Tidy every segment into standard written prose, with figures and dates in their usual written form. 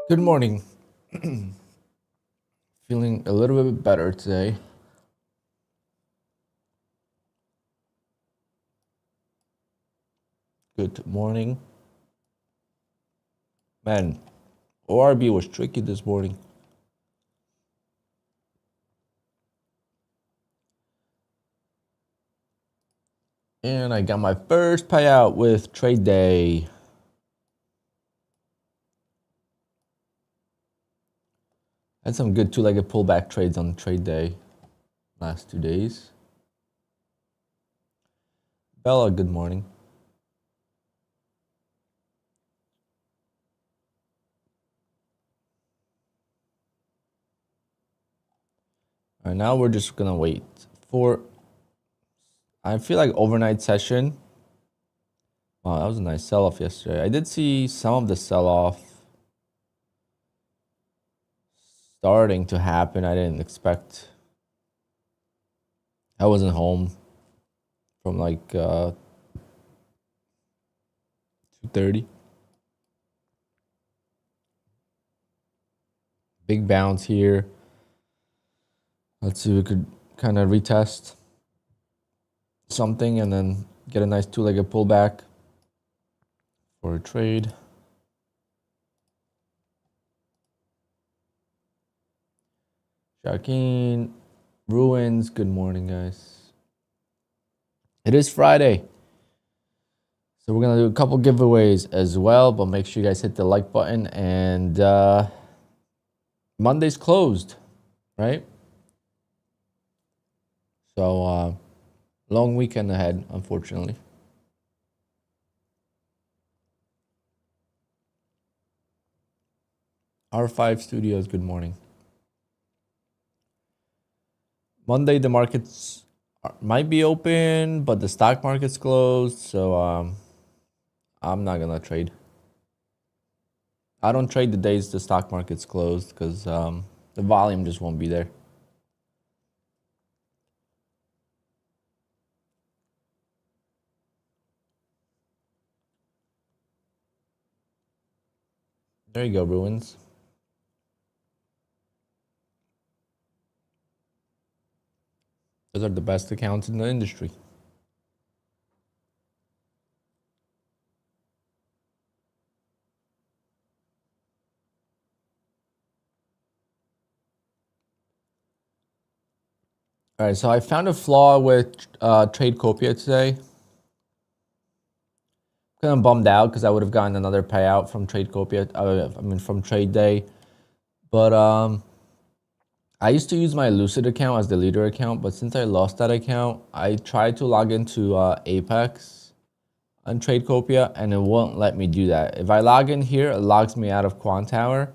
Good morning. Feeling a little bit better today. Good morning. Man, ORB was tricky this morning. And I got my first payout with trade day. Had some good two-legged pullback trades on trade day last 2 days. Bella, good morning. All right, now we're just gonna wait for, I feel like overnight session. Wow, that was a nice sell-off yesterday. I did see some of the sell-off starting to happen. I didn't expect. I wasn't home from like 2:30. Big bounce here. Let's see if we could kind of retest something and then get a nice two-legged pullback for a trade. Joaquin, Ruins, good morning, guys. It is Friday, so we're gonna do a couple giveaways as well, but make sure you guys hit the like button. And Monday's closed, right? So long weekend ahead, unfortunately. R5 Studios, good morning. Monday, the markets might be open, but the stock market's closed, so I'm not gonna trade. I don't trade the days the stock market's closed because the volume just won't be there. There you go, Ruins. Those are the best accounts in the industry. All right, so I found a flaw with TradeCopia today. Kind of bummed out because I would have gotten another payout from TradeCopia. I mean, from Trade Day. But I used to use my Lucid account as the leader account, but since I lost that account, I tried to log into Apex on TradeCopia, and it won't let me do that. If I log in here, it logs me out of QUANTOWER.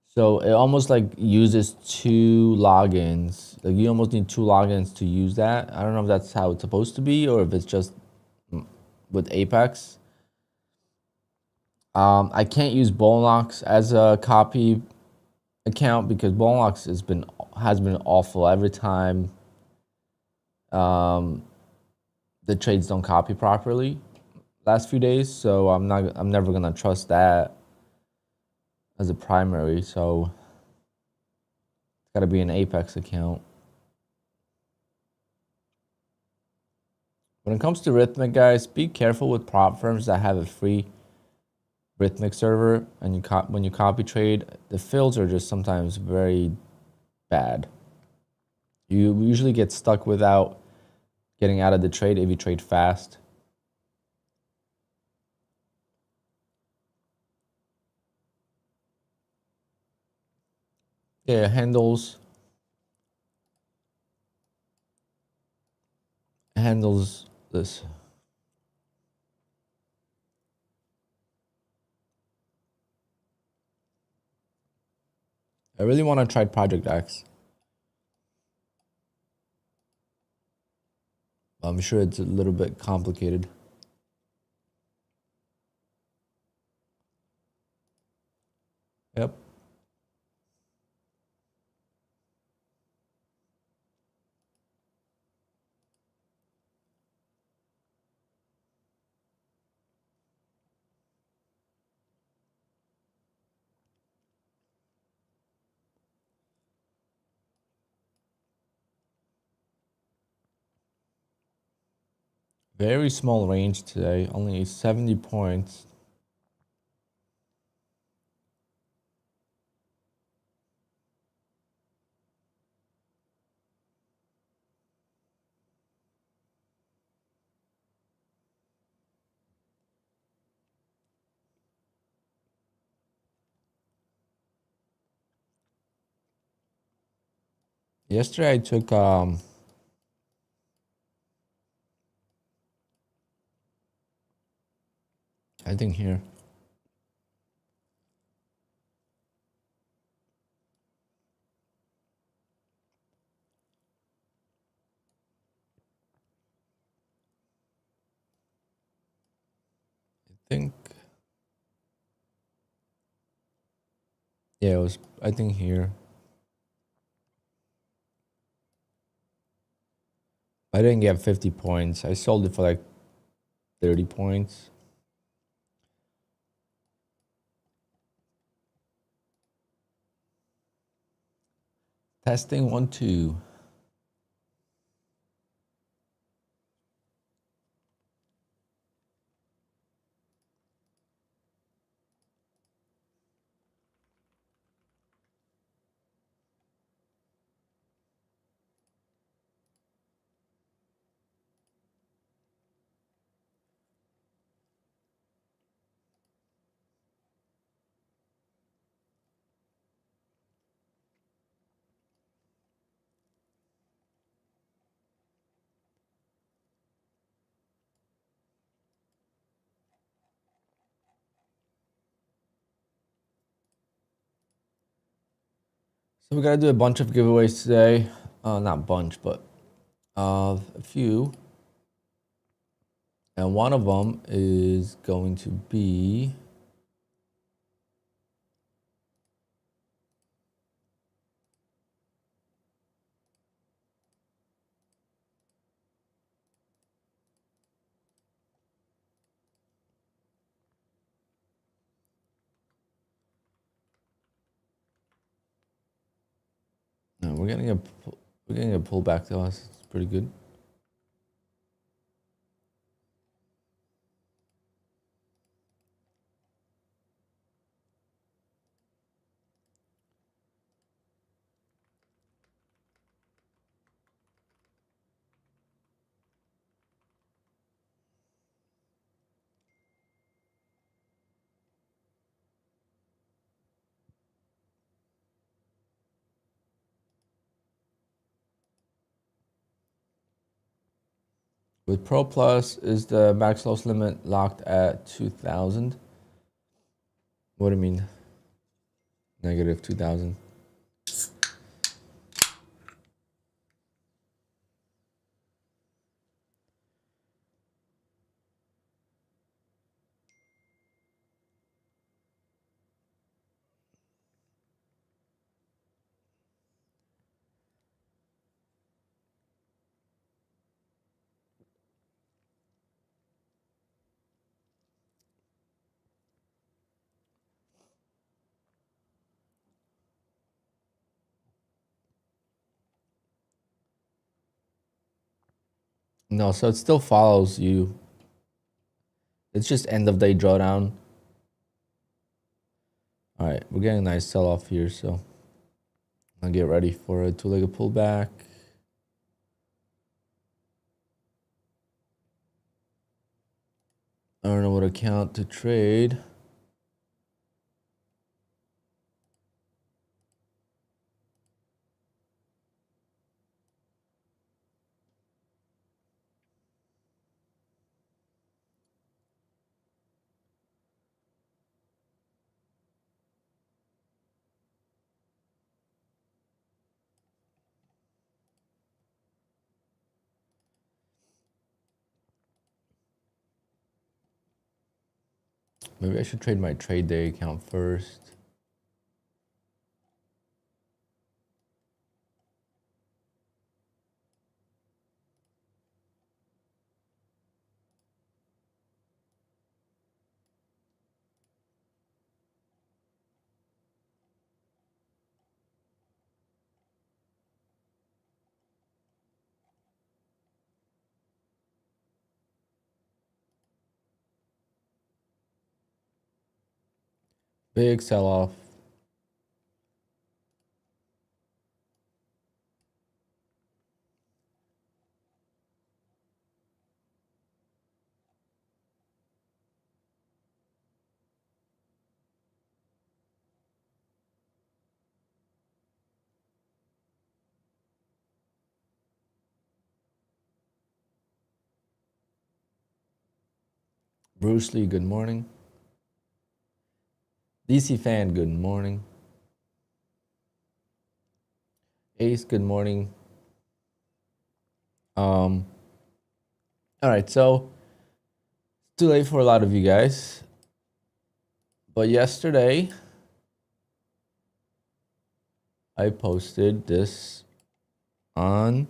So it almost like uses two logins. Like you almost need two logins to use that. I don't know if that's how it's supposed to be or if it's just with Apex. I can't use Bolnox as a copy account because Bolnox has been awful every time the trades don't copy properly last few days. So I'm never gonna trust that as a primary. So it's gotta be an Apex account. When it comes to Rhythmic, guys, be careful with prop firms that have a free Rhythmic server, and when you copy trade, the fills are just sometimes very bad. You usually get stuck without getting out of the trade if you trade fast. Yeah, handles this. I really want to try Project X. I'm sure it's a little bit complicated. Yep. Very small range today, only 70 points. Yesterday I took I think here. I it was I think here. I didn't get 50 points. I sold it for like 30 points. Testing 1, 2. So we gotta do a bunch of giveaways today. Not bunch, but a few. And one of them is going to be no, we're getting a pullback to us. It's pretty good. With Pro Plus, is the max loss limit locked at 2,000? What do you mean? Negative 2,000. No, so it still follows you. It's just end of day drawdown. All right, we're getting a nice sell off here, so I'll get ready for a two-legged pullback. I don't know what account to trade. Maybe I should trade my trade day account first. Big sell-off. Bruce Lee, good morning. DC fan, good morning. Ace, good morning. All right, so it's too late for a lot of you guys. But yesterday, I posted this on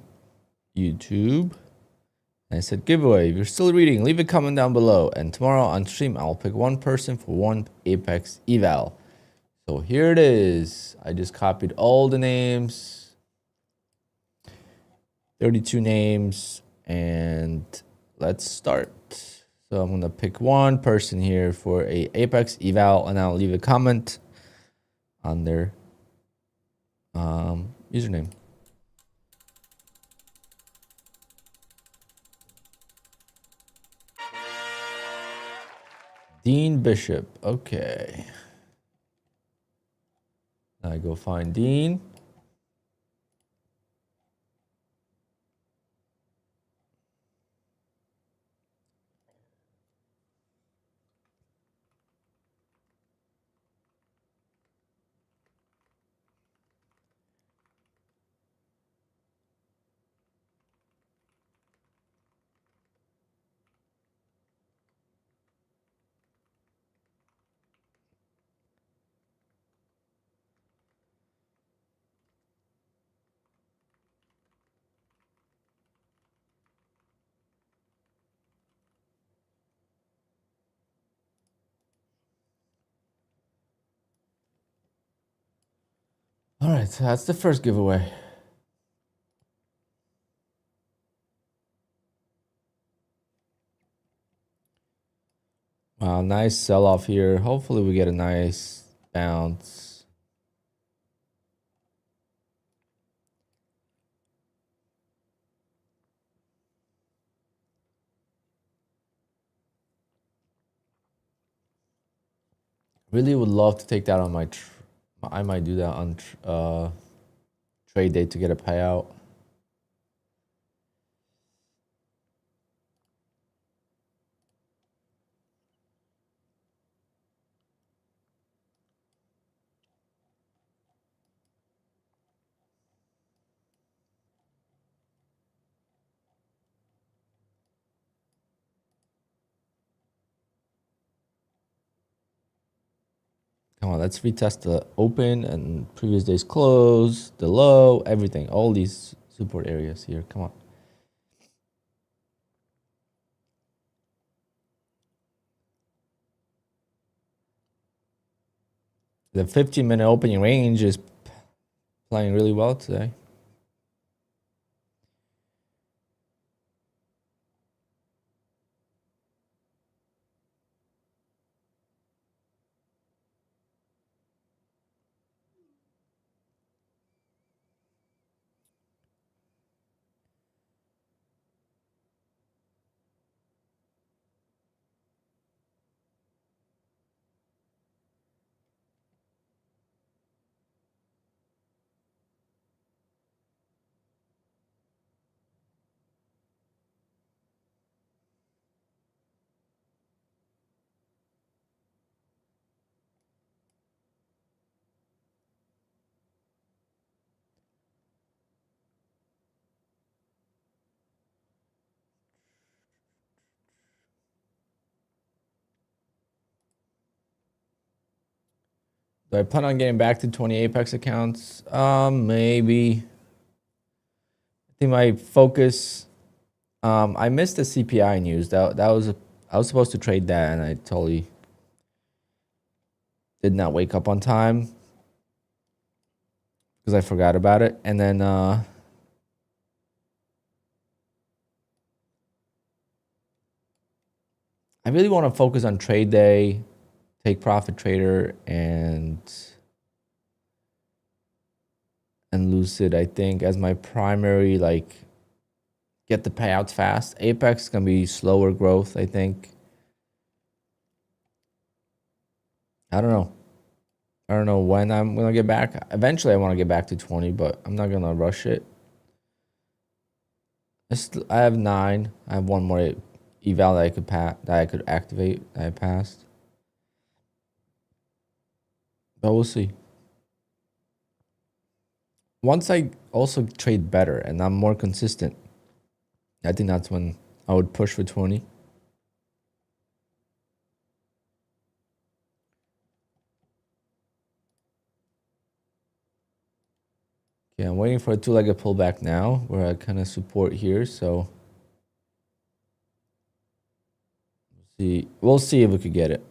YouTube. And I said, giveaway. If you're still reading, leave a comment down below. And tomorrow on stream, I'll pick one person for one Apex eval. So here it is. I just copied all the names. 32 names. And let's start. So I'm going to pick one person here for a Apex eval. And I'll leave a comment on their username. Dean Bishop. Okay. Now I go find Dean. All right, so that's the first giveaway. Wow, nice sell-off here. Hopefully we get a nice bounce. Really would love to take that on my... I might do that on trade day to get a payout. Come on, let's retest the open and previous day's close, the low, everything. All these support areas here. Come on. The 15-minute opening range is playing really well today. Do I plan on getting back to 20 Apex accounts? Maybe. I think my focus... I missed the CPI news. That was I was supposed to trade that, and I totally did not wake up on time because I forgot about it. And then I really want to focus on trade day Take Profit Trader and Lucid, I think, as my primary, like, get the payouts fast. Apex is gonna be slower growth, I think. I don't know. I don't know when I'm gonna get back. Eventually, I want to get back to 20, but I'm not gonna rush it. I have 9. I have one more eval that I could activate that I passed. But we'll see. Once I also trade better and I'm more consistent, I think that's when I would push for 20. Okay, I'm waiting for a 2-legged pullback now where I kind of support here. So we'll see if we could get it.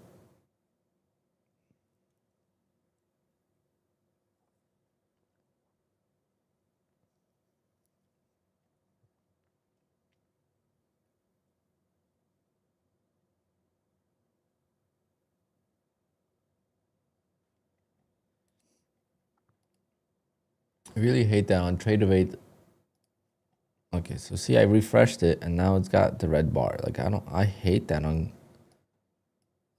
I really hate that on TRADEIFY. Okay, so see, I refreshed it and now it's got the red bar. Like, I hate that on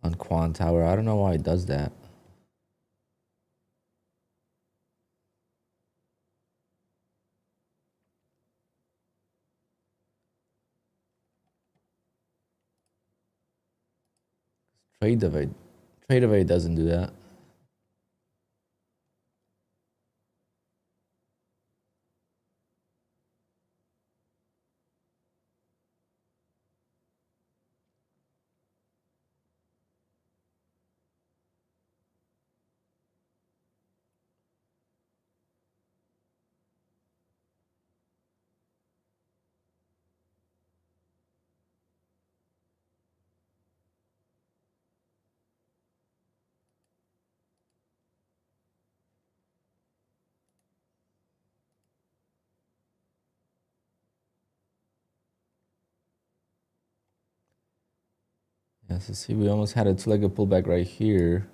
QUANTOWER. I don't know why it does that. TRADEIFY doesn't do that. Yeah, so see, we almost had a 2-legged pullback right here.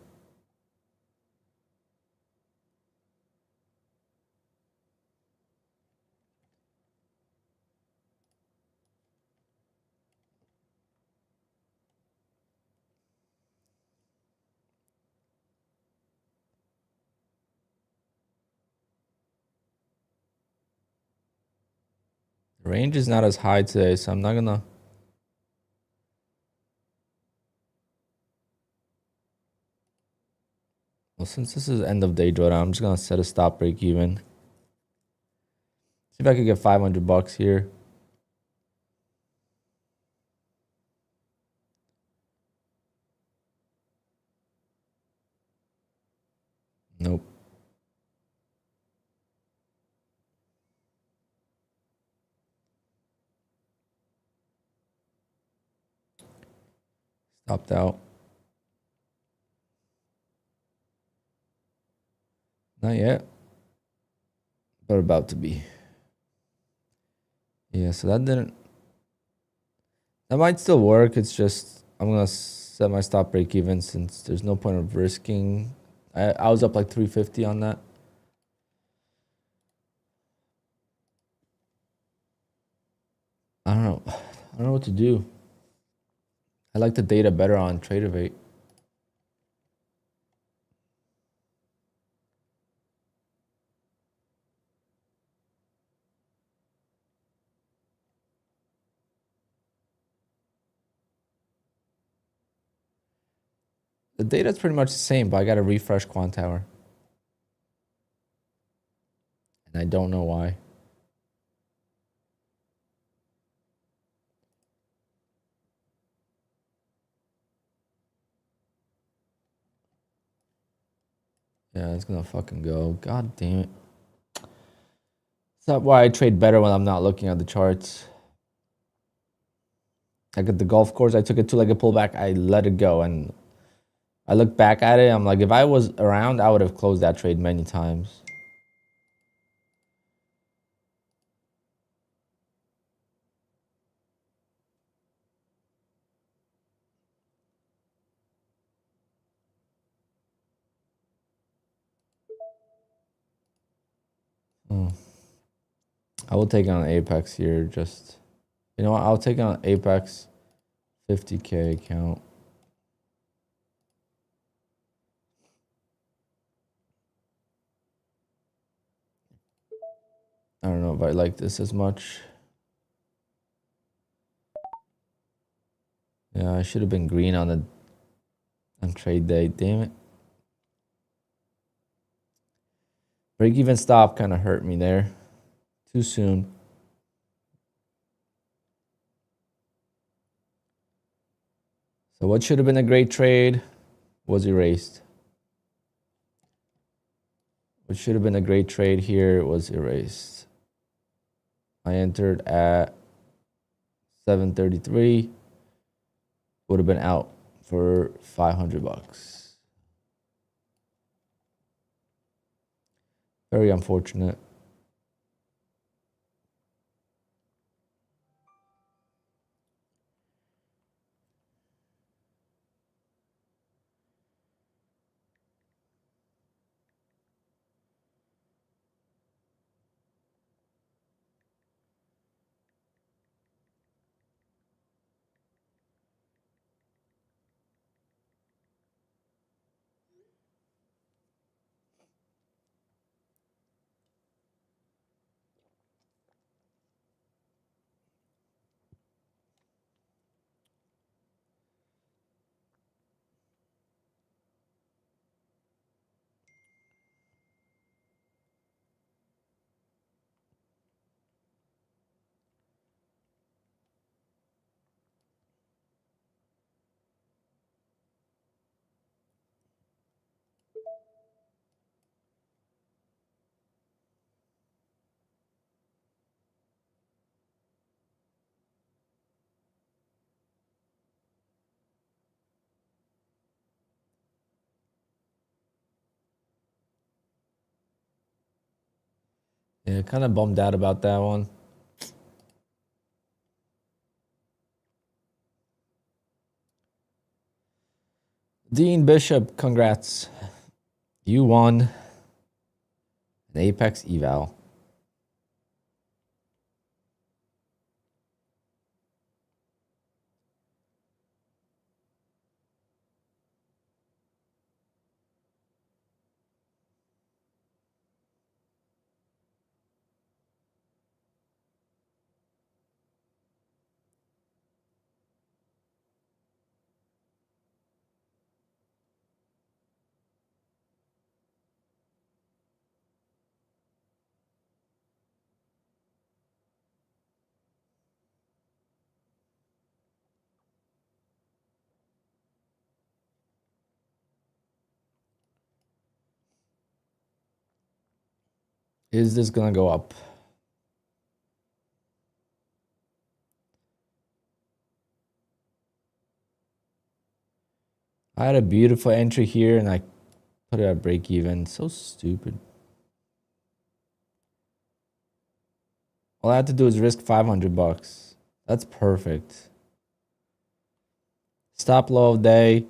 The range is not as high today, so I'm not gonna. Well, since this is end of day drawdown, I'm just gonna set a stop break even. See if I could get 500 bucks here. Nope. Stopped out. Not yet, but about to be. Yeah, so that didn't. That might still work. It's just I'm gonna set my stop break even since there's no point of risking. I was up like 350 on that. I don't know. I don't know what to do. I like the data better on TRADEIFY. The data is pretty much the same, but I got to refresh QUANTOWER. And I don't know why. Yeah, it's gonna fucking go. God damn it. It's not why I trade better when I'm not looking at the charts. Like at the golf course, I took a 2-legged pullback. I let it go. And I look back at it. I'm like, if I was around, I would have closed that trade many times. I will take on Apex here. Just, you know what? I'll take on Apex 50K account. I don't know if I like this as much. Yeah, I should have been green on trade day. Damn it. Break even stop kind of hurt me there. Too soon. So what should have been a great trade was erased. What should have been a great trade here was erased. I entered at 733. Would have been out for 500 bucks. Very unfortunate. Yeah, kind of bummed out about that one. Dean Bishop, congrats. You won an Apex eval. Is this gonna go up? I had a beautiful entry here and I put it at break even. So stupid. All I had to do is risk 500 bucks. That's perfect. Stop low of day.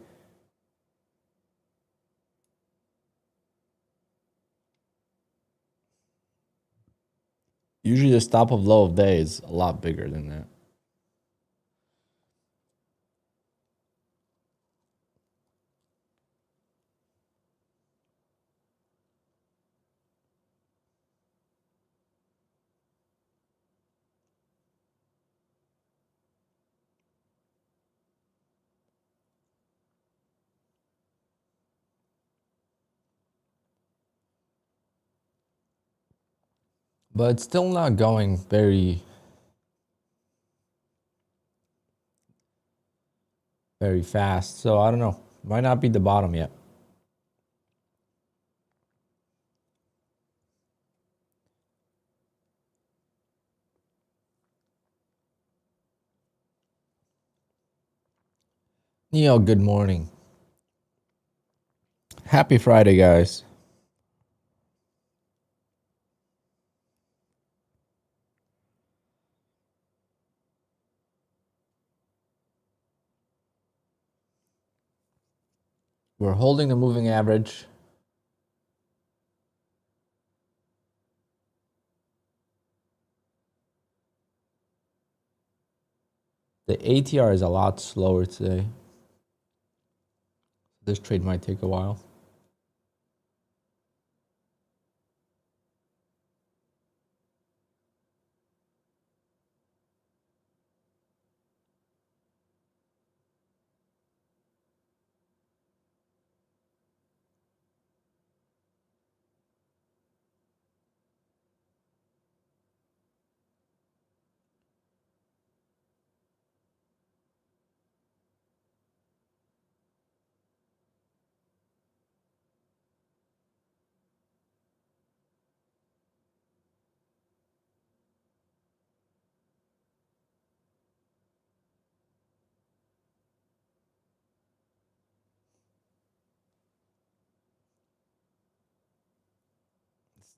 Usually the stop of low of day is a lot bigger than that. But it's still not going very fast. So I don't know. Might not be the bottom yet. Neo, good morning. Happy Friday, guys. We're holding the moving average. The ATR is a lot slower today. This trade might take a while.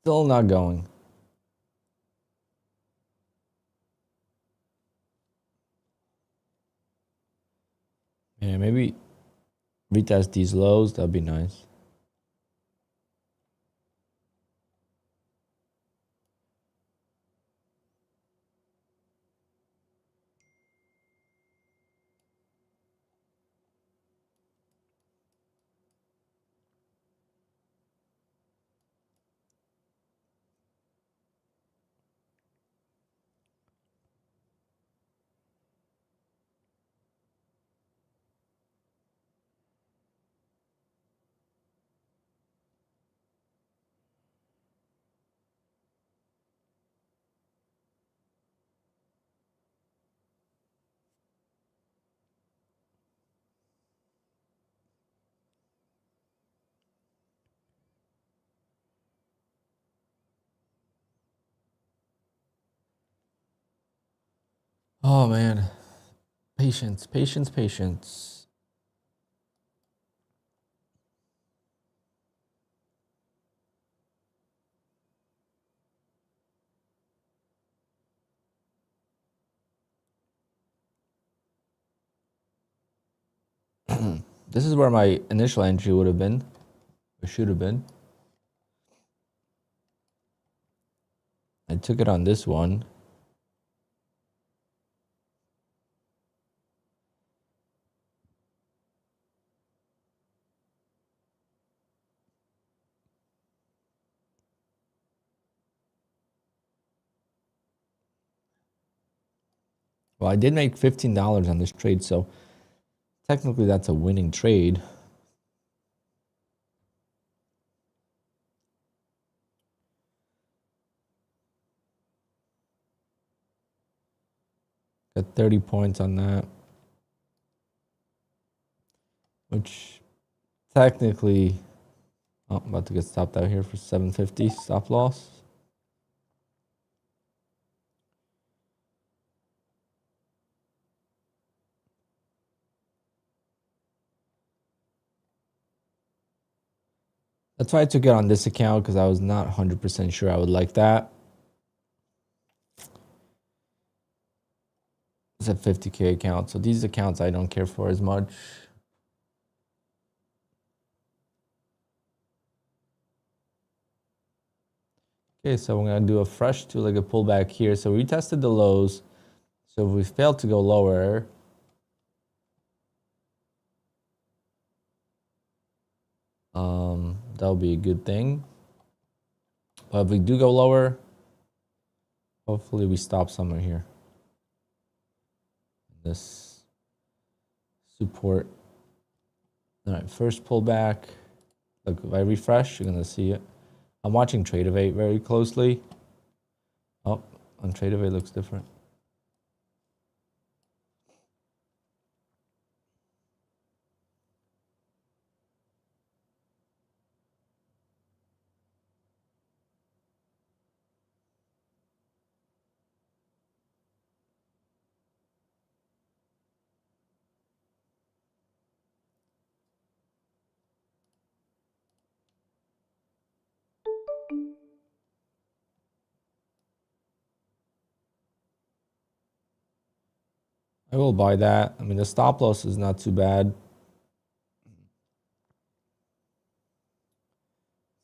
Still not going. Yeah, maybe retest these lows. That'd be nice. Oh man, patience, patience, patience. This is where my initial entry would have been, or should have been. I took it on this one. Well, I did make $15 on this trade, so technically that's a winning trade. Got 30 points on that, which technically, oh, I'm about to get stopped out here for 750 stop loss. That's why I took it on this account, because I was not 100% sure I would like that. It's a 50K account, so these accounts I don't care for as much. Okay, so we're gonna do a fresh two-legged pullback here. So we tested the lows. So if we fail to go lower, that'll be a good thing. But if we do go lower, hopefully we stop somewhere here. This support. All right, first pullback. Look, if I refresh, you're gonna see it. I'm watching TRADEIFY very closely. Oh, on TRADEIFY looks different. I will buy that. I mean, the stop loss is not too bad. It's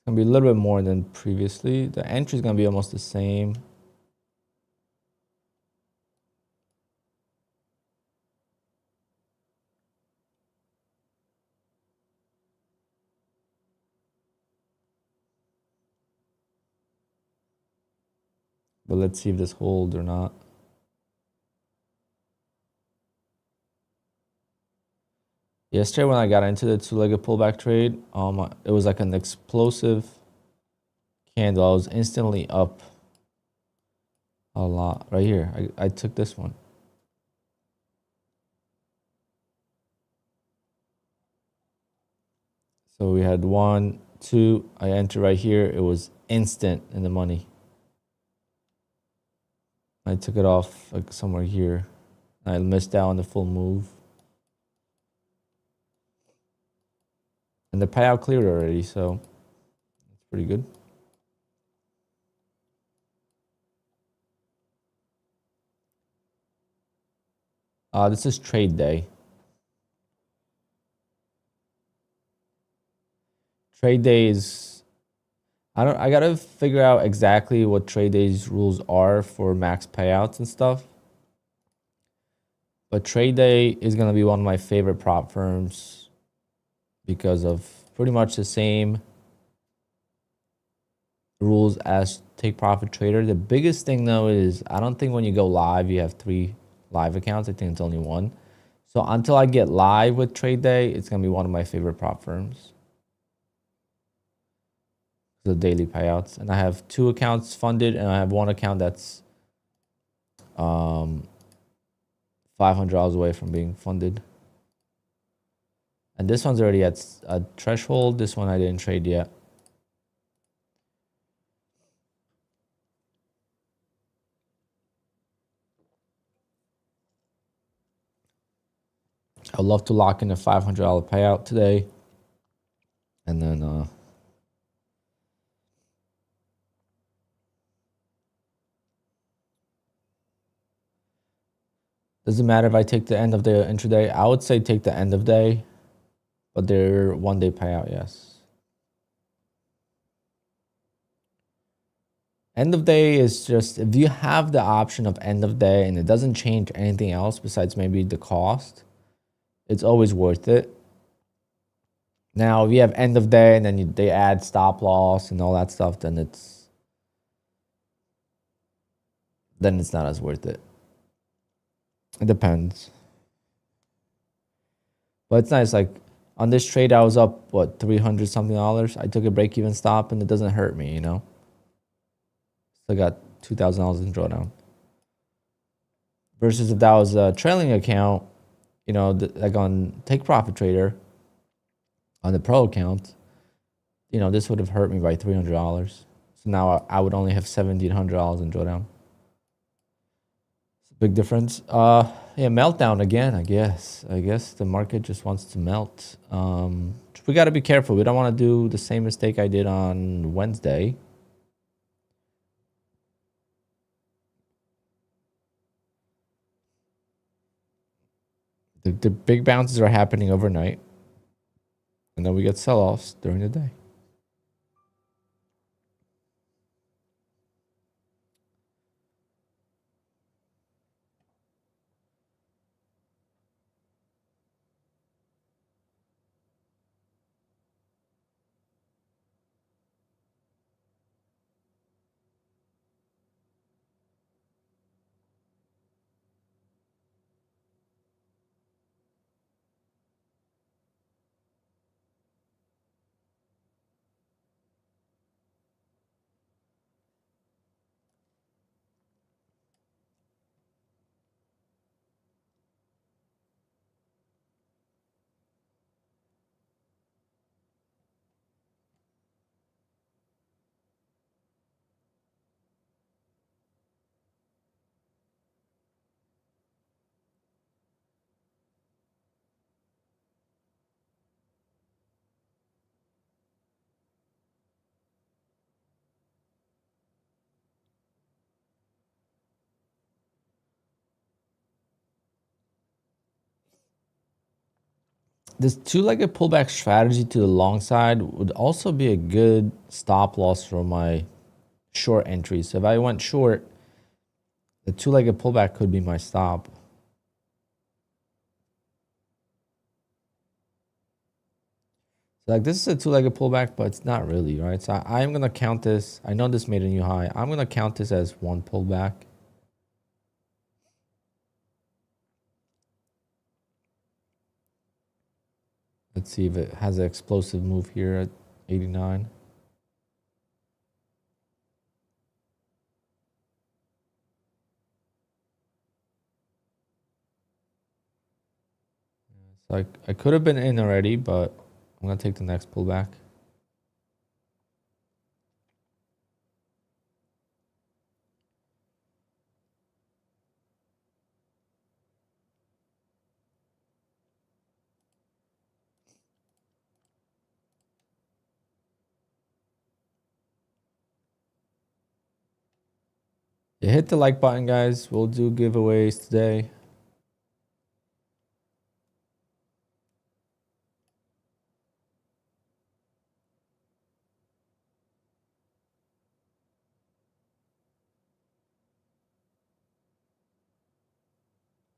gonna be a little bit more than previously. The entry is gonna be almost the same. But let's see if this holds or not. Yesterday when I got into the two-legged pullback trade, it was like an explosive candle. I was instantly up a lot. Right here, I took this one. So we had 1, 2. I entered right here. It was instant in the money. I took it off like somewhere here. I missed out on the full move. And the payout cleared already, so it's pretty good. This is trade day. Trade day is, I gotta figure out exactly what trade day's rules are for max payouts and stuff. But trade day is gonna be one of my favorite prop firms because of pretty much the same rules as Take Profit Trader. The biggest thing though is I don't think when you go live you have 3 live accounts. I think it's only 1. So until I get live with trade day, it's gonna be one of my favorite prop firms. The daily payouts, and I have 2 accounts funded, and I have 1 account that's $500 away from being funded. And this one's already at a threshold. This one I didn't trade yet. I'd love to lock in a $500 payout today, and then doesn't matter if I take the end of the intraday. I would say take the end of day, but they're 1-day payout, yes. End of day is just, if you have the option of end of day and it doesn't change anything else besides maybe the cost, it's always worth it. Now, if you have end of day and then they add stop loss and all that stuff, then it's not as worth it. It depends. But it's nice. Like on this trade, I was up, what, $300 something. I took a break even stop and it doesn't hurt me, you know? Still got $2,000 in drawdown. Versus if that was a trailing account, you know, like on Take Profit Trader, on the pro account, you know, this would have hurt me by $300. So now I would only have $1,700 in drawdown. Big difference. Yeah, meltdown again, I guess. I guess the market just wants to melt. We got to be careful. We don't want to do the same mistake I did on Wednesday. The big bounces are happening overnight. And then we get sell-offs during the day. This 2-legged pullback strategy to the long side would also be a good stop loss for my short entries. So if I went short, the 2-legged pullback could be my stop. So like this is a two-legged pullback, but it's not really, right? So I'm gonna count this. I know this made a new high. I'm gonna count this as one pullback. Let's see if it has an explosive move here at 89. So I could have been in already, but I'm gonna take the next pullback. Yeah, hit the like button, guys. We'll do giveaways today.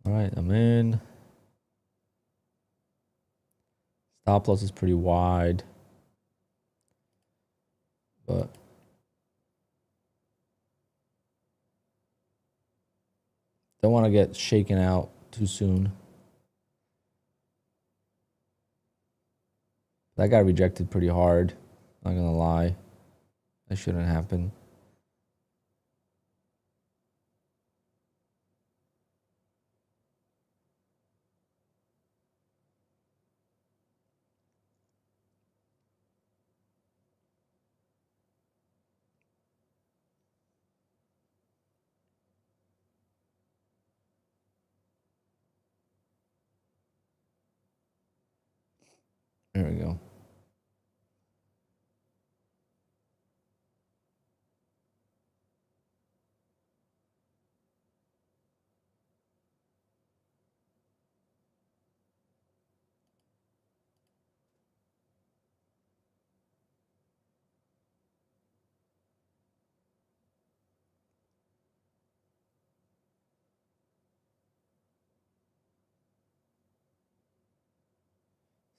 All right, I'm in. Stop loss is pretty wide, but don't want to get shaken out too soon. That got rejected pretty hard. Not gonna lie, that shouldn't happen. There we go.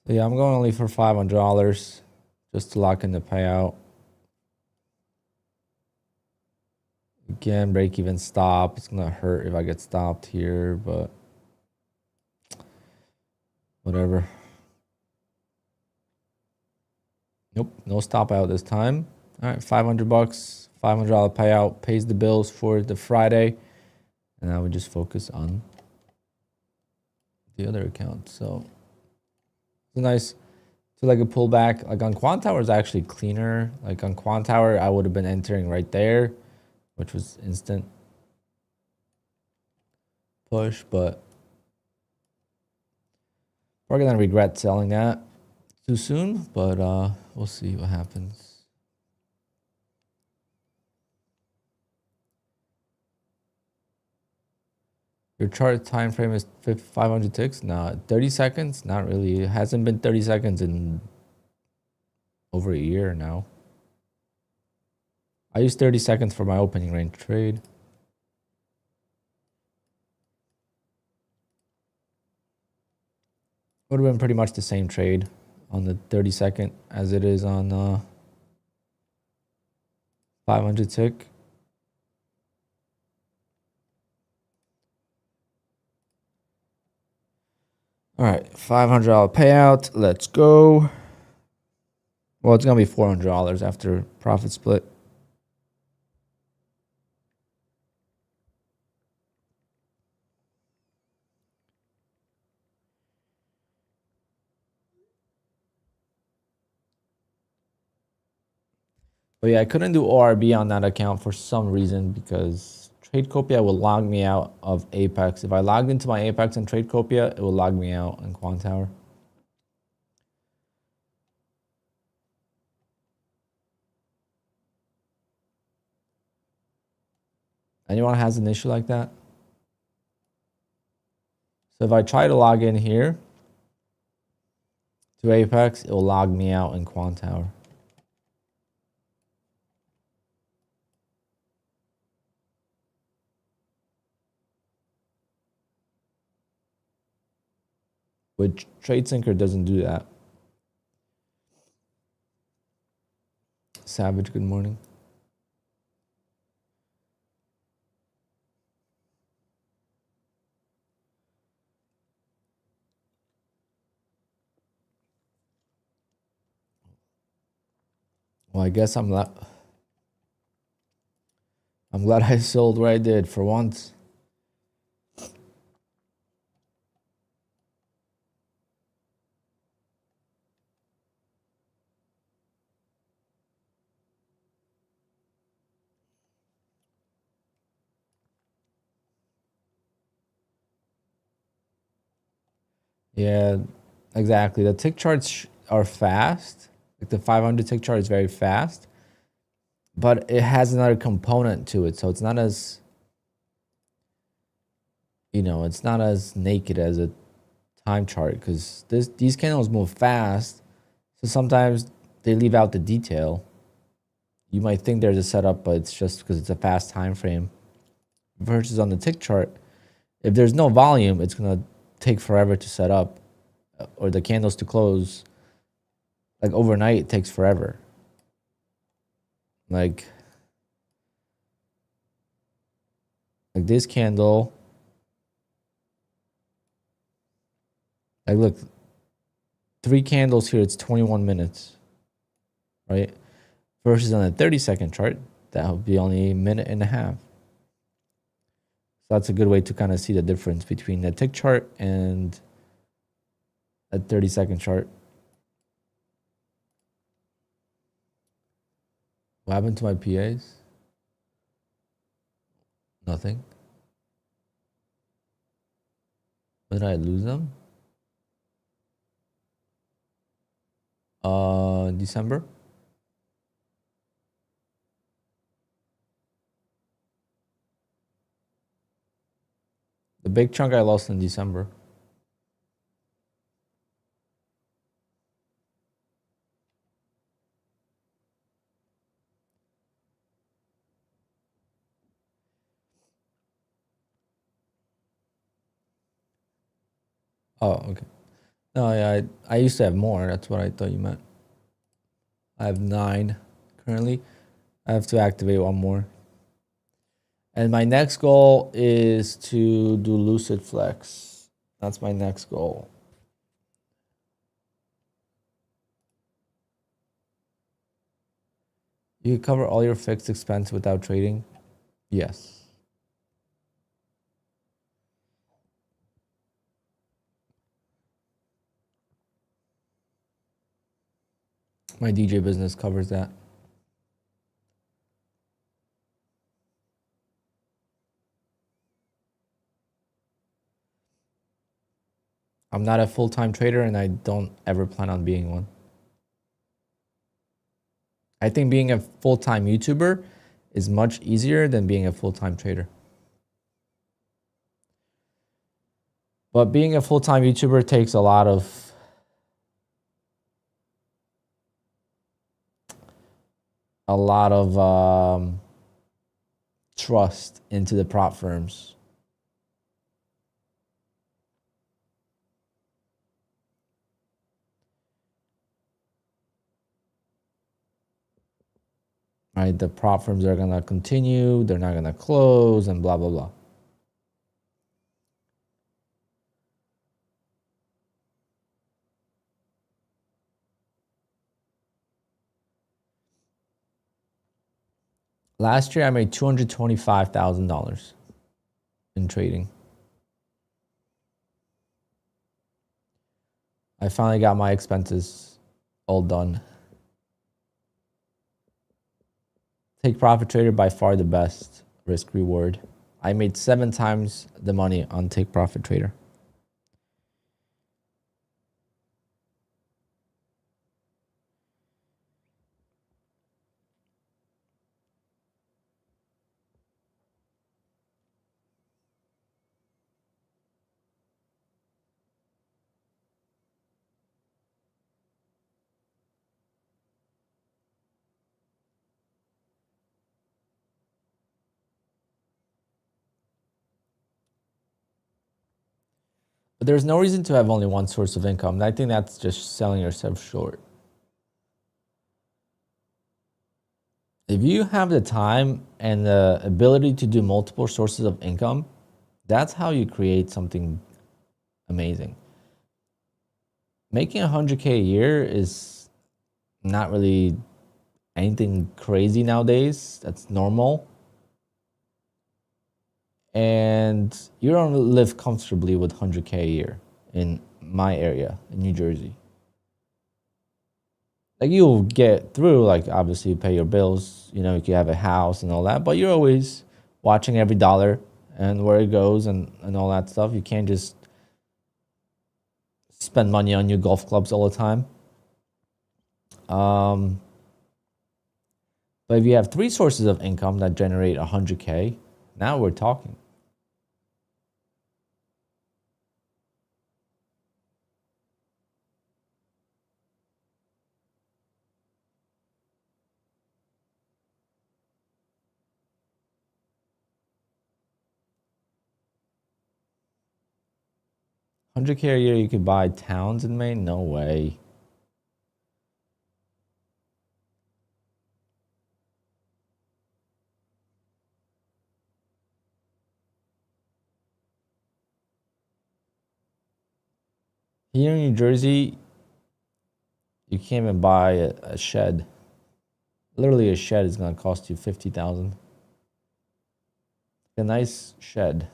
So yeah, I'm going only for $500 just to lock in the payout. Again, break even stop. It's gonna hurt if I get stopped here, but whatever. Nope, no stop out this time. All right, $500, $500 payout pays the bills for the Friday, and now we just focus on the other account. So it's a nice two-legged pullback. Like on QUANTOWER is actually cleaner. Like on QUANTOWER, I would have been entering right there, which was instant push, but we're gonna regret selling that too soon. But we'll see what happens. Your chart time frame is 500 ticks. No, 30 seconds. Not really. It hasn't been 30 seconds in over a year now. I use 30 seconds for my opening range trade. Would have been pretty much the same trade on the 30-second as it is on 500 tick. All right, $500 payout. Let's go. Well, it's gonna be $400 after profit split. But yeah, I couldn't do ORB on that account for some reason because TradeCopia will log me out of Apex. If I logged into my Apex and TradeCopia, it will log me out in QUANTOWER. Anyone has an issue like that? So if I try to log in here to Apex, it will log me out in QUANTOWER. Which TradeSyncer doesn't do that. Savage, good morning. Well, I guess I'm glad I sold where I did for once. Yeah, exactly. The tick charts are fast. Like the 500 tick chart is very fast, but it has another component to it. So it's not as, you know, it's not as naked as a time chart because these candles move fast. So sometimes they leave out the detail. You might think there's a setup, but it's just because it's a fast time frame. Versus on the tick chart, if there's no volume, it's gonna take forever to set up, or the candles to close. Like overnight, it takes forever. Like this candle. Like look, 3 candles here. It's 21 minutes, right? Versus on a 30-second chart, that would be only a minute and a half. So that's a good way to kind of see the difference between the tick chart and a 30-second chart. What happened to my PAs? Nothing. When did I lose them? December. The big chunk I lost in December. Oh, okay. No, yeah, I used to have more. That's what I thought you meant. I have 9 currently. I have to activate 1 more. And my next goal is to do Lucid Flex. That's my next goal. You can cover all your fixed expense without trading? Yes. My DJ business covers that. I'm not a full-time trader and I don't ever plan on being one. I think being a full-time YouTuber is much easier than being a full-time trader. But being a full-time YouTuber takes a lot of trust into the prop firms. Right? The prop firms are going to continue, they're not going to close, and blah, blah, blah. Last year, I made $225,000 in trading. I finally got my expenses all done. Take Profit Trader, by far the best risk reward. I made 7 times the money on Take Profit Trader. But there's no reason to have only one source of income. I think that's just selling yourself short. If you have the time and the ability to do multiple sources of income, that's how you create something amazing. Making 100K a year is not really anything crazy nowadays. That's normal. And you don't live comfortably with 100K a year in my area, in New Jersey. Like, you'll get through, like, obviously you pay your bills, you know, you have a house and all that, but you're always watching every dollar and where it goes and all that stuff. You can't just spend money on your golf clubs all the time. But if you have 3 sources of income that generate 100K, now we're talking. $100K a year, you could buy towns in Maine? No way. Here in New Jersey, you can't even buy a shed. Literally, a shed is going to cost you $50,000. A nice shed.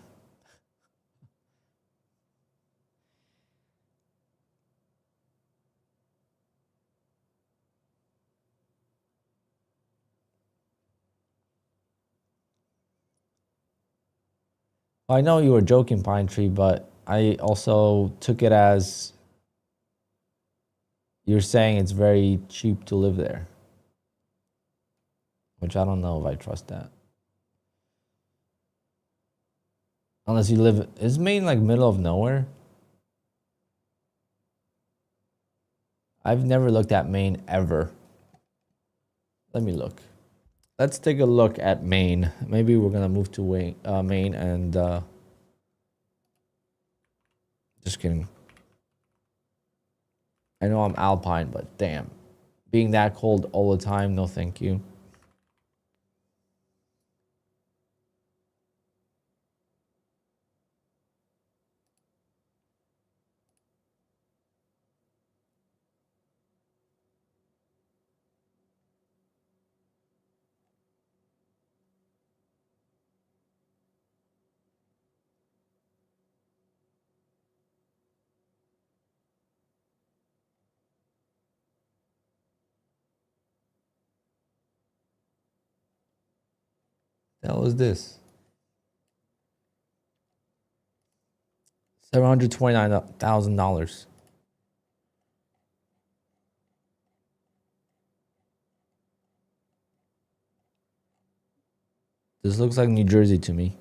I know you were joking, Pine Tree, but I also took it as you're saying it's very cheap to live there, which I don't know if I trust that. Unless you live, is Maine like middle of nowhere? I've never looked at Maine ever. Let me look. Let's take a look at Maine. Maybe we're gonna move to Maine and just kidding. I know I'm Alpine, but damn, being that cold all the time, no thank you. The hell is this? $729,000. This looks like New Jersey to me.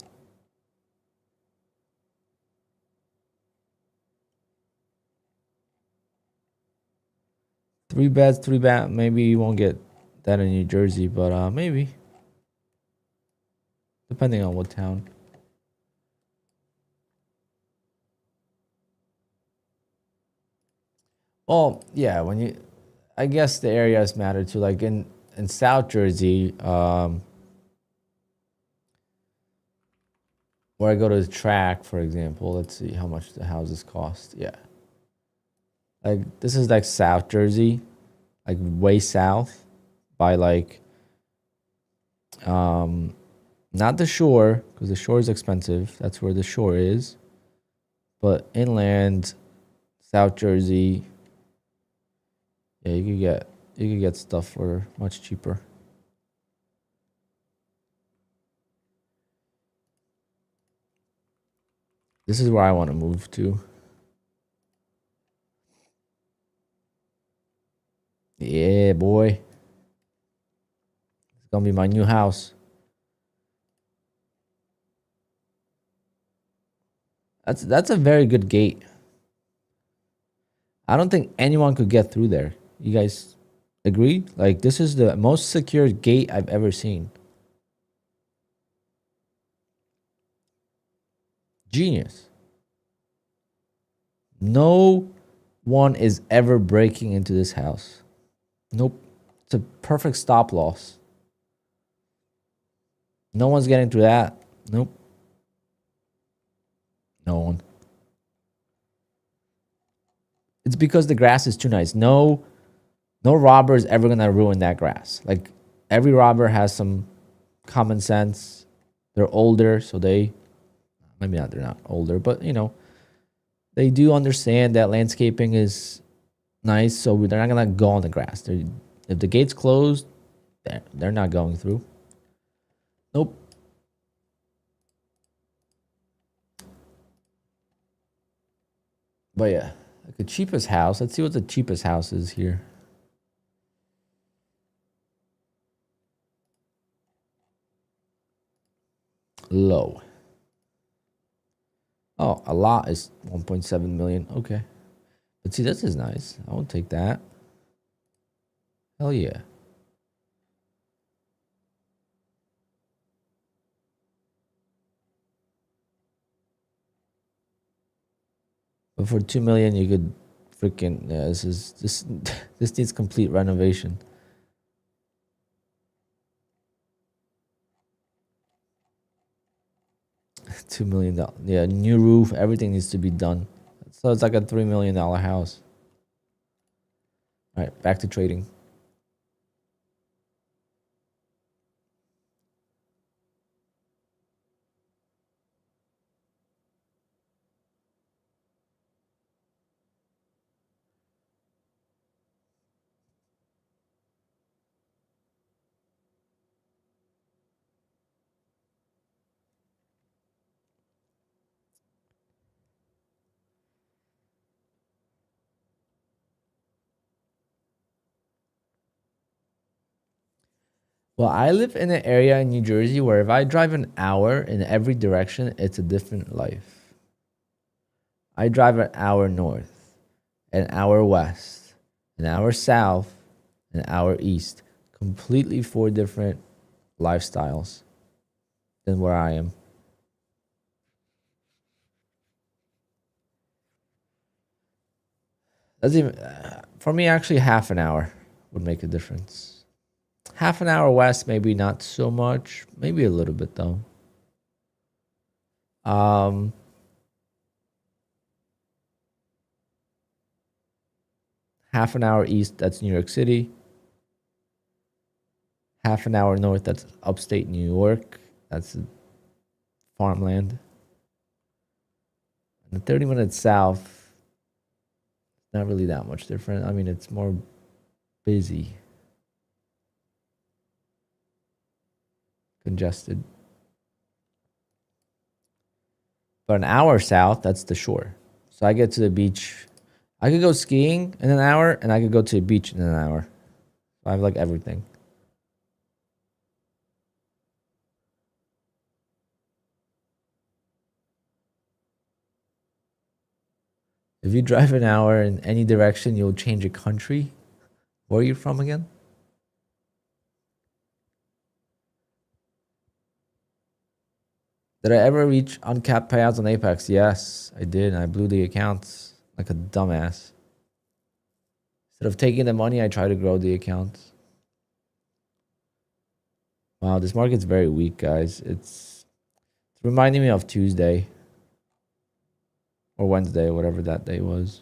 Three beds, 3 bath. Maybe you won't get that in New Jersey, but maybe. Depending on what town. Well, yeah, when you, I guess the areas matter too. Like in South Jersey, where I go to the track, for example, let's see how much the houses cost. Yeah. Like, this is like South Jersey, like way south by like, not the shore, because the shore is expensive. That's where the shore is. But inland, South Jersey, yeah, you could get stuff for much cheaper. This is where I want to move to. Yeah, boy. It's gonna be my new house. That's a very good gate. I don't think anyone could get through there. You guys agree? Like, this is the most secure gate I've ever seen. Genius. No one is ever breaking into this house. Nope. It's a perfect stop loss. No one's getting through that. Nope. No one. It's because the grass is too nice. No robber is ever gonna ruin that grass. Like, every robber has some common sense. They're older, so maybe not. They're not older, but you know, they do understand that landscaping is nice. So they're not gonna go on the grass. If the gate's closed, they're not going through. Nope. But yeah, like the cheapest house. Let's see what the cheapest house is here. Low. Oh, a lot is 1.7 million. Okay. But see, this is nice. I will take that. Hell yeah. But for 2 million, you could freaking, yeah, this needs complete renovation. $2 million. Yeah, new roof, everything needs to be done. So it's like a $3 million house. All right, back to trading. Well, I live in an area in New Jersey where if I drive an hour in every direction, it's a different life. I drive an hour north, an hour west, an hour south, an hour east. Completely four different lifestyles than where I am. That's even for me. Actually, half an hour would make a difference. Half an hour west, maybe not so much. Maybe a little bit though. Um, Half an hour east, that's New York City. Half an hour north, that's upstate New York. That's farmland. And 30 minutes south, not really that much different. I mean, it's more busy, congested. But an hour south, that's the shore. So I get to the beach. I could go skiing in an hour, and I could go to the beach in an hour. I have like everything. If you drive an hour in any direction, you'll change a country. Where are you from again? Did I ever reach uncapped payouts on Apex? Yes, I did. I blew the accounts like a dumbass. Instead of taking the money, I try to grow the accounts. Wow, this market's very weak, guys. It's reminding me of Tuesday or Wednesday, whatever that day was.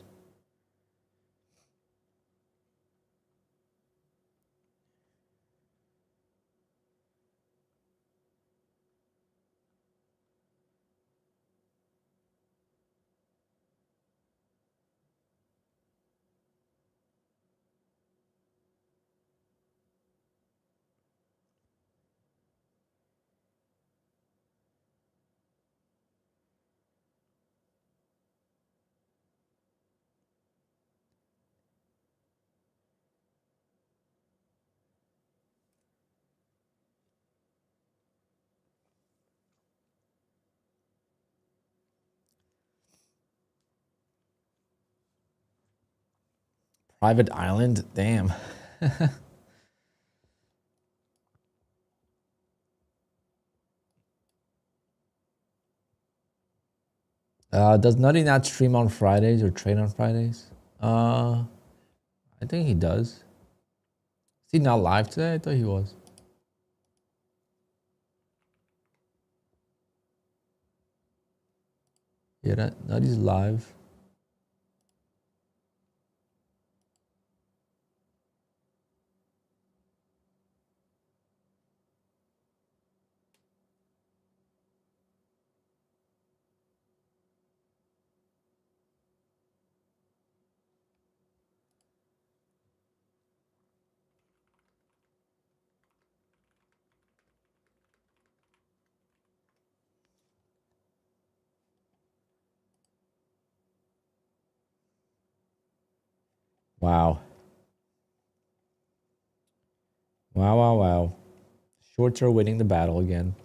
Private island? Damn. Does Nutty not stream on Fridays or trade on Fridays? I think he does. Is he not live today? I thought he was. Yeah, that is live. Wow. Wow, wow, wow. Shorts are winning the battle again.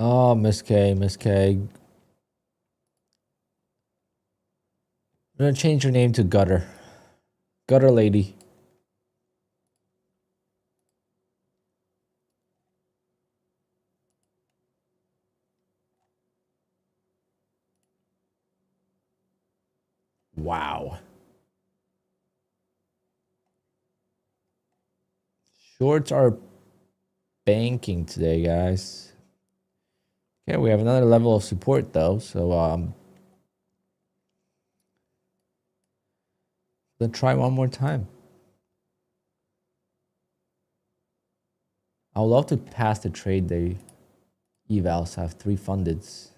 Oh, Miss K, Miss K. I'm gonna change your name to Gutter. Gutter Lady. Wow. Shorts are banking today, guys. Okay, we have another level of support though, so let's try one more time. I would love to pass the trade day evals. I have 3 fundeds.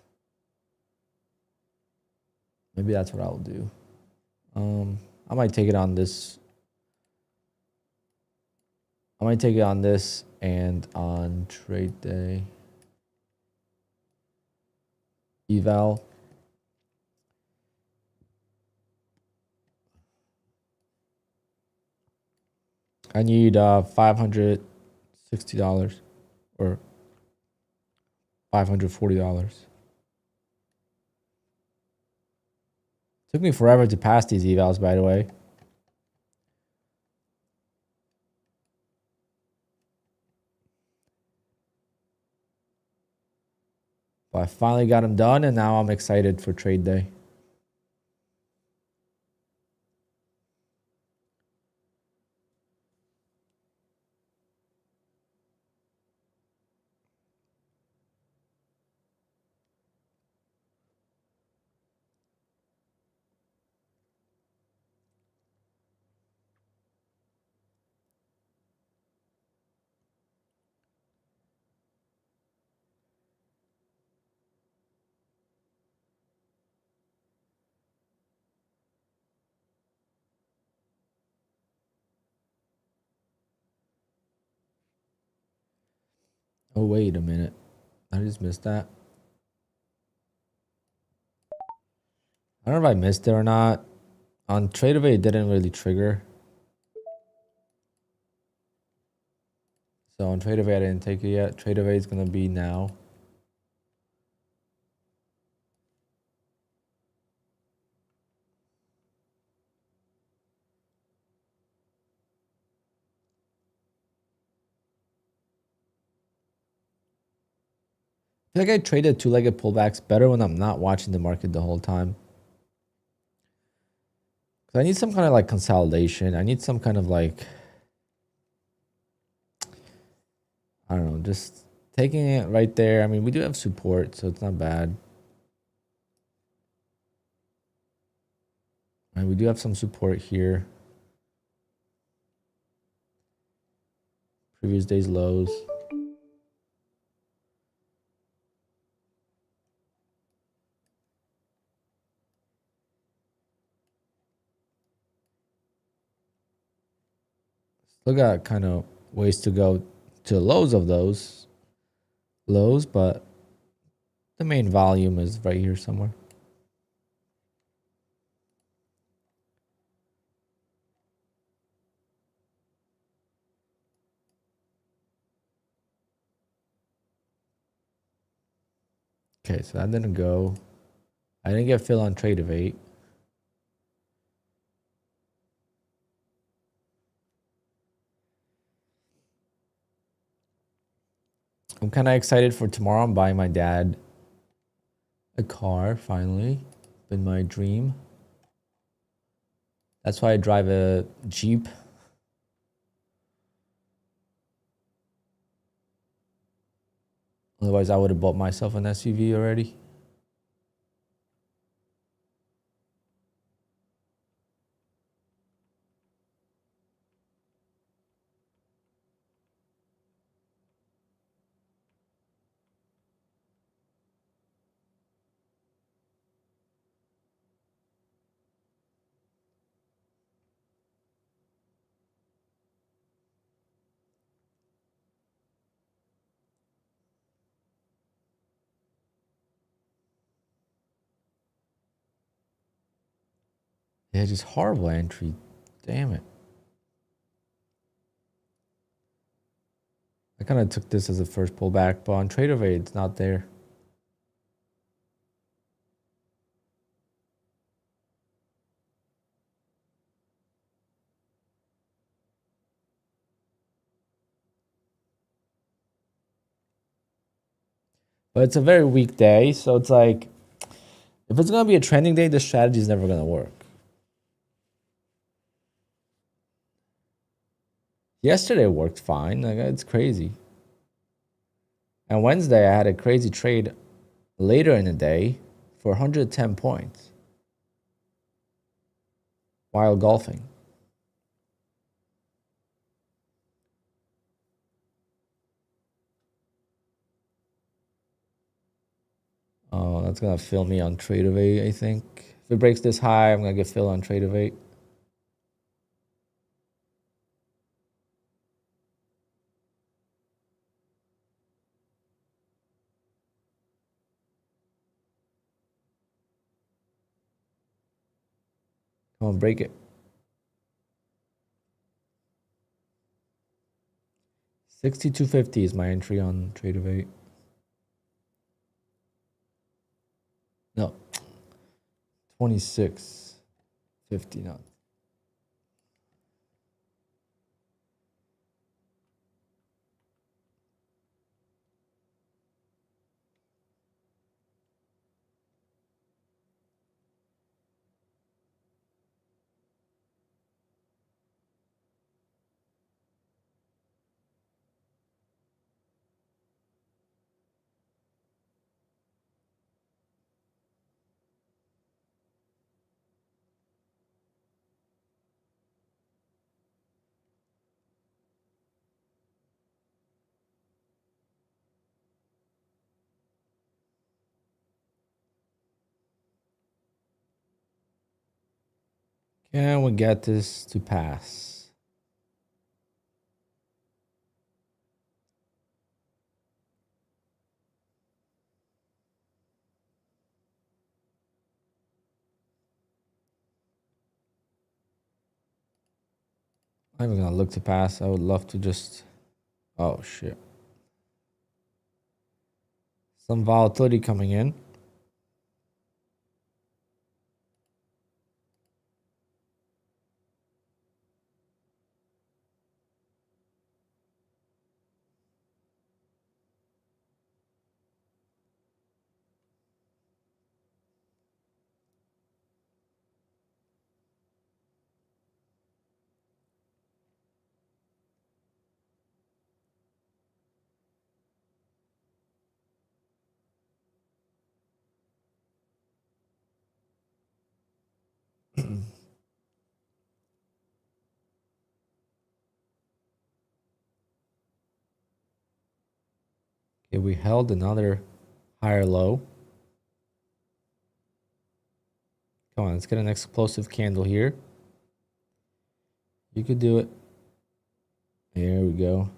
Maybe that's what I'll do. I might take it on this. I might take it on this and on trade day eval. I need $560 or $540. Took me forever to pass these evals, by the way. But I finally got them done, and now I'm excited for trade day. Oh, wait a minute. I just missed that. I don't know if I missed it or not. On TRADEIFY, it didn't really trigger. So on TRADEIFY, I didn't take it yet. TRADEIFY is going to be now. I feel like I traded 2-legged pullbacks better when I'm not watching the market the whole time. I need some kind of like consolidation. I need some kind of like, I don't know, just taking it right there. I mean, we do have support, so it's not bad. And we do have some support here. Previous day's lows. Still got kind of ways to go to the lows of those lows, but the main volume is right here somewhere. Okay, so that didn't go. I didn't get filled on TRADEIFY. I'm kind of excited for tomorrow. I'm buying my dad a car, finally. Been my dream. That's why I drive a Jeep. Otherwise, I would have bought myself an SUV already. Yeah, just horrible entry. Damn it. I kind of took this as a first pullback, but on TRADEIFY, it's not there. But it's a very weak day, so it's like, if it's going to be a trending day, the strategy is never going to work. Yesterday worked fine. Like, it's crazy. And Wednesday, I had a crazy trade later in the day for 110 points while golfing. Oh, that's going to fill me on TRADEIFY, I think. If it breaks this high, I'm going to get filled on TRADEIFY. Come on, break it. 62.50 is my entry on TRADEIFY. No, 26.50 now. Can we get this to pass? I'm not even gonna look to pass. I would love to just... Oh, shit. Some volatility coming in. Okay, we held another higher low. Come on, let's get an explosive candle here. You could do it. There we go.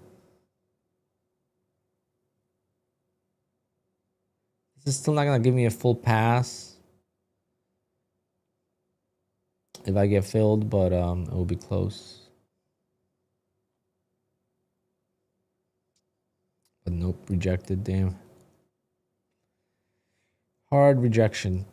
This is still not gonna give me a full pass if I get filled, but it will be close. But nope, rejected, damn. Hard rejection.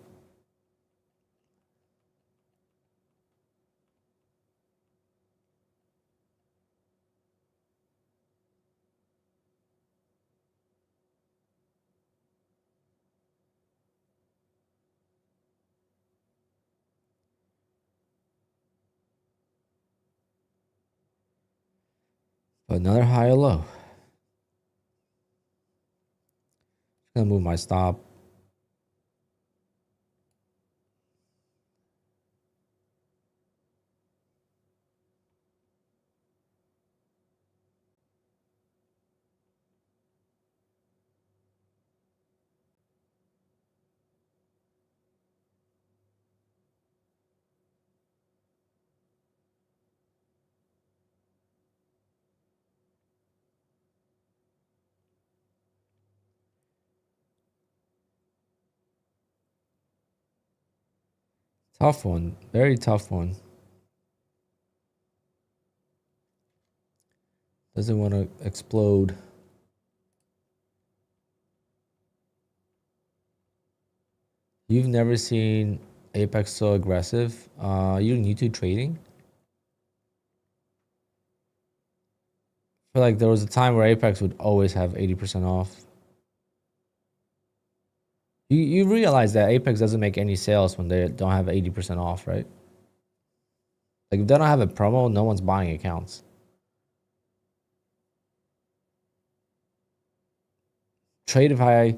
Another high or low. Gonna move my stop. Tough one. Very tough one. Doesn't want to explode. You've never seen Apex so aggressive. You new to trading? I feel like there was a time where Apex would always have 80% off. You realize that Apex doesn't make any sales when they don't have 80% off, right? Like if they don't have a promo, no one's buying accounts. TRADEIFY,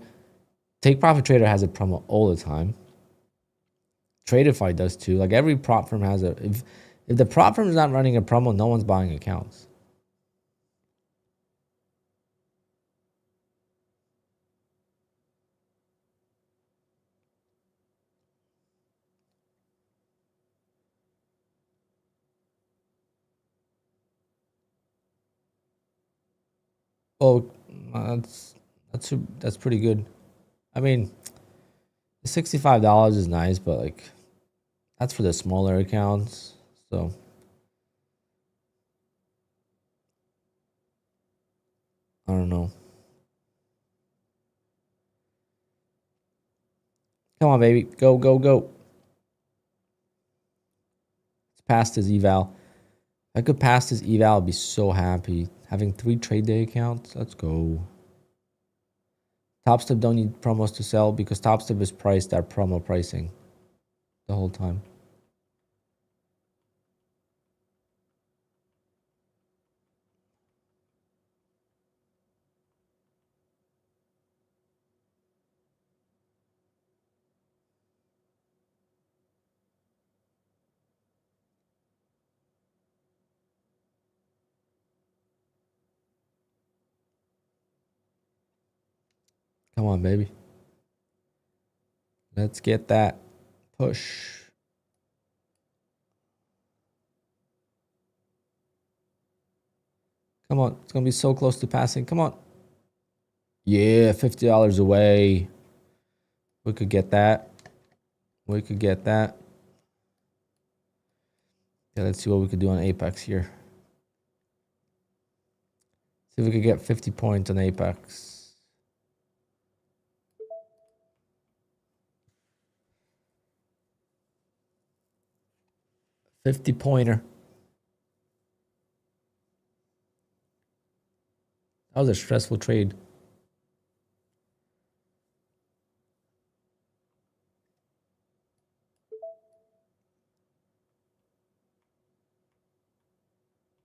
Take Profit Trader has a promo all the time. TRADEIFY does too. Like every prop firm has a. If the prop firm is not running a promo, no one's buying accounts. Oh, that's pretty good. I mean, $65 is nice, but like that's for the smaller accounts. So I don't know. Come on, baby. Go, go, go. It's past his eval. If I could pass this eval, I'd be so happy. Having 3 trade day accounts. Let's go. Topstep don't need promos to sell because Topstep is priced at promo pricing the whole time. Come on, baby. Let's get that push. Come on. It's going to be so close to passing. Come on. Yeah, $50 away. We could get that. We could get that. Yeah, let's see what we could do on Apex here. See if we could get 50 points on Apex. $50-pointer. That was a stressful trade.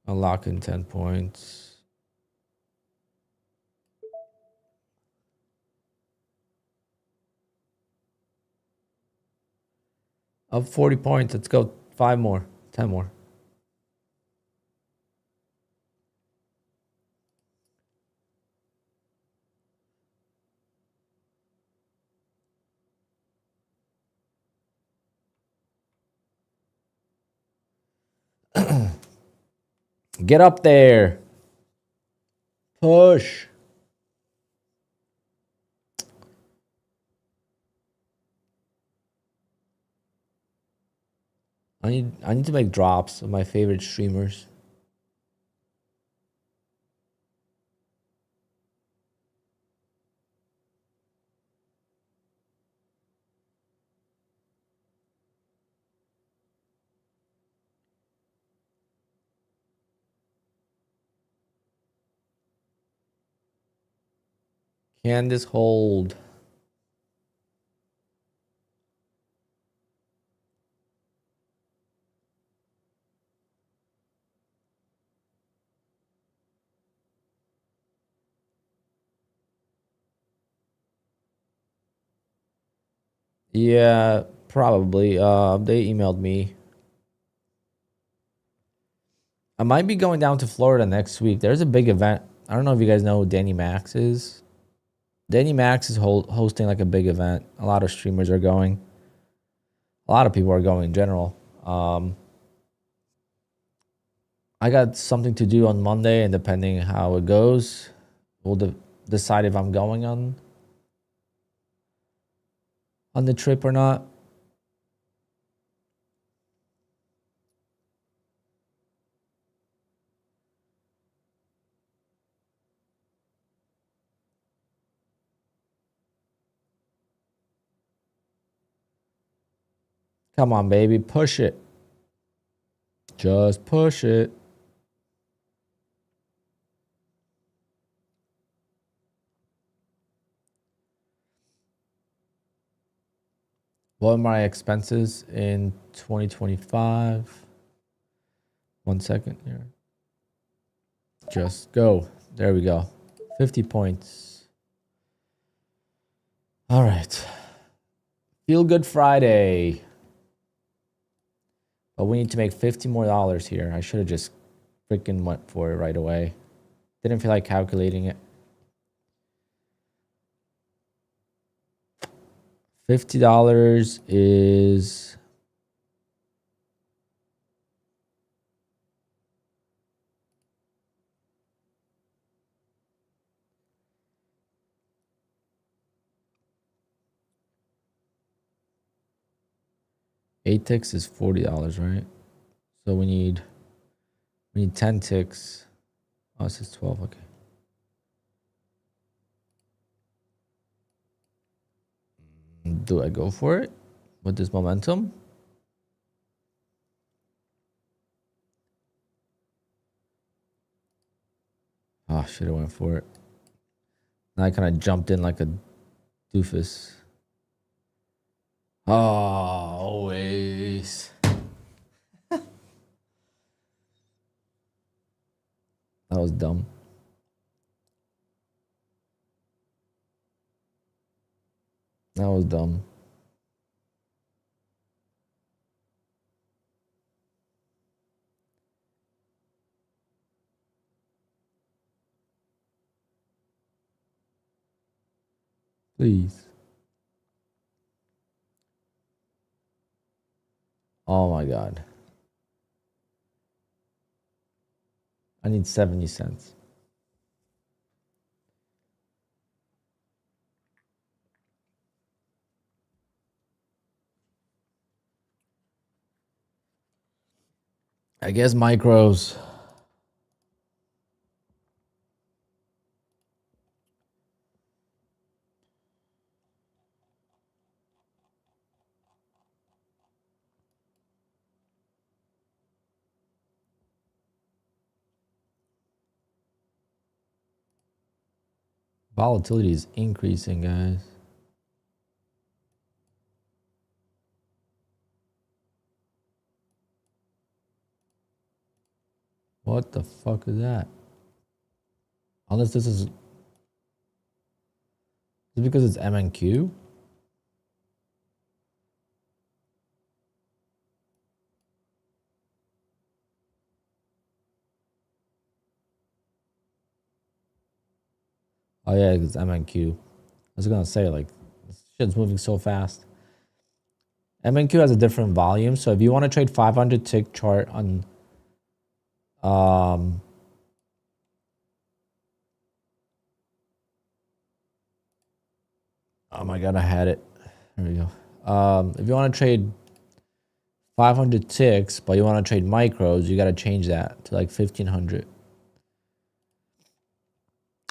Unlock in 10 points. Up 40 points. Let's go. 5 more. 10 more. Get up there. Push. I need to make drops of my favorite streamers. Can this hold? Yeah, probably. They emailed me. I might be going down to Florida next week. There's a big event. I don't know if you guys know who Danny Max is. Danny Max is hosting like a big event. A lot of streamers are going. A lot of people are going in general. I got something to do on Monday, and depending how it goes, we'll decide if I'm going on the trip or not. Come on, baby, push it. Just push it. What are my expenses in 2025? 1 second here. Just go. There we go. 50 points. All right. Feel Good Friday. But we need to make $50 more here. I should have just freaking went for it right away. Didn't feel like calculating it. $50 is... Eight ticks is $40, right? So we need 10 ticks. Oh, this is 12, okay. Do I go for it with this momentum? Oh, should have went for it. Now I kind of jumped in like a doofus. Oh, always. That was dumb. That was dumb. Please. Oh my God. I need 70 cents. I guess micros. Volatility is increasing, guys. What the fuck is that? Unless this is it because it's MNQ? Oh yeah, it's MNQ. I was gonna say, like, this shit's moving so fast. MNQ has a different volume, so if you want to trade 500 tick chart on oh my God, I had it. There we go. If you want to trade 500 ticks, but you want to trade micros, you got to change that to like 1500.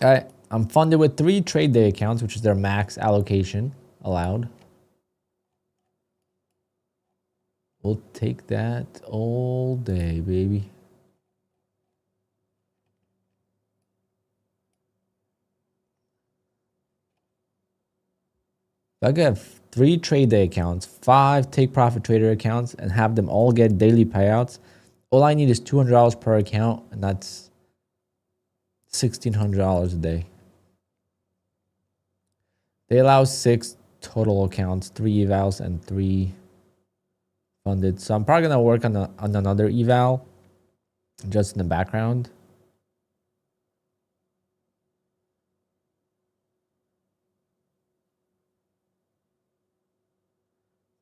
All right, I'm funded with 3 trade day accounts, which is their max allocation allowed. We'll take that all day, baby. I could have 3 trade day accounts, 5 take profit trader accounts, and have them all get daily payouts. All I need is $200 per account, and that's $1,600 a day. They allow 6 total accounts, 3 evals and 3 funded. So I'm probably gonna work on another eval just in the background.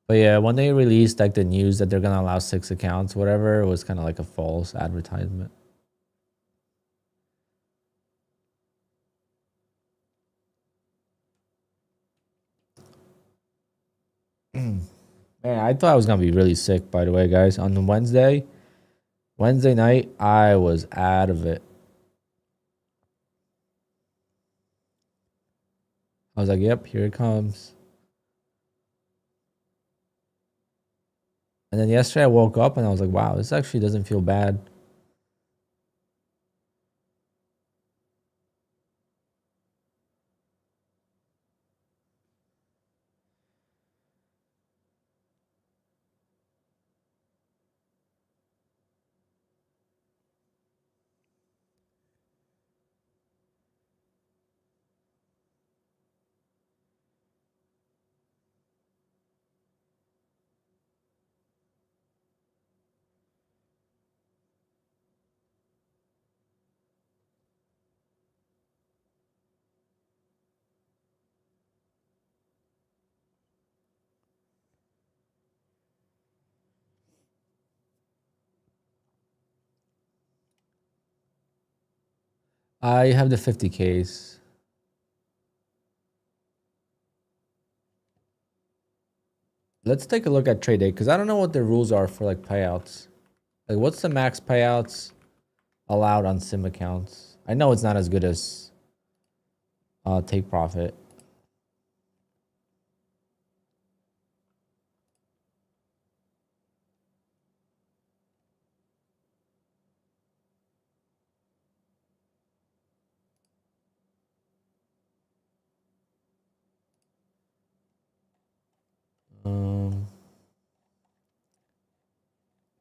But yeah, when they released like the news that they're gonna allow 6 accounts, whatever, it was kind of like a false advertisement. Man, I thought I was gonna be really sick, by the way, guys. On Wednesday night, I was out of it. I was like, yep, here it comes. And then yesterday I woke up and I was like, wow, this actually doesn't feel bad. I have the 50Ks. Let's take a look at trade day because I don't know what the rules are for like payouts. Like, what's the max payouts allowed on sim accounts? I know it's not as good as take profit.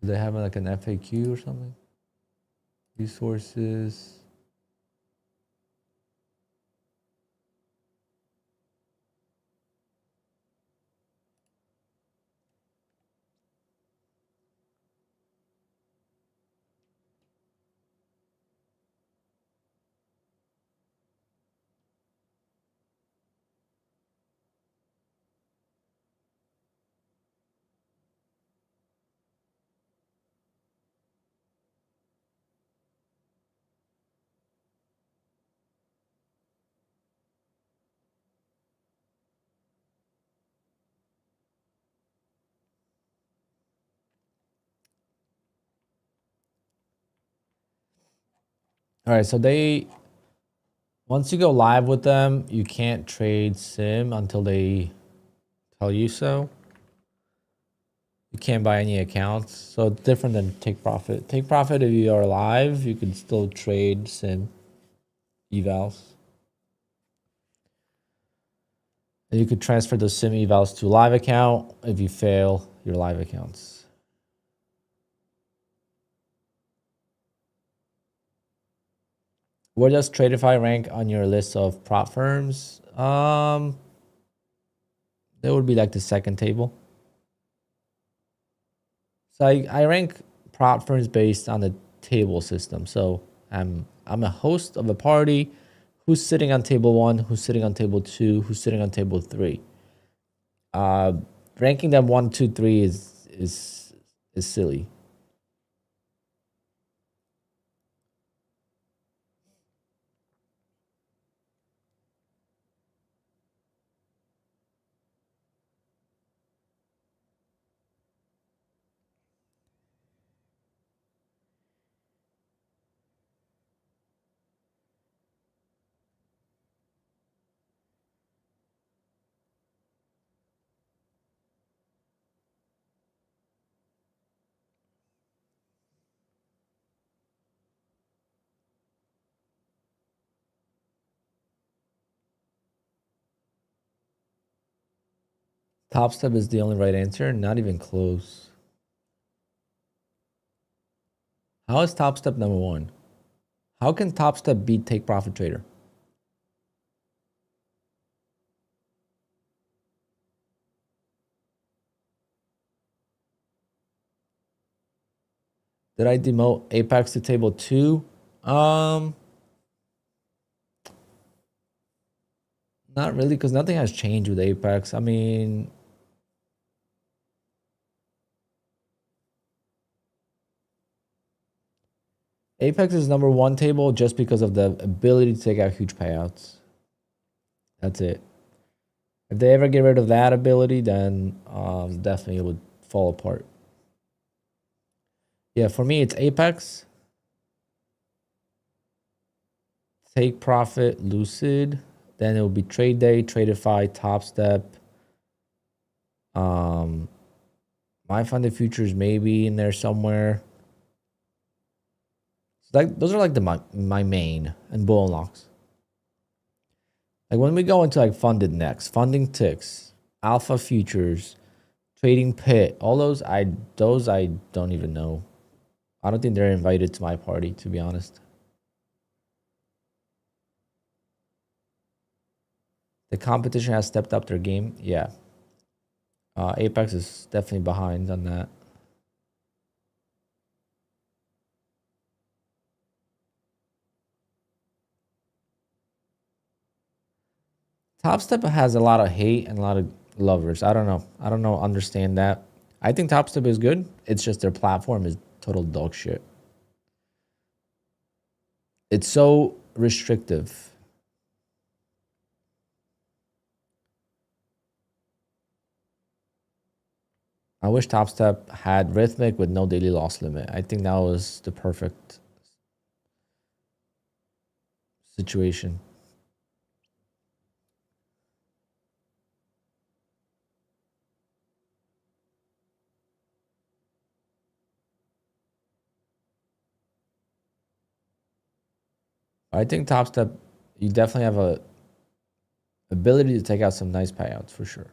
Do they have like an FAQ or something? Resources. All right, so once you go live with them, you can't trade sim until they tell you so. You can't buy any accounts, so it's different than take profit. Take profit, if you are live, you can still trade sim evals. And you could transfer those sim evals to live account if you fail your live accounts. Where does TRADEIFY rank on your list of prop firms? That would be like the second table. So I rank prop firms based on the table system. So I'm a host of a party. Who's sitting on table 1? Who's sitting on table 2? Who's sitting on table 3? Ranking them 1, 2, 3 is silly. Top step is the only right answer. Not even close. How is top step number one? How can top step beat take profit trader? Did I demote Apex to table 2? Not really, because nothing has changed with Apex. I mean, Apex is number 1 table just because of the ability to take out huge payouts. That's it. If they ever get rid of that ability, then definitely it would fall apart. Yeah, for me, it's Apex, Take Profit, Lucid. Then it will be Trade Day, TRADEIFY, Top Step. My funded futures maybe in there somewhere. Like those are like my main and bull unlocks. Like when we go into like funded next, funding ticks, alpha futures, trading pit, all those I don't even know. I don't think they're invited to my party, to be honest. The competition has stepped up their game. Yeah. Apex is definitely behind on that. Top Step has a lot of hate and a lot of lovers. I don't know. Understand that. I think Top Step is good. It's just their platform is total dog shit. It's so restrictive. I wish Top Step had Rhythmic with no daily loss limit. I think that was the perfect situation. I think Top Step, you definitely have a ability to take out some nice payouts for sure.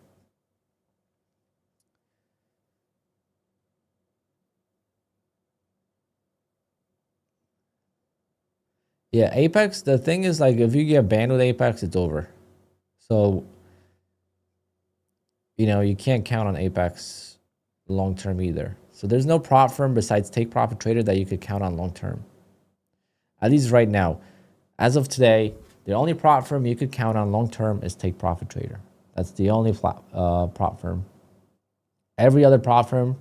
Yeah, Apex, the thing is like if you get banned with Apex, it's over. So, you know, you can't count on Apex long term either. So there's no prop firm besides Take Profit Trader that you could count on long term. At least right now. As of today, the only prop firm you could count on long term is Take Profit Trader. That's the only prop firm. Every other prop firm,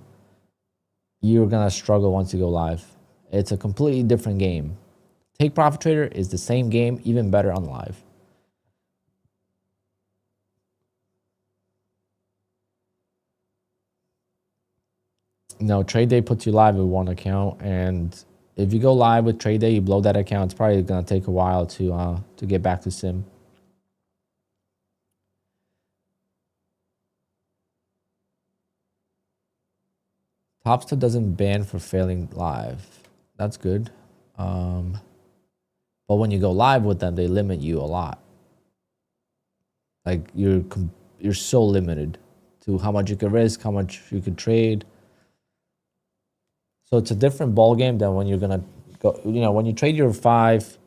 you're going to struggle once you go live. It's a completely different game. Take Profit Trader is the same game, even better on live. No, Trade Day puts you live with one account, and if you go live with Trade Day, you blow that account. It's probably gonna take a while to get back to sim. Topstep doesn't ban for failing live. That's good. But when you go live with them, they limit you a lot. Like you're so limited to how much you could risk, how much you could trade. So it's a different ball game than when you're gonna go. You know, when you trade your 5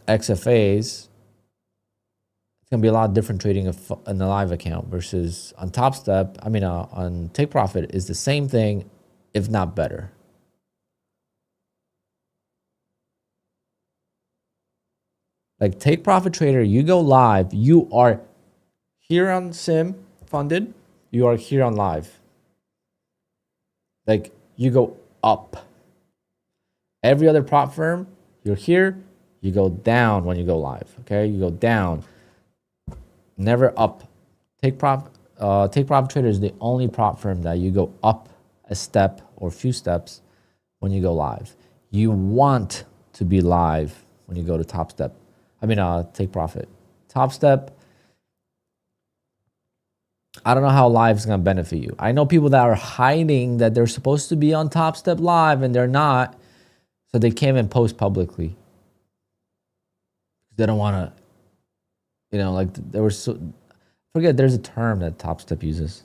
XFAs, it's gonna be a lot different trading in a live account versus on Top Step. I mean, on Take Profit is the same thing, if not better. Like Take Profit Trader, you go live, you are here on sim funded, you are here on live. Like you go up. Every other prop firm, you're here, you go down when you go live. Okay, you go down, never up. Take Profit Trader is the only prop firm that you go up a step or a few steps when you go live. You want to be live when you go to Top Step. I mean, Take Profit. Top Step, I don't know how live is going to benefit you. I know people that are hiding that they're supposed to be on Top Step live and they're not, so they can't even post publicly. They don't want to, you know, like there was Forget there's a term that Top Step uses.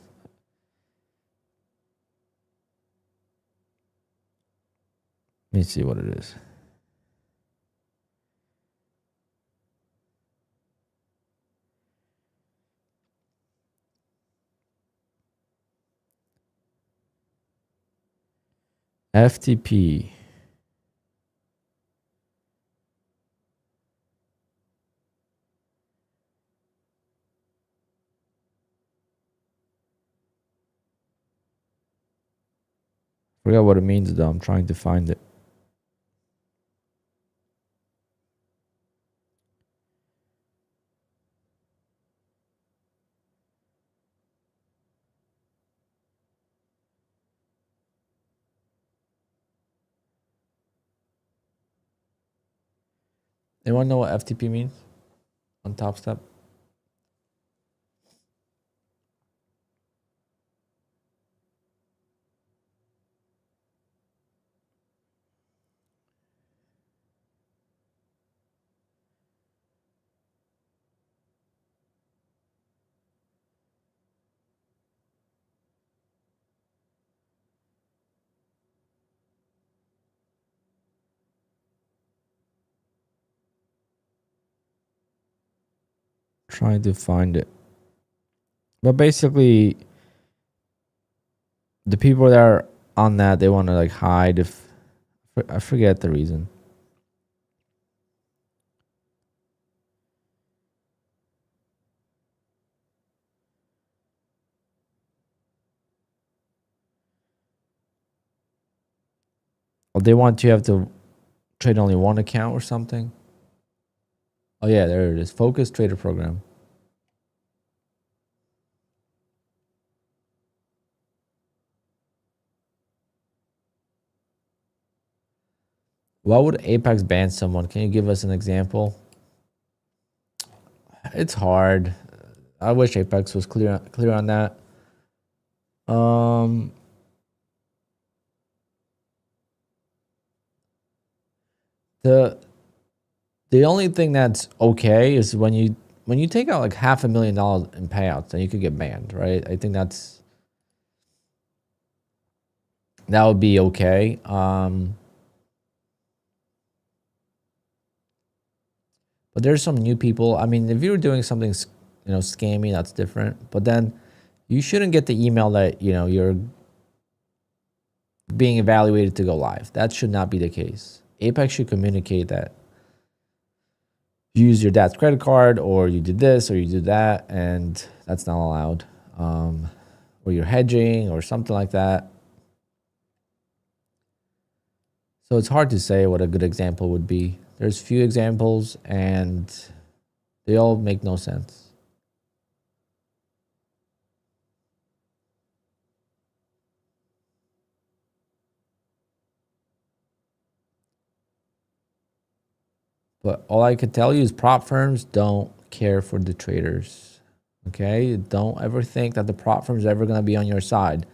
Let me see what it is. FTP. Forgot what it means though. I'm trying to find it. Anyone know what FTP means on Top Step? Trying to find it. But basically, the people that are on that, they want to like hide if I forget the reason. Well, they want you to have to trade only one account or something. Oh yeah, there it is. Focus Trader Program. Why would Apex ban someone? Can you give us an example? It's hard. I wish Apex was clear on that. The only thing that's okay is when you take out like $500,000 in payouts, then you could get banned, right? I think that would be okay. But there's some new people. I mean, if you're doing something, scammy, that's different. But then you shouldn't get the email that, you're being evaluated to go live. That should not be the case. Apex should communicate that you use your dad's credit card or you did this or you did that, and that's not allowed. Or you're hedging or something like that. So it's hard to say what a good example would be. There's few examples and they all make no sense. But all I could tell you is prop firms don't care for the traders. Okay? Don't ever think that the prop firm is ever going to be on your side.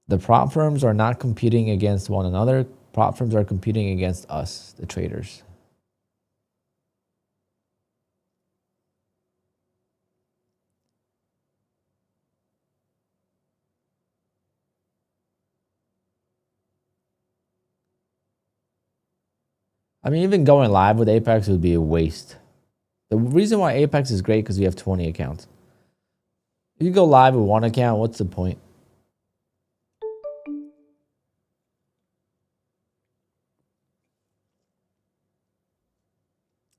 The prop firms are not competing against one another. Prop firms are competing against us, the traders. I mean, even going live with Apex would be a waste. The reason why Apex is great because you have 20 accounts. If you go live with one account, what's the point?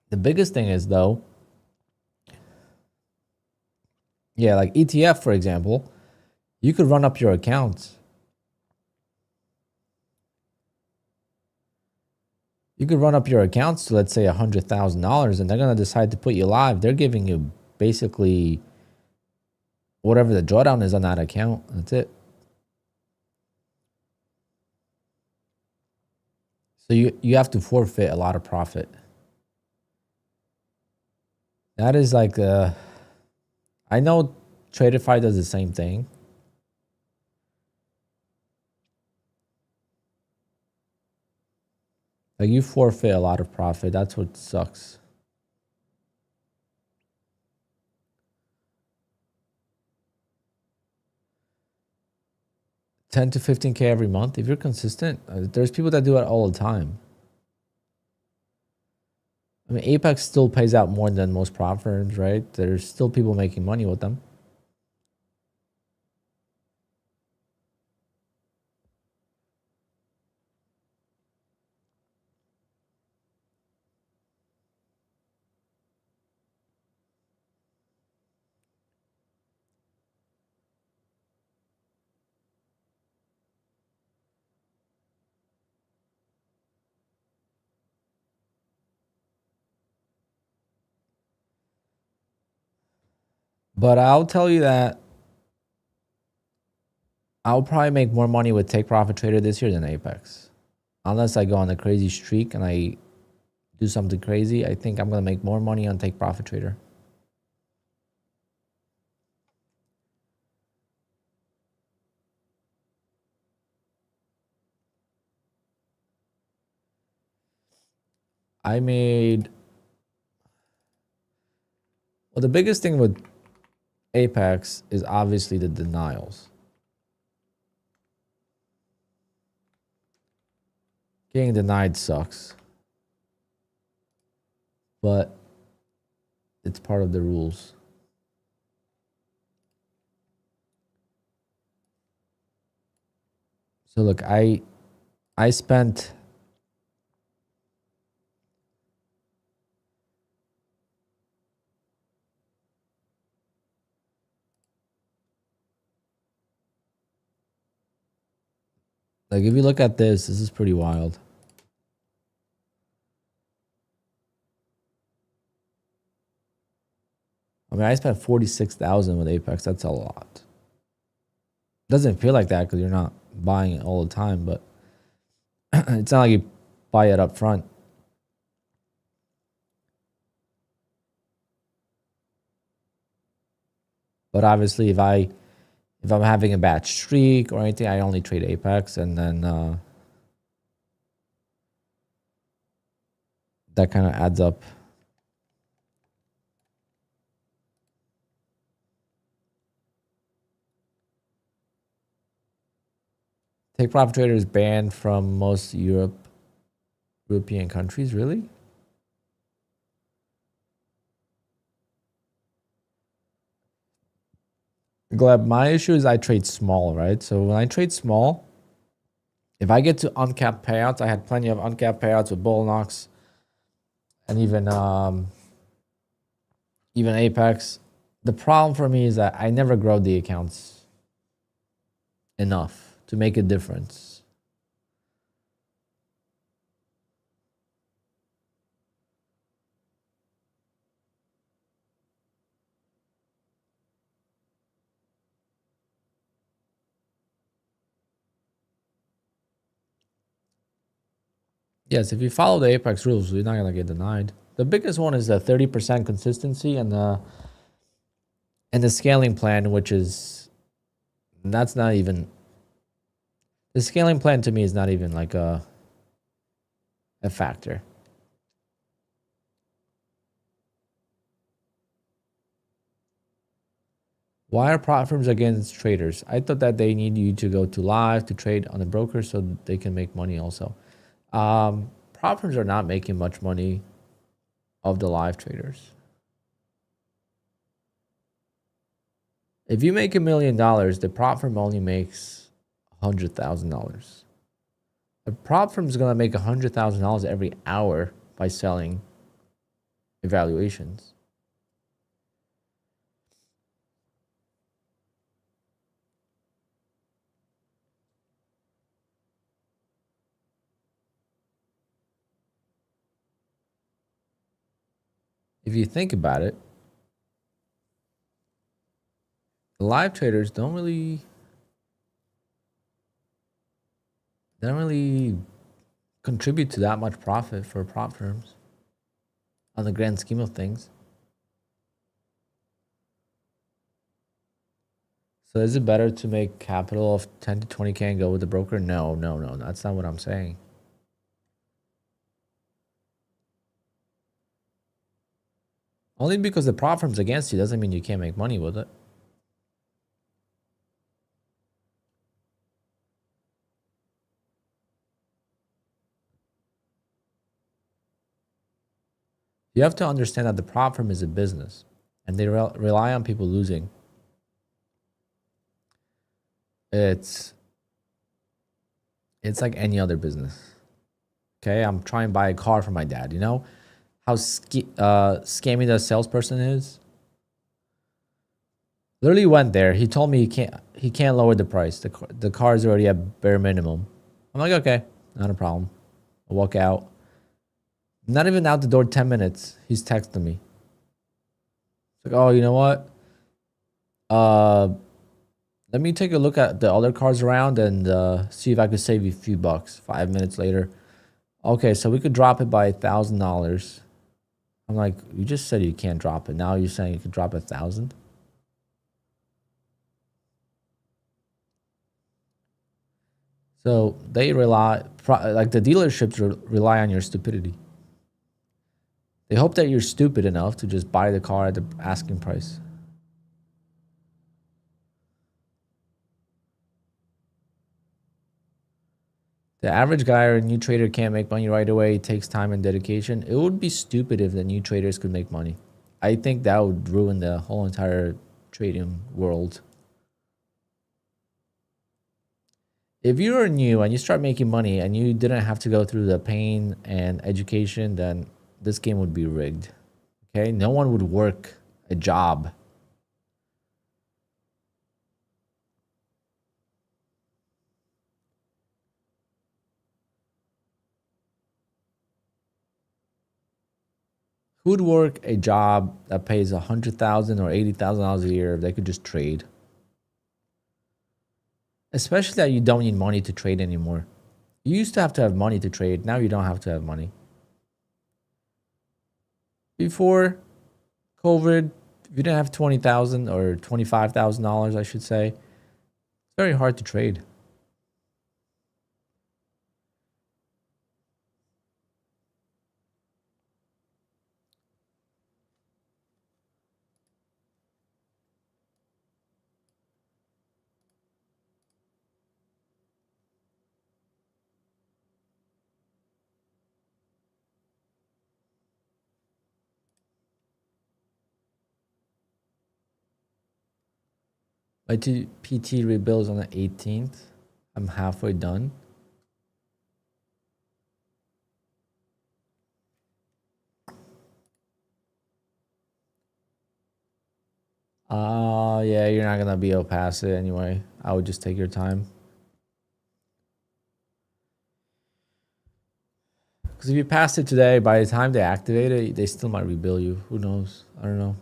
The biggest thing is, though, yeah, like ETF, for example, you could run up your accounts. You could run up your accounts to, let's say, $100,000, and they're going to decide to put you live. They're giving you basically whatever the drawdown is on that account. That's it. So you have to forfeit a lot of profit. That is like, I know TRADEIFY does the same thing. Like you forfeit a lot of profit. That's what sucks. $10 to $15K every month. If you're consistent, there's people that do it all the time. I mean, Apex still pays out more than most prop firms, right? There's still people making money with them. But I'll tell you that I'll probably make more money with Take Profit Trader this year than Apex. Unless I go on a crazy streak and I do something crazy, I think I'm going to make more money on Take Profit Trader. I made... Well, the biggest thing with Apex is obviously the denials. Getting denied sucks. But it's part of the rules. So look, I spent... Like if you look at this is pretty wild. I mean, I spent 46,000 with Apex. That's a lot. Doesn't feel like that because you're not buying it all the time, but it's not like you buy it up front. But obviously, if I'm having a bad streak or anything, I only trade Apex, and then that kind of adds up. Take Profit Trader is banned from most European countries, really? Gleb, my issue is I trade small, right? So when I trade small, if I get to uncapped payouts, I had plenty of uncapped payouts with Bull Knox and even Apex. The problem for me is that I never grow the accounts enough to make a difference. Yes, if you follow the Apex rules, you're not going to get denied. The biggest one is the 30% consistency and the scaling plan, which is, that's not even, the scaling plan to me is not even like a factor. Why are prop firms against traders? I thought that they need you to go to live to trade on the broker so they can make money also. Prop firms are not making much money of the live traders. If you make $1 million, the prop firm only makes $100,000. A prop firm is going to make $100,000 every hour by selling evaluations. If you think about it, the live traders don't really contribute to that much profit for prop firms on the grand scheme of things. So is it better to make capital of 10 to 20K and go with the broker? No, that's not what I'm saying. Only because the prop firm's against you doesn't mean you can't make money with it. You have to understand that the prop firm is a business and they rely on people losing. It's like any other business. Okay, I'm trying to buy a car for my dad. You know how scammy the salesperson is? Literally went there. He told me he can't lower the price. The car is already at bare minimum. I'm like, okay, not a problem. I walk out. Not even out the door 10 minutes. He's texting me. It's like, oh, you know what? Let me take a look at the other cars around and see if I could save you a few bucks. 5 minutes later. Okay, so we could drop it by $1,000. I'm like, you just said you can't drop it. Now you're saying you could drop 1,000? So they rely, like the dealerships rely on your stupidity. They hope that you're stupid enough to just buy the car at the asking price. The average guy or new trader can't make money right away. It takes time and dedication. It would be stupid if the new traders could make money. I think that would ruin the whole entire trading world. If you're new and you start making money and you didn't have to go through the pain and education, then this game would be rigged. Okay? No one would work a job. Who would work a job that pays $100,000 or $80,000 a year if they could just trade? Especially that you don't need money to trade anymore. You used to have money to trade. Now you don't have to have money. Before COVID, if you didn't have $20,000 or $25,000, I should say, it's very hard to trade. My PT rebuilds on the 18th. I'm halfway done. Yeah, you're not gonna be able to pass it anyway. I would just take your time. Because if you pass it today, by the time they activate it, they still might rebill you. Who knows? I don't know.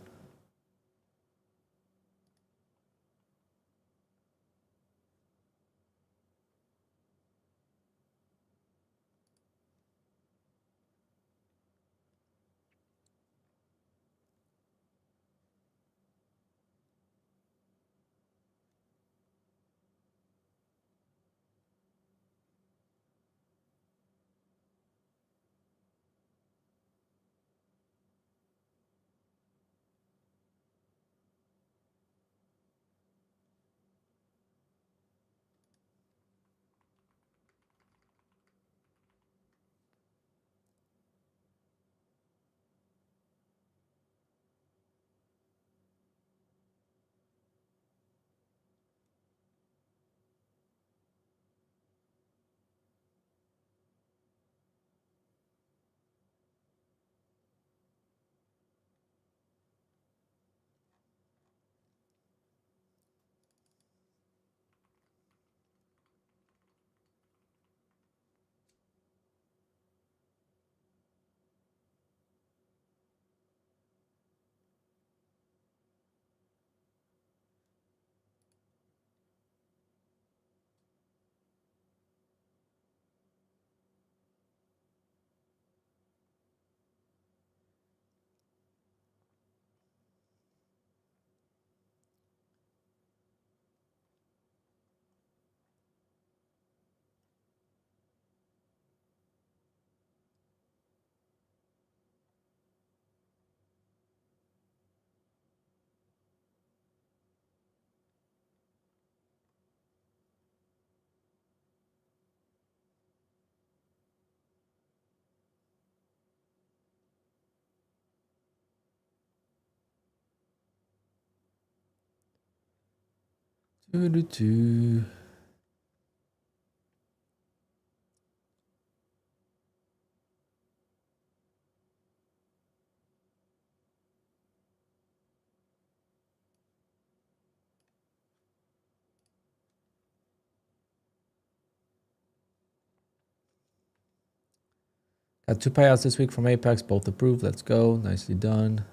Got 2 payouts this week from Apex, both approved. Let's go. Nicely done.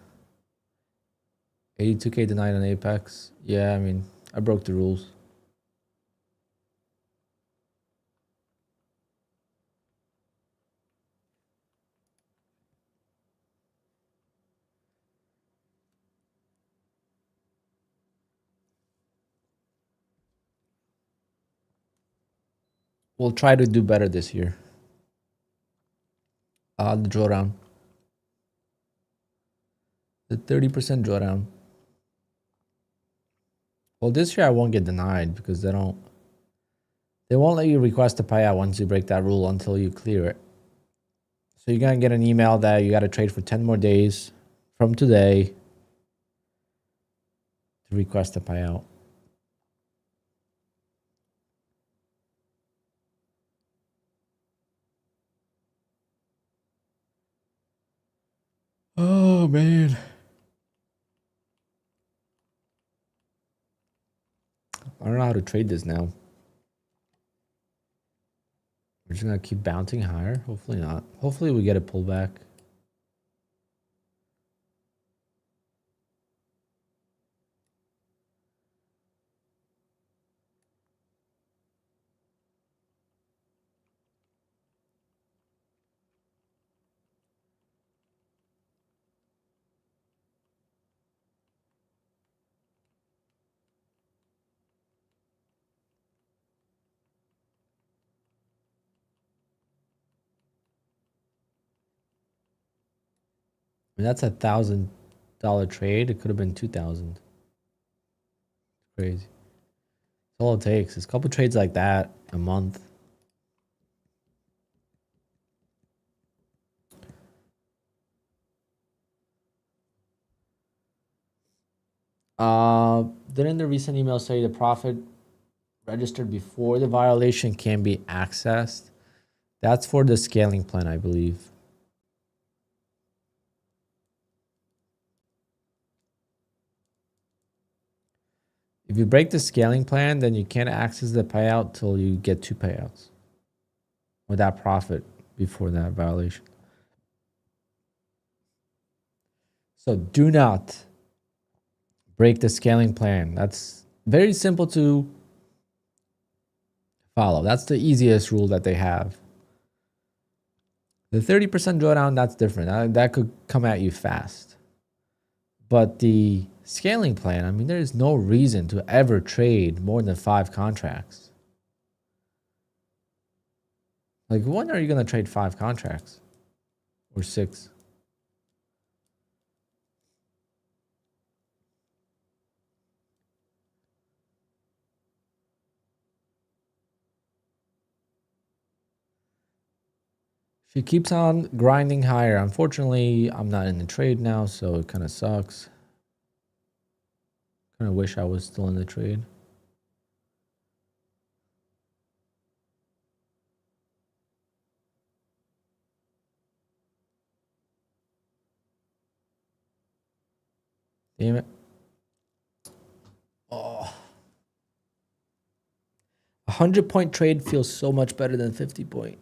82K denied on Apex. Yeah, I mean, I broke the rules. We'll try to do better this year. The drawdown. The 30% drawdown. Well, this year I won't get denied because they won't let you request a payout once you break that rule until you clear it. So you're going to get an email that you got to trade for 10 more days from today to request a payout. Oh, man. I don't know how to trade this now. We're just going to keep bouncing higher. Hopefully not. Hopefully we get a pullback. I mean, that's $1,000 trade. It could have been 2,000. Crazy. That's all it takes. It's a couple trades like that a month. Didn't the recent email say the profit registered before the violation can be accessed? That's for the scaling plan, I believe. If you break the scaling plan, then you can't access the payout till you get 2 payouts or that profit before that violation. So do not break the scaling plan. That's very simple to follow. That's the easiest rule that they have. The 30% drawdown, that's different. That could come at you fast. But the scaling plan, I mean, there is no reason to ever trade more than 5 contracts. Like, when are you going to trade 5 contracts? Or 6? She keeps on grinding higher. Unfortunately, I'm not in the trade now, so it kind of sucks. Kind of wish I was still in the trade. Damn it. Oh. 100-point trade feels so much better than 50-point.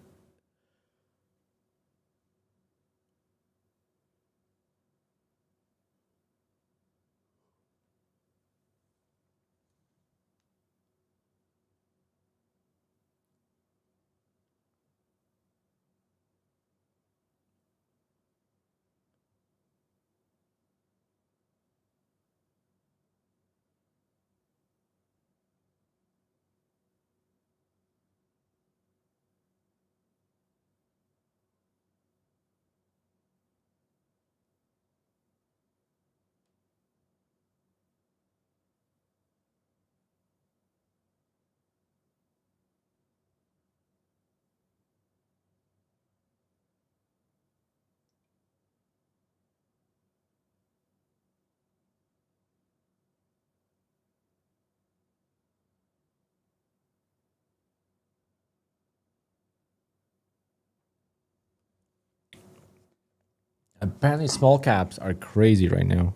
Apparently small caps are crazy right now.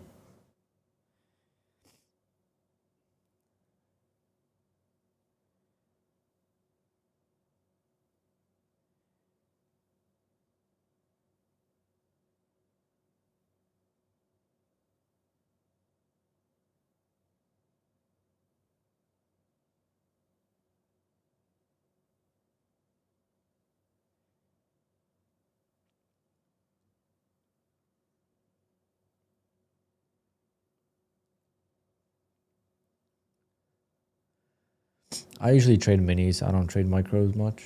I usually trade minis. I don't trade micros much.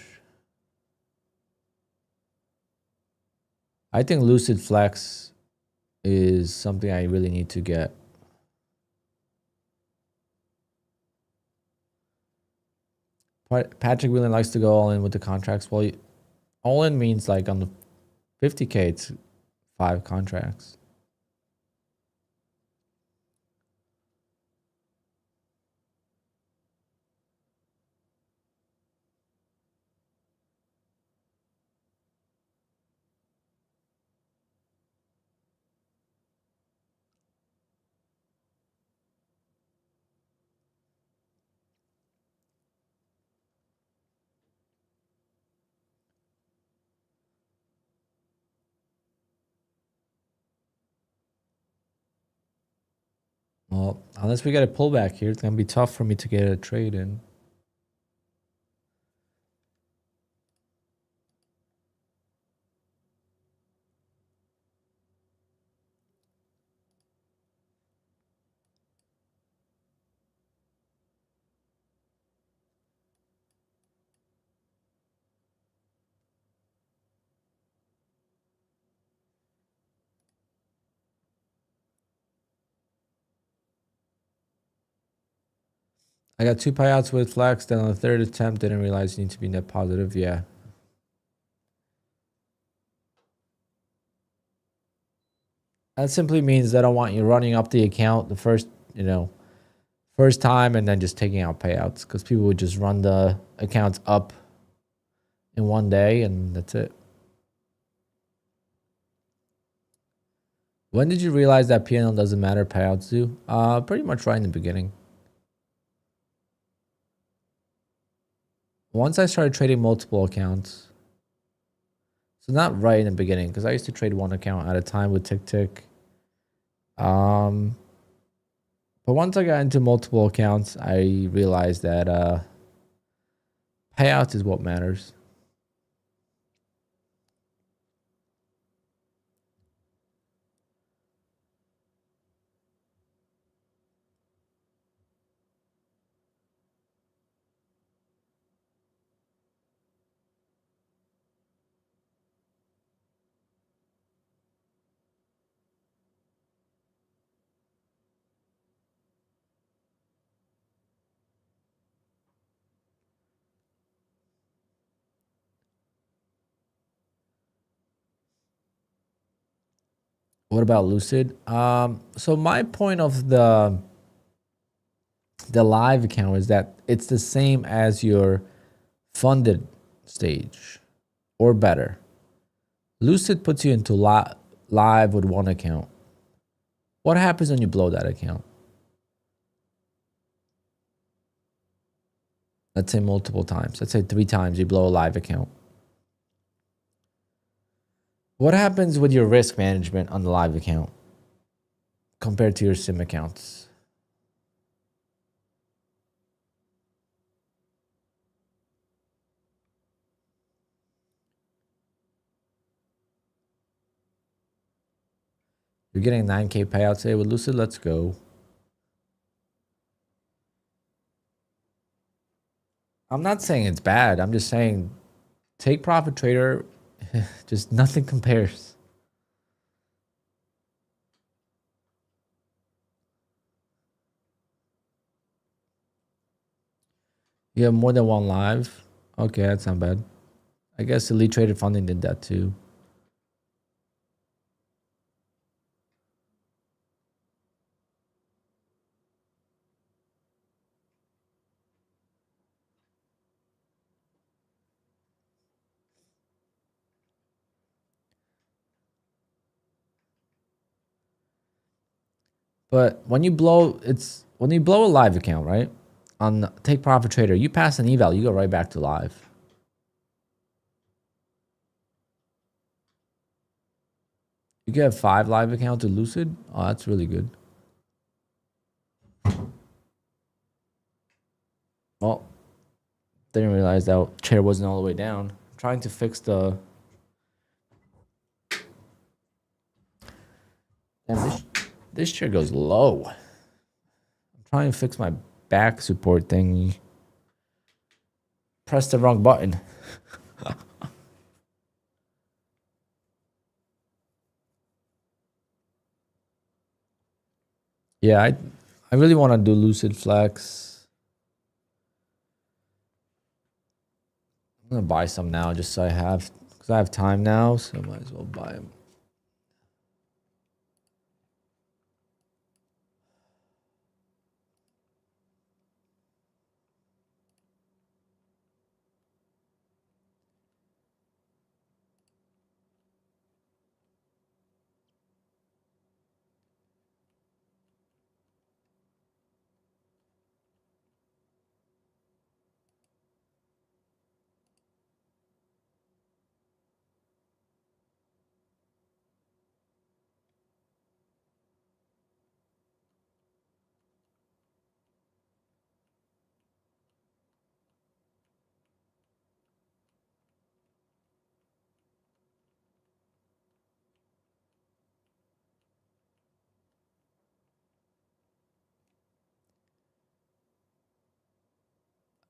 I think Lucid Flex is something I really need to get. Patrick really likes to go all in with the contracts. Well, all in means like on the 50K, it's 5 contracts. Well, unless we get a pullback here, it's going to be tough for me to get a trade in. I got 2 payouts with Flex. Then on the 3rd attempt, didn't realize you need to be net positive. Yeah. That simply means that I don't want you running up the account the first time and then just taking out payouts, because people would just run the accounts up in one day and that's it. When did you realize that P&L doesn't matter, payouts do? Pretty much right in the beginning. Once I started trading multiple accounts. So not right in the beginning, because I used to trade one account at a time with Tick. But once I got into multiple accounts, I realized that payouts is what matters. What about Lucid? So my point of the live account is that it's the same as your funded stage or better. Lucid puts you into live with one account. What happens when you blow that account? Let's say multiple times. Let's say 3 times you blow a live account. What happens with your risk management on the live account compared to your sim accounts? You're getting 9K payouts today with Lucid. Let's go. I'm not saying it's bad. I'm just saying take profit trader. Just nothing compares. You have more than one live. Okay, that's not bad. I guess Elite Trader Funding did that too. But when you blow a live account, right? On Take Profit Trader, you pass an eval, you go right back to live. You get 5 live accounts to Lucid. Oh, that's really good. Well, didn't realize that chair wasn't all the way down. I'm trying to fix the. Damn, this chair goes low. I'm trying to fix my back support thing. Press the wrong button. Yeah, I really want to do Lucid Flex. I'm gonna buy some now just so I have, because I have time now, so I might as well buy them.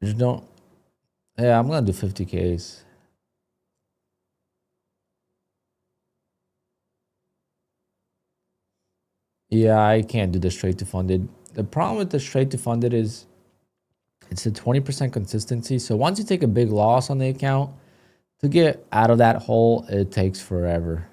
I just don't. Yeah, I'm gonna do 50Ks. Yeah, I can't do the straight to funded. The problem with the straight to funded is it's a 20% consistency. So once you take a big loss on the account, to get out of that hole, it takes forever.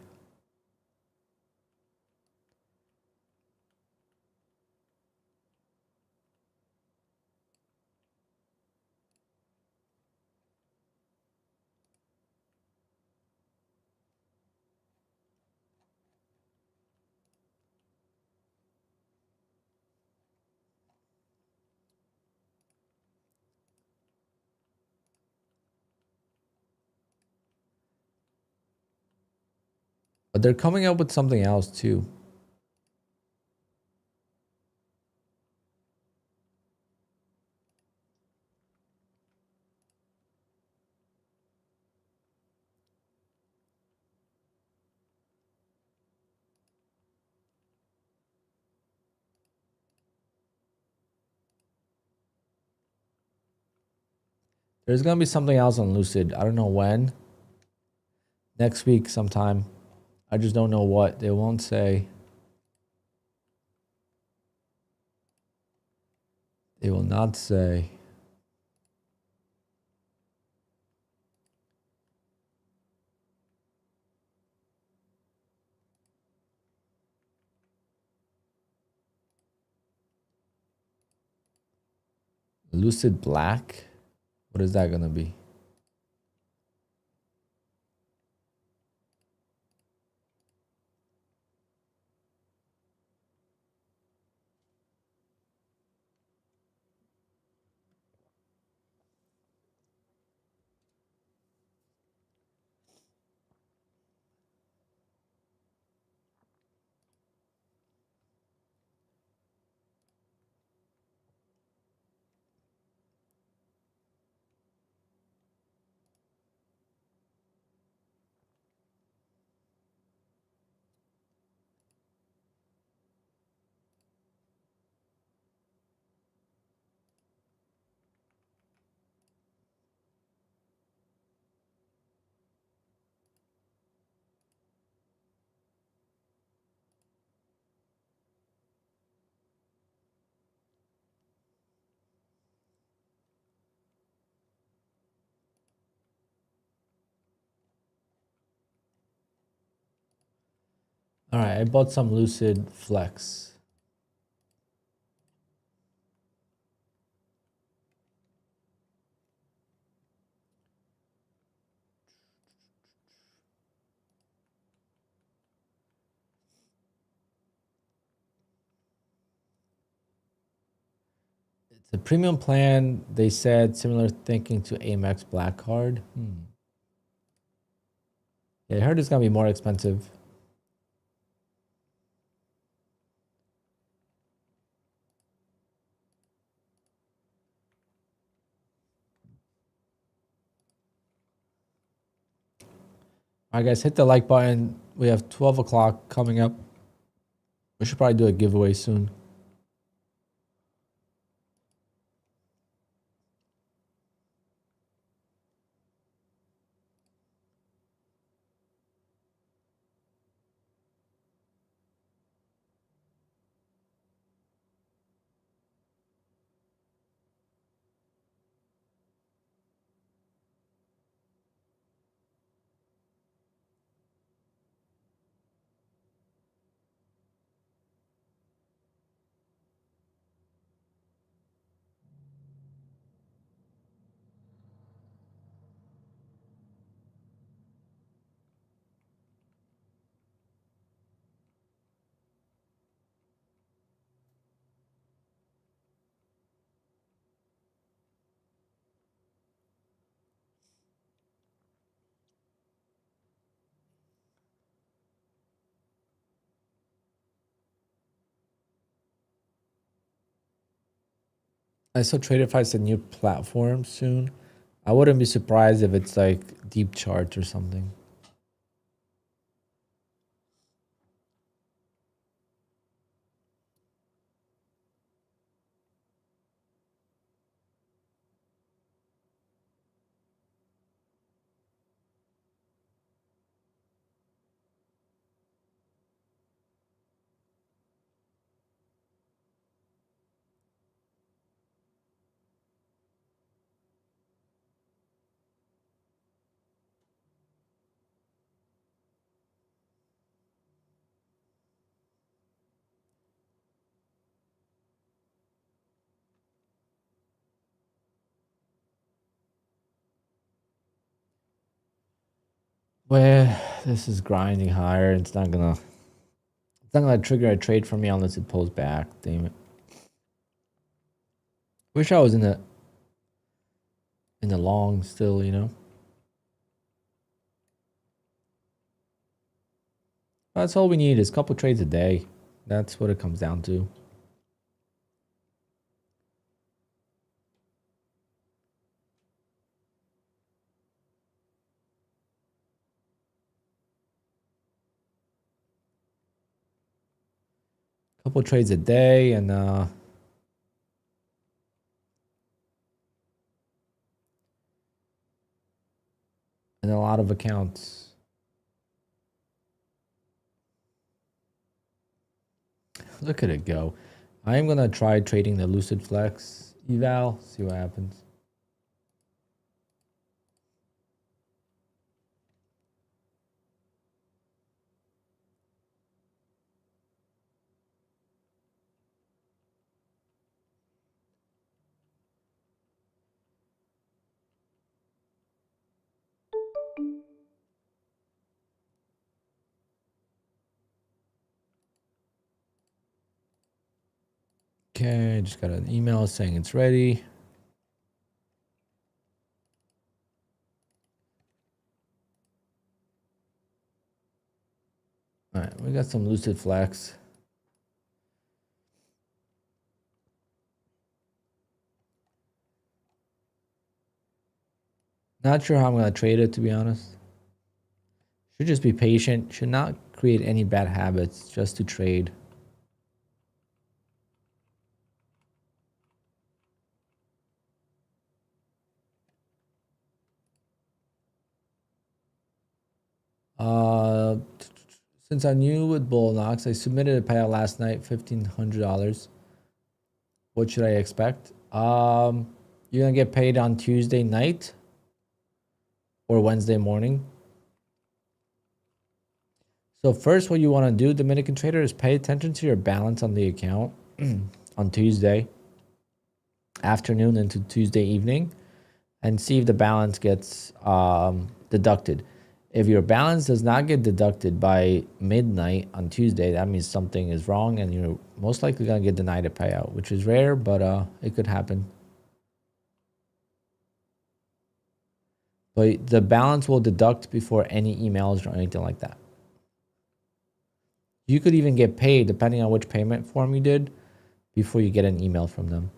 But they're coming up with something else too. There's gonna be something else on Lucid. I don't know when. Next week sometime. I just don't know what. They won't say. They will not say. Lucid Black? What is that gonna be? All right, I bought some Lucid Flex. It's a premium plan. They said similar thinking to Amex Black Card. Yeah, I heard it's gonna be more expensive. All right, guys, hit the like button. We have 12 o'clock coming up. We should probably do a giveaway soon. I saw TRADEIFY is a new platform soon. I wouldn't be surprised if it's like deep charts or something. Well, this is grinding higher. It's not gonna trigger a trade for me unless it pulls back. Damn it. Wish I was in the long still, you know. That's all we need is a couple trades a day. That's what it comes down to. Couple trades a day and a lot of accounts. Look at it go. I am gonna try trading the Lucid Flex eval, see what happens. Okay, just got an email saying it's ready. All right, we got some Lucid Flex. Not sure how I'm gonna trade it, to be honest. Should just be patient. Should not create any bad habits just to trade. Since I'm new with Bullnox, I submitted a payout last night, $1,500. What should I expect? You're gonna get paid on Tuesday night or Wednesday morning. So first, what you want to do, Dominican trader, is pay attention to your balance on the account on Tuesday afternoon into Tuesday evening, and see if the balance gets deducted. If your balance does not get deducted by midnight on Tuesday, that means something is wrong and you're most likely going to get denied a payout, which is rare, but it could happen. But the balance will deduct before any emails or anything like that. You could even get paid, depending on which payment form you did, before you get an email from them.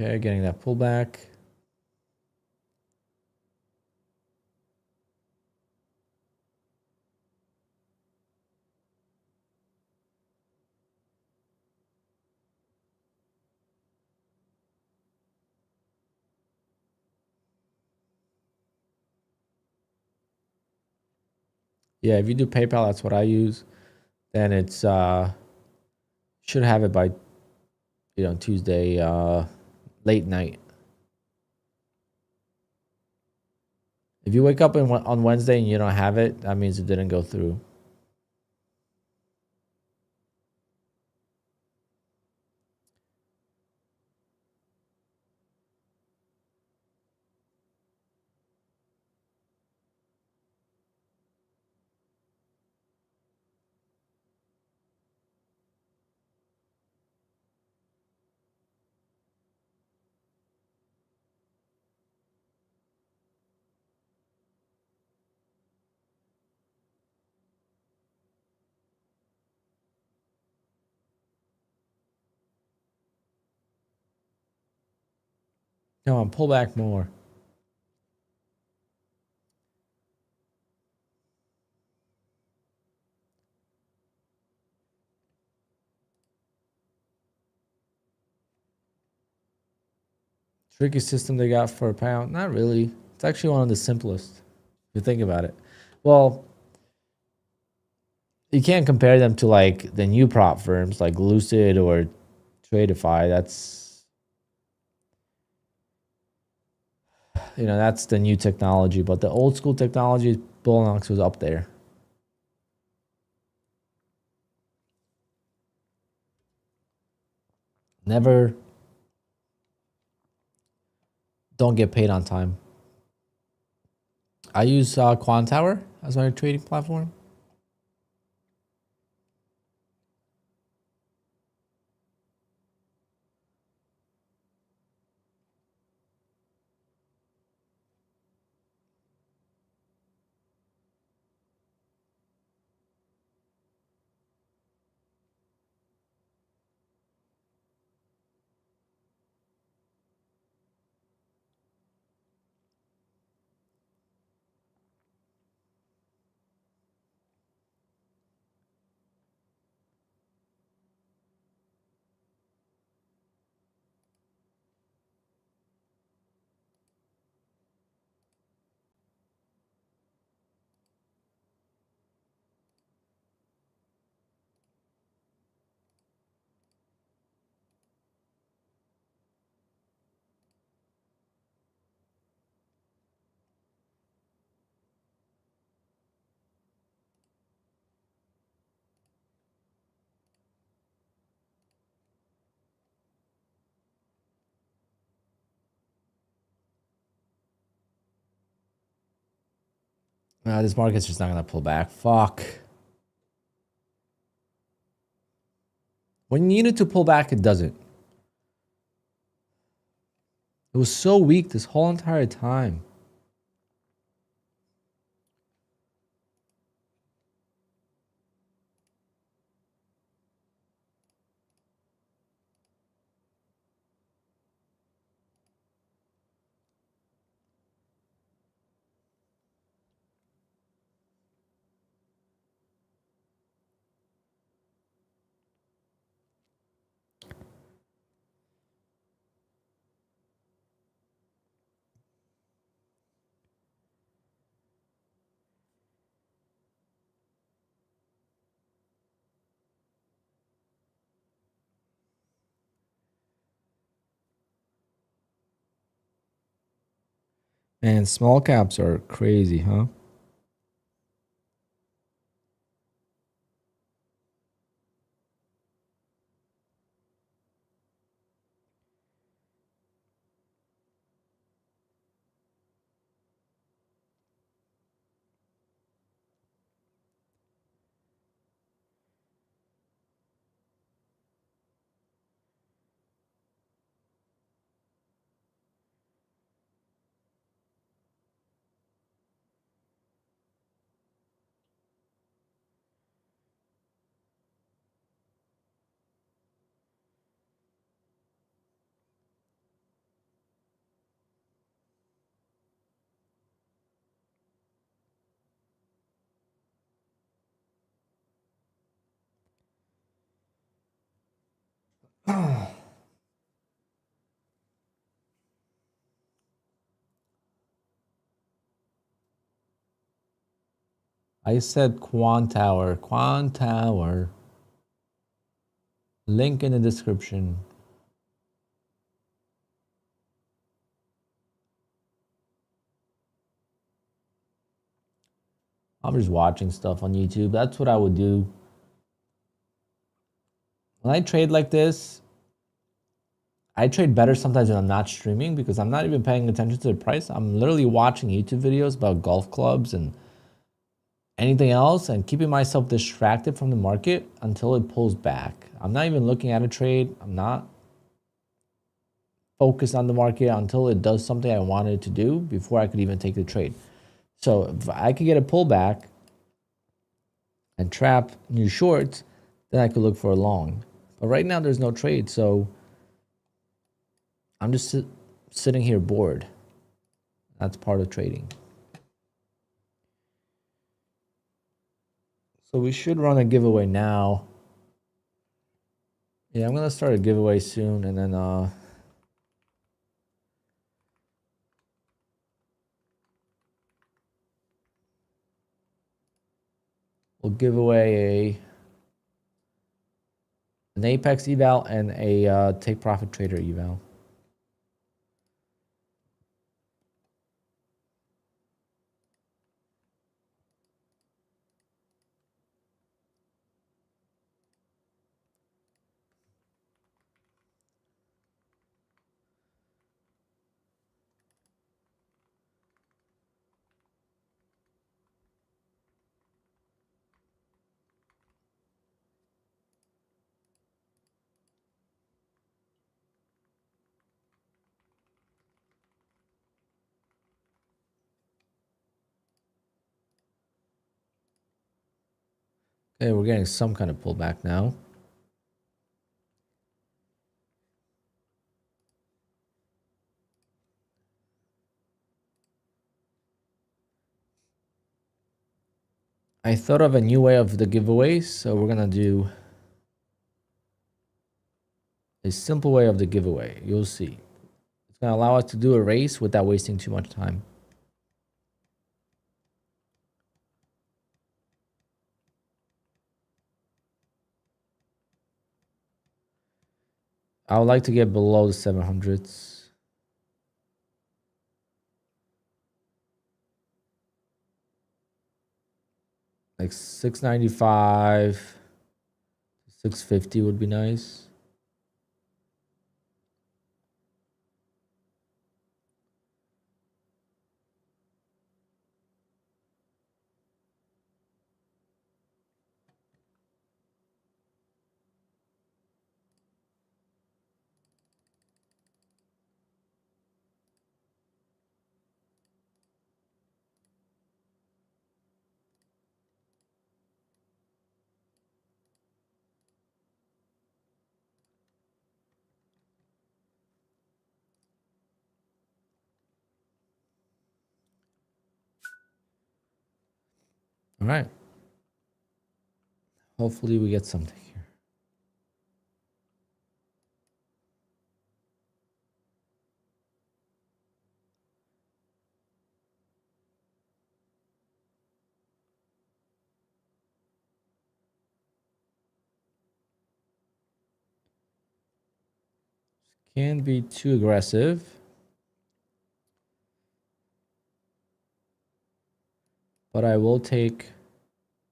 Okay, getting that pullback. Yeah, if you do PayPal, that's what I use. Then it's should have it by Tuesday late night. If you wake up on Wednesday and you don't have it, that means it didn't go through. Come on, pull back more. Tricky system they got for a pound? Not really. It's actually one of the simplest, if you think about it. Well, you can't compare them to like the new prop firms like Lucid or TRADEIFY. That's the new technology, but the old school technology, Bullnox was up there. Never don't get paid on time. I use QUANTOWER as my trading platform. This market's just not going to pull back. Fuck. When you need it to pull back, it doesn't. It was so weak this whole entire time. And small caps are crazy, huh? I said QUANTOWER. QUANTOWER. Link in the description. I'm just watching stuff on YouTube. That's what I would do. When I trade like this, I trade better sometimes when I'm not streaming because I'm not even paying attention to the price. I'm literally watching YouTube videos about golf clubs and anything else and keeping myself distracted from the market until it pulls back. I'm not even looking at a trade. I'm not focused on the market until it does something I wanted to do before I could even take the trade. So if I could get a pullback and trap new shorts, then I could look for a long. But right now there's no trade, so I'm just sitting here bored. That's part of trading. So we should run a giveaway now. Yeah, I'm gonna start a giveaway soon, and then we'll give away an Apex eval and a Take Profit Trader eval. Okay, we're getting some kind of pullback now. I thought of a new way of the giveaways, so we're gonna do a simple way of the giveaway. You'll see. It's gonna allow us to do a race without wasting too much time. I would like to get below the 700s. Like 695, 650 would be nice. All right. Hopefully we get something here. Can't be too aggressive. but I will take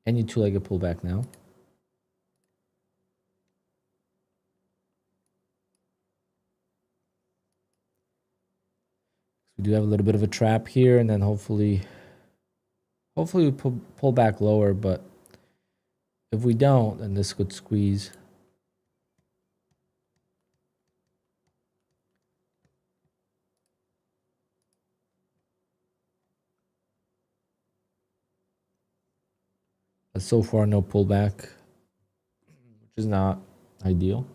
any two-legged pullback now. We do have a little bit of a trap here, and then hopefully we pull back lower, but if we don't, then this could squeeze. But so far, no pullback, which is not ideal.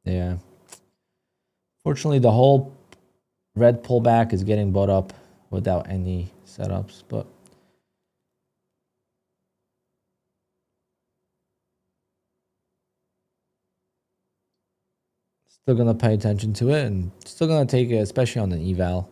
Yeah. Fortunately, the whole red pullback is getting bought up without any setups, but still gonna pay attention to it and still gonna take it, especially on the eval.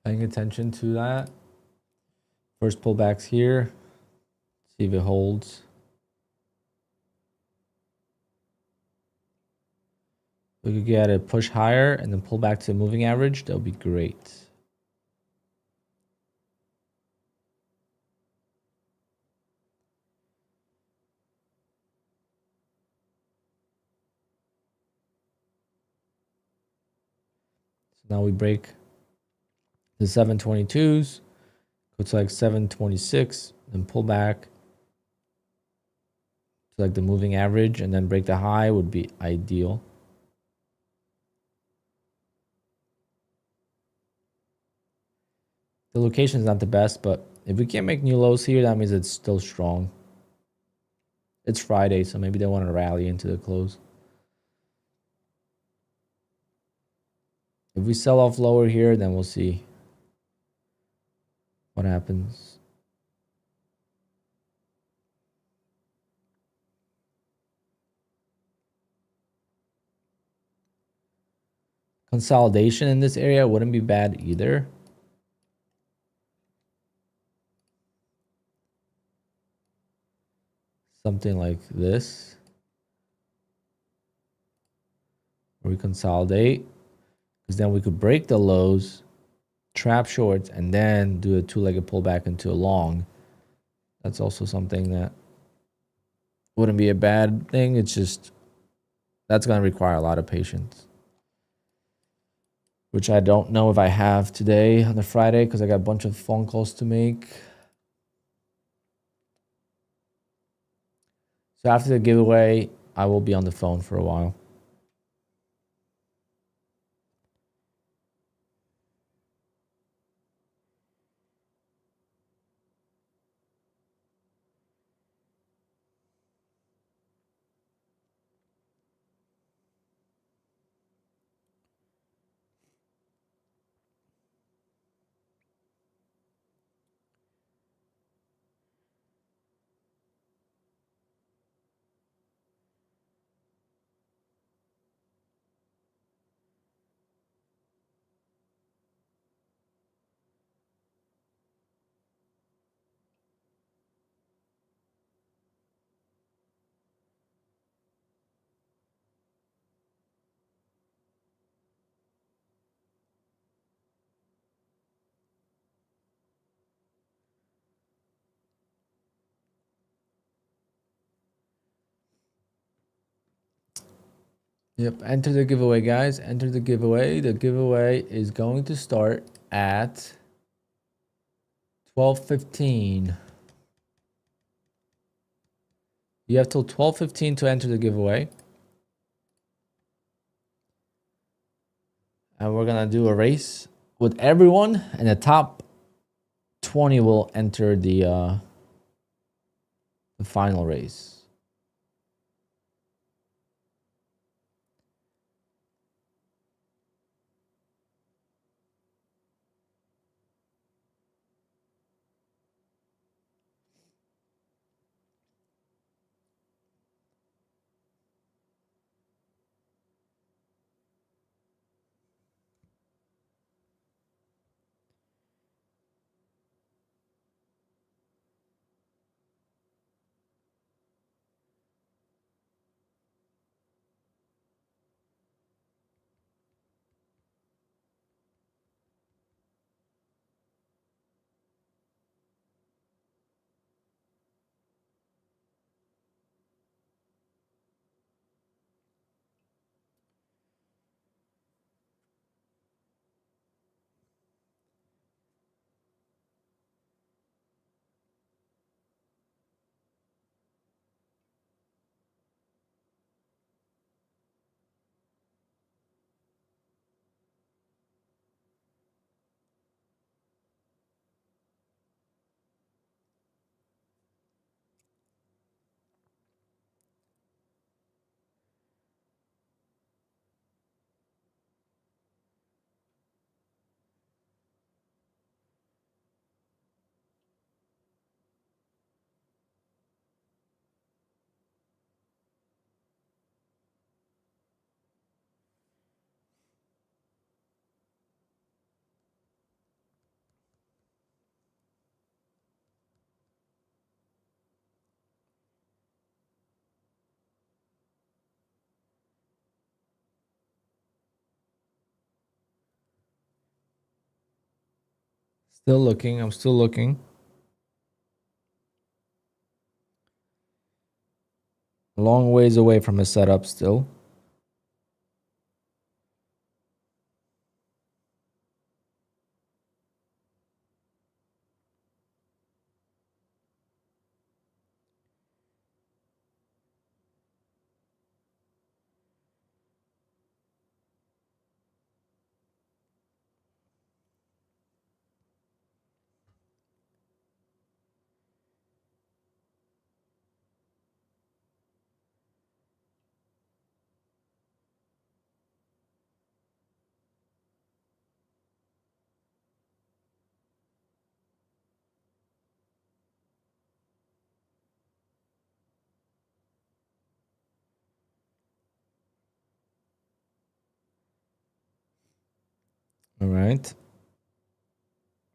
Paying attention to that. First pullbacks here. See if it holds. We could get a push higher and then pull back to the moving average. That would be great. So now we break the 722s. Go to like 726, then pull back to like the moving average and then break the high would be ideal. The location is not the best, but if we can't make new lows here, that means it's still strong. It's Friday, so maybe they want to rally into the close. If we sell off lower here, then we'll see what happens. Consolidation in this area wouldn't be bad either. Something like this, where we consolidate, because then we could break the lows, trap shorts, and then do a two-legged pullback into a long. That's also something that wouldn't be a bad thing. It's just that's going to require a lot of patience, which I don't know if I have today on the Friday because I got a bunch of phone calls to make. So after the giveaway, I will be on the phone for a while. Yep, enter the giveaway, guys. Enter the giveaway. The giveaway is going to start at 12:15. You have till 12:15 to enter the giveaway. And we're gonna do a race with everyone, and the top 20 will enter the final race. Still looking. I'm still looking. A long ways away from a setup still. All right.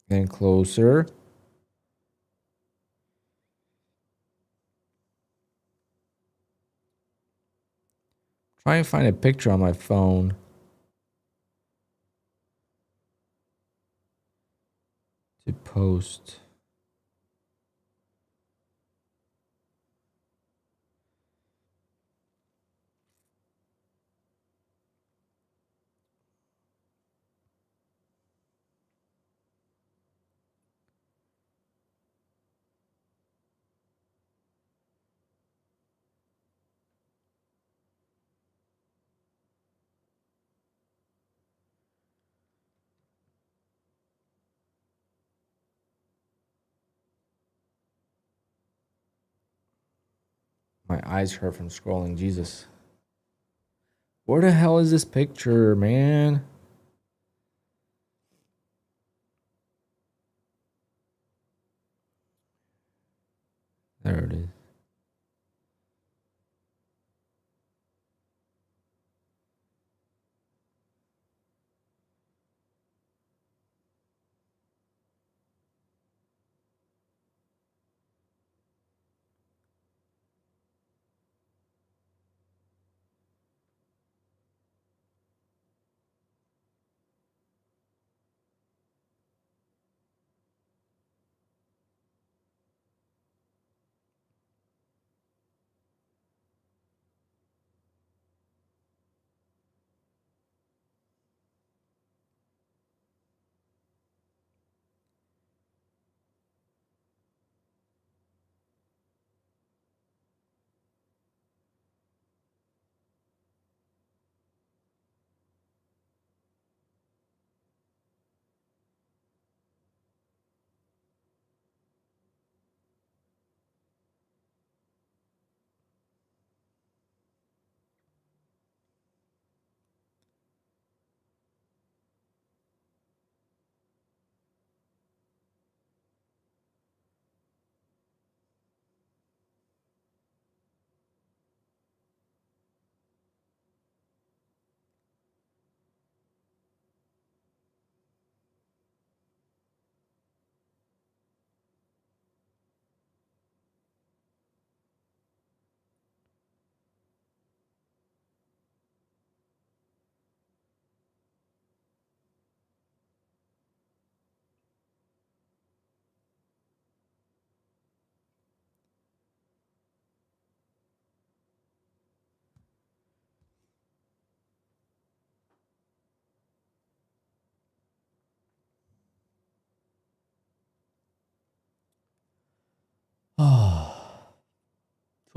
Getting closer. Try and find a picture on my phone to post. My eyes hurt from scrolling. Jesus. Where the hell is this picture, man? There it is.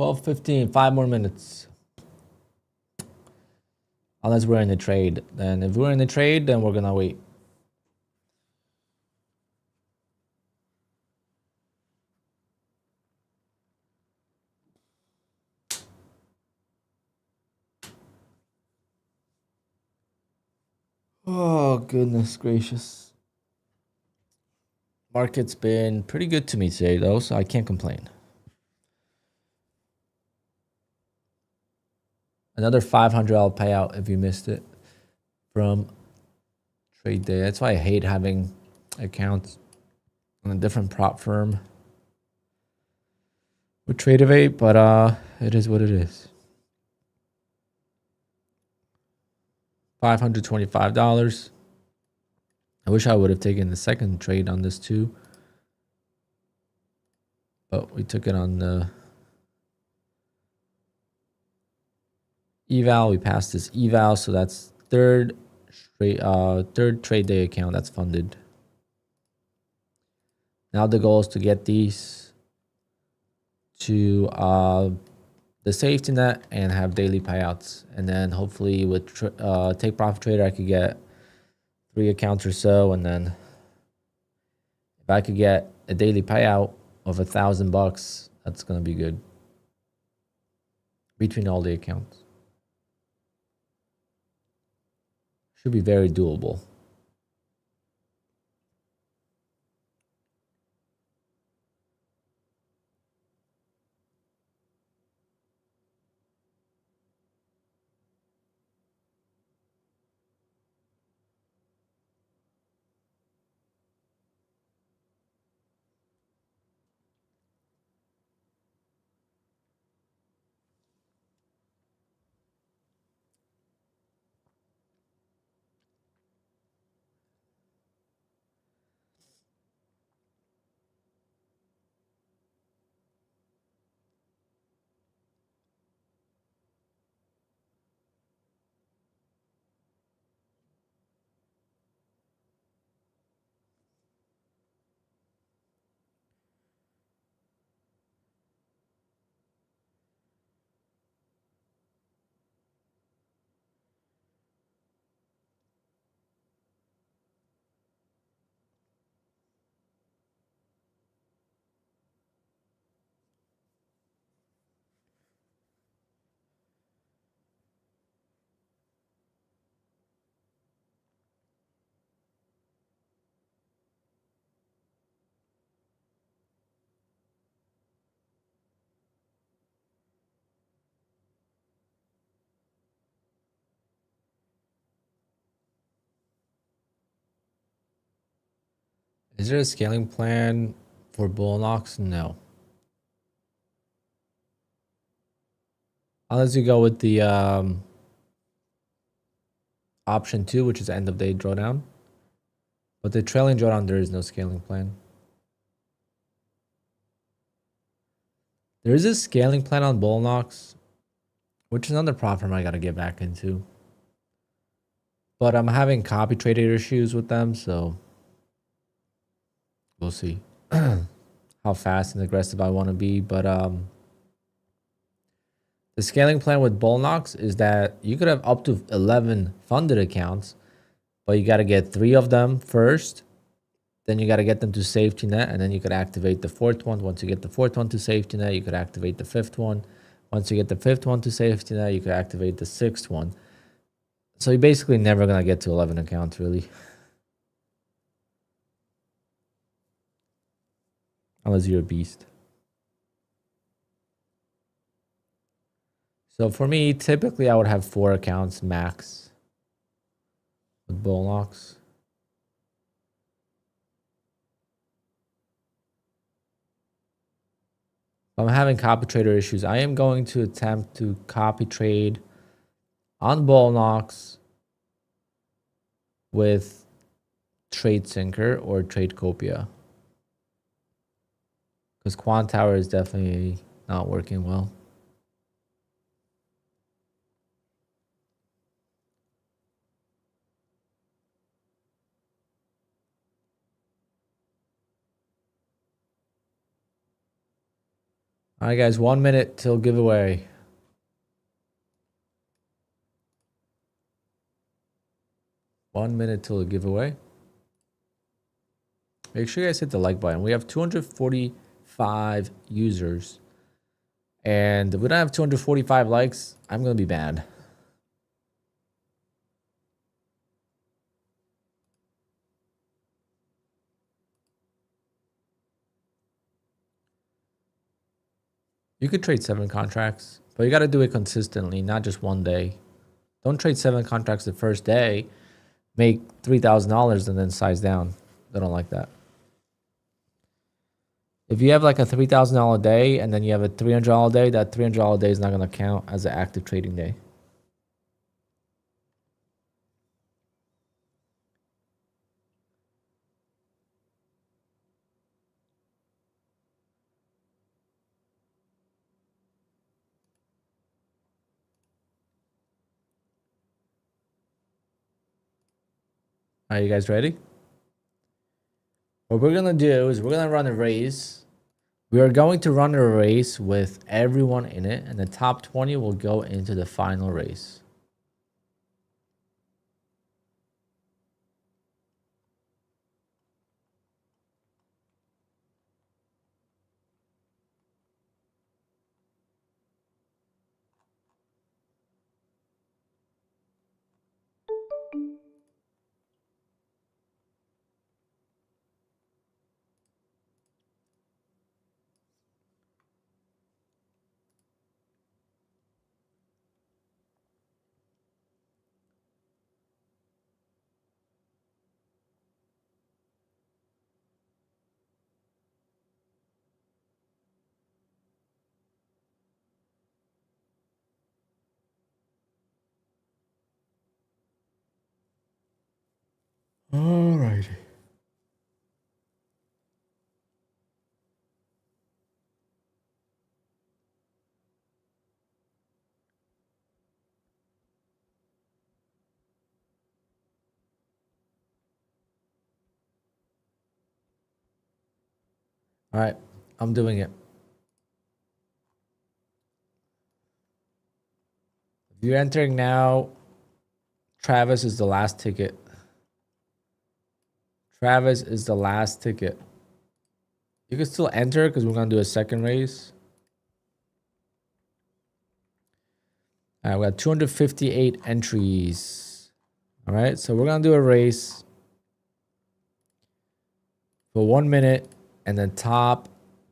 12:15, 5 more minutes. Unless we're in a trade. Then if we're in a trade, then we're gonna wait. Oh, goodness gracious. Market's been pretty good to me today, though, so I can't complain. Another $500 payout if you missed it from trade day. That's why I hate having accounts on a different prop firm with TRADEIFY, but it is what it is. $525. I wish I would have taken the second trade on this too, but we took it on the eval. We passed this eval, so that's third trade day account that's funded. Now the goal is to get these to the safety net and have daily payouts, and then hopefully with Take Profit Trader I could get 3 accounts or so, and then if I could get a daily payout of $1,000, that's gonna be good between all the accounts. Should be very doable. Is there a scaling plan for bull knocks? No. Unless you go with the option 2, which is end of day drawdown. But the trailing drawdown, there is no scaling plan. There is a scaling plan on bull knocks, which is another prop firm I gotta get back into. But I'm having copy trader issues with them, so we'll see how fast and aggressive I want to be. But the scaling plan with bull knocks is that you could have up to 11 funded accounts, but you got to get 3 of them first. Then you got to get them to safety net, and then you could activate the 4th one. Once you get the 4th one to safety net, you could activate the 5th one. Once you get the 5th one to safety net, you could activate the 6th one. So you're basically never going to get to 11 accounts, really. Unless you're a beast. So for me, typically I would have 4 accounts max with bull knocks. I'm having copy trader issues. I am going to attempt to copy trade on bull knocks with TradeSyncer or TradeCopia, because QUANTOWER is definitely not working well. All right, guys, 1 minute till giveaway. One minute till the giveaway. Make sure you guys hit the like button. We have 245 users. And if we don't have 245 likes, I'm going to be mad. You could trade 7 contracts, but you got to do it consistently, not just one day. Don't trade 7 contracts the first day, make $3,000 and then size down. I don't like that. If you have like a $3,000 day and then you have a $300 day, that $300 day is not going to count as an active trading day. Are you guys ready? What we're going to do is we're going to run a race. We are going to run a race with everyone in it, and the top 20 will go into the final race. All righty. All right, I'm doing it. If you're entering now, Travis is the last ticket. Travis is the last ticket. You can still enter because we're going to do a second race. All right, we got 258 entries. All right, so we're going to do a race for 1 minute, and the top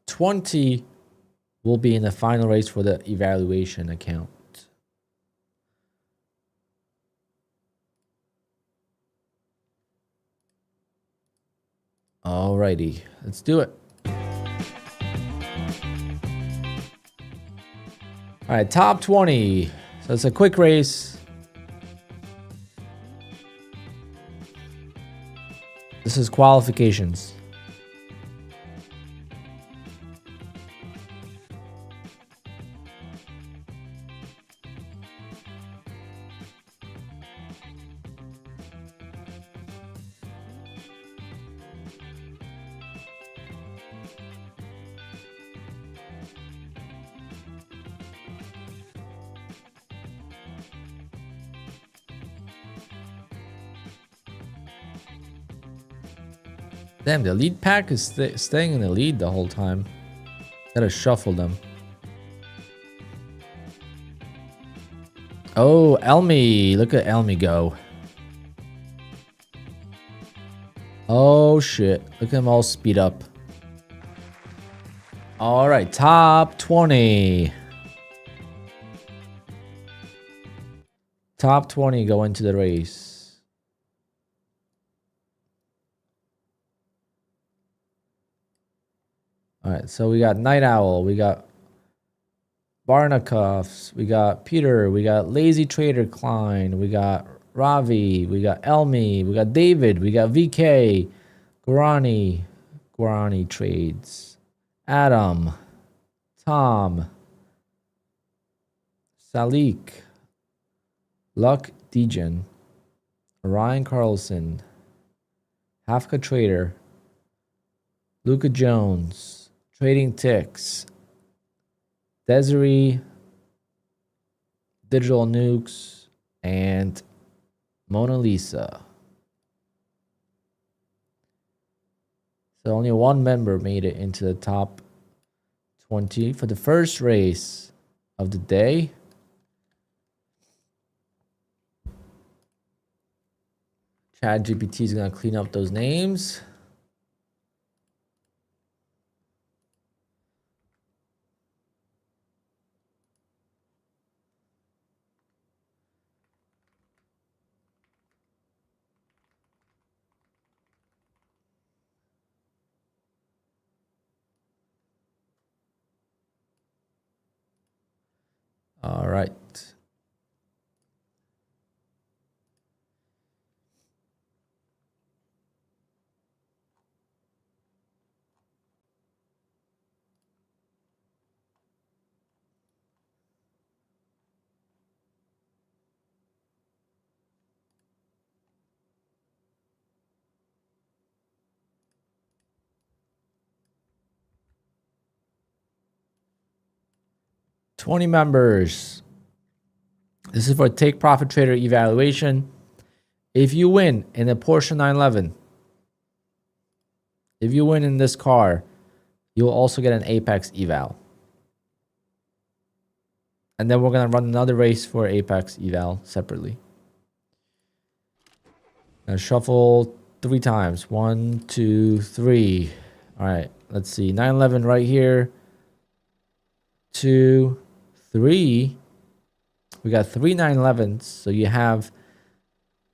20 will be in the final race for the evaluation account. All righty, let's do it. All right, top 20. So it's a quick race. This is qualifications. Damn, the lead pack is staying in the lead the whole time. Gotta shuffle them. Oh, Elmi. Look at Elmi go. Oh, shit. Look at them all speed up. All right, top 20. Top 20 go into the race. All right, so we got Night Owl, we got Barnacuffs, we got Peter, we got Lazy Trader Klein, we got Ravi, we got Elmi, we got David, we got VK, Guarani Trades, Adam, Tom, Salik, Luck Degen, Ryan Carlson, Hafka Trader, Luca Jones, Trading Ticks, Desiree, Digital Nukes, and Mona Lisa. So only one member made it into the top 20 for the first race of the day. ChatGPT is going to clean up those names. All right. $20 members. This is for Take Profit Trader evaluation. If you win in a Porsche 911, if you win in this car, you'll also get an Apex eval. And then we're going to run another race for Apex eval separately. Now shuffle 3 times. 1, 2, 3. All right, let's see. 911 right here. 2, 3. We got 3 911s, so you have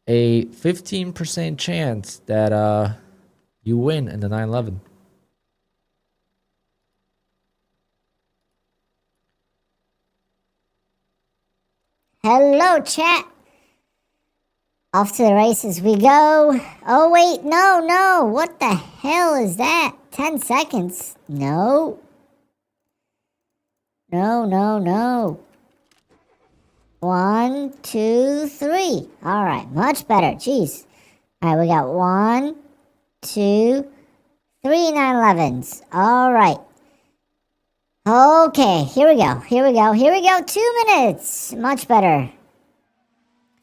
a 15% chance that you win in the 911. Hello, chat. Off to the races we go. Oh, wait, no. What the hell is that? 10 seconds. No. No. 1, 2, 3. All right, much better. Jeez. All right, we got 1, 2, 3 911s. All right. Okay, here we go. 2 minutes. Much better.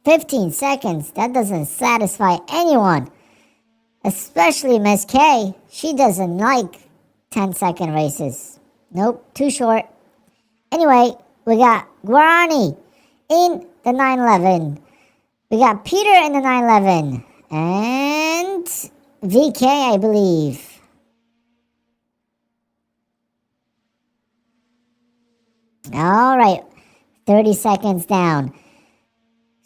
15 seconds. That doesn't satisfy anyone. Especially Miss K. She doesn't like 10-second races. Nope, too short. Anyway, we got Guarani in the 911. We got Peter in the 911. And VK, I believe. All right, 30 seconds down.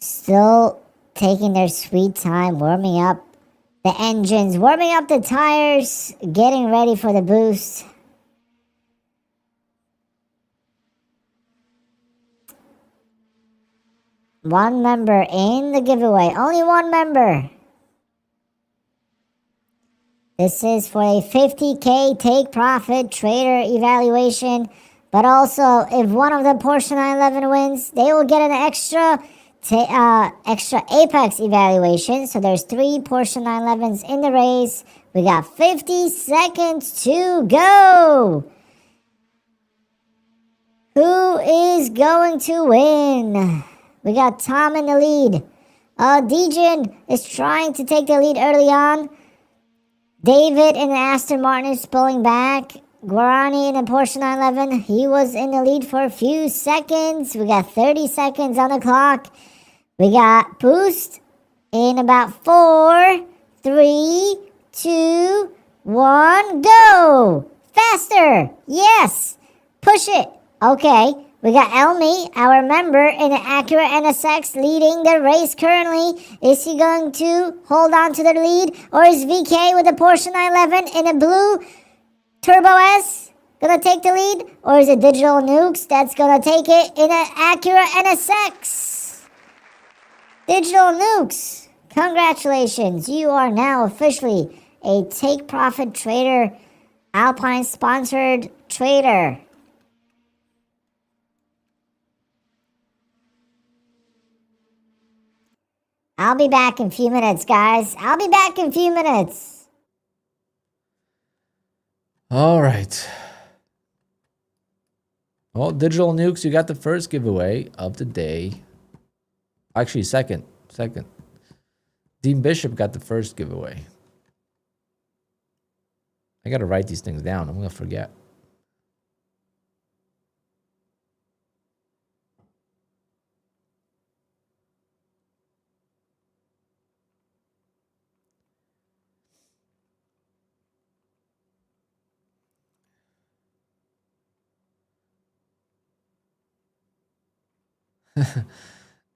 Still taking their sweet time, warming up the engines, warming up the tires, getting ready for the boost. One member in the giveaway. Only one member. This is for a 50K take profit trader evaluation. But also, if one of the Porsche 911 wins, they will get an extra Apex evaluation. So there's 3 Porsche 911s in the race. We got 50 seconds to go. Who is going to win? We got Tom in the lead. Dejin is trying to take the lead early on. David in the Aston Martin is pulling back. Guarani in the Porsche 911, he was in the lead for a few seconds. We got 30 seconds on the clock. We got boost in about 4, 3, 2, 1, go! Faster! Yes! Push it! Okay, we got Elmi, our member in the Acura NSX, leading the race currently. Is he going to hold on to the lead? Or is VK with the Porsche 911 in a blue Turbo S gonna take the lead? Or is it Digital Nukes that's gonna take it in an Acura NSX? Digital Nukes, congratulations. You are now officially a Take Profit Trader, Alpine sponsored trader. I'll be back in a few minutes, guys. I'll be back in a few minutes. All right. Well, Digital Nukes, you got the first giveaway of the day. Actually, second. Dean Bishop got the first giveaway. I got to write these things down. I'm going to forget.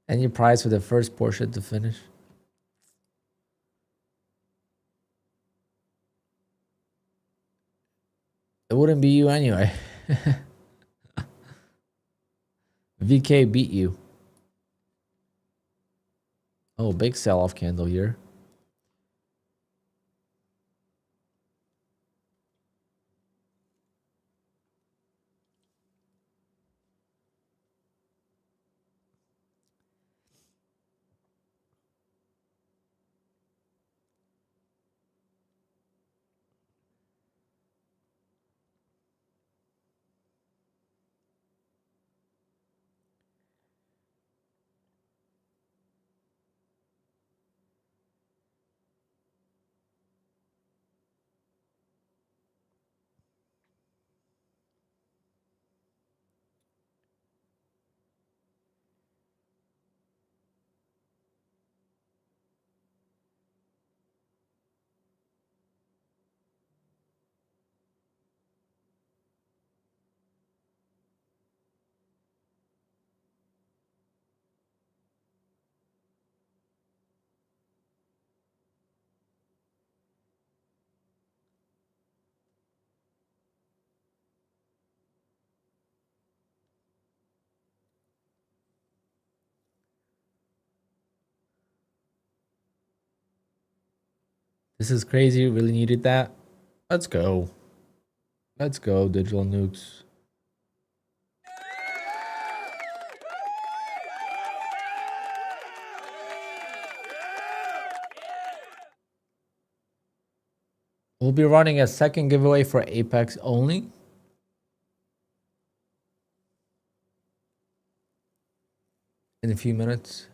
Any prize for the first portion to finish? It wouldn't be you anyway. VK beat you. Oh, big sell-off candle here. This is crazy. Really needed that. Let's go. Let's go, Digital Nukes. We'll be running a second giveaway for Apex only. In a few minutes.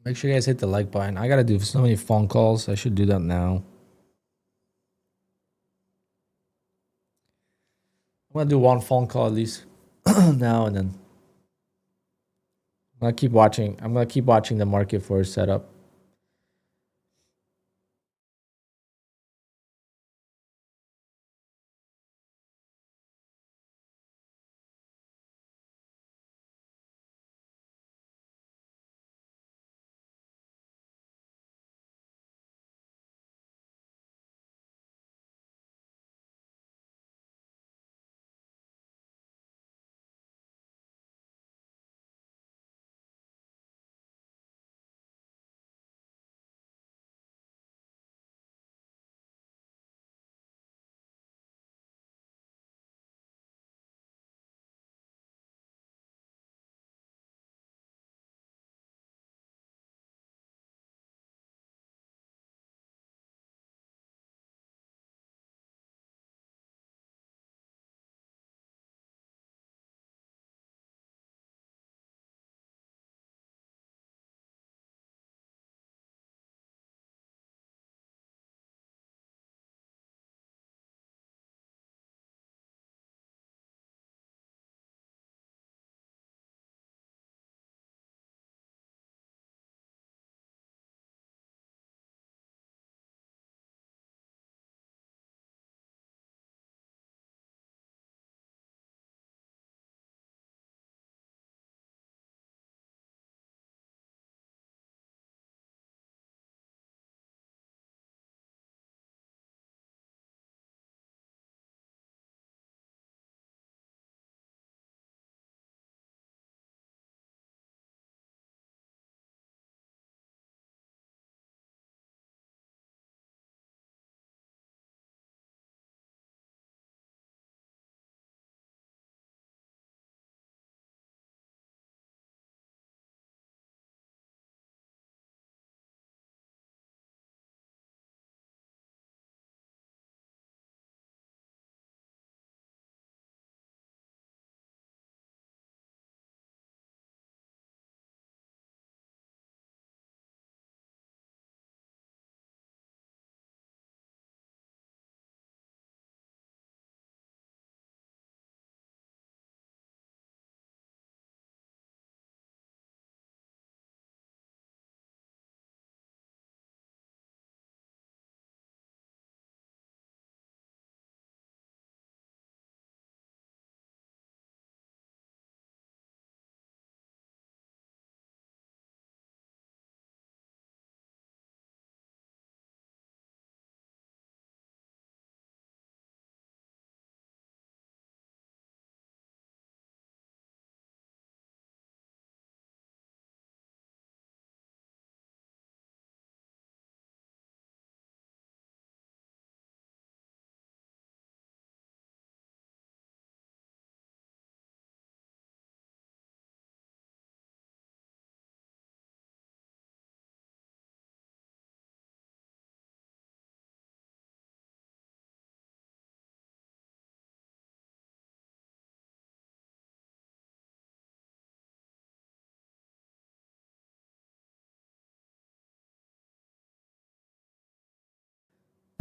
Make sure you guys hit the like button. I gotta do so many phone calls. I should do that now. I'm gonna do one phone call at least now and then. I'm gonna keep watching. I'm gonna keep watching the market for a setup.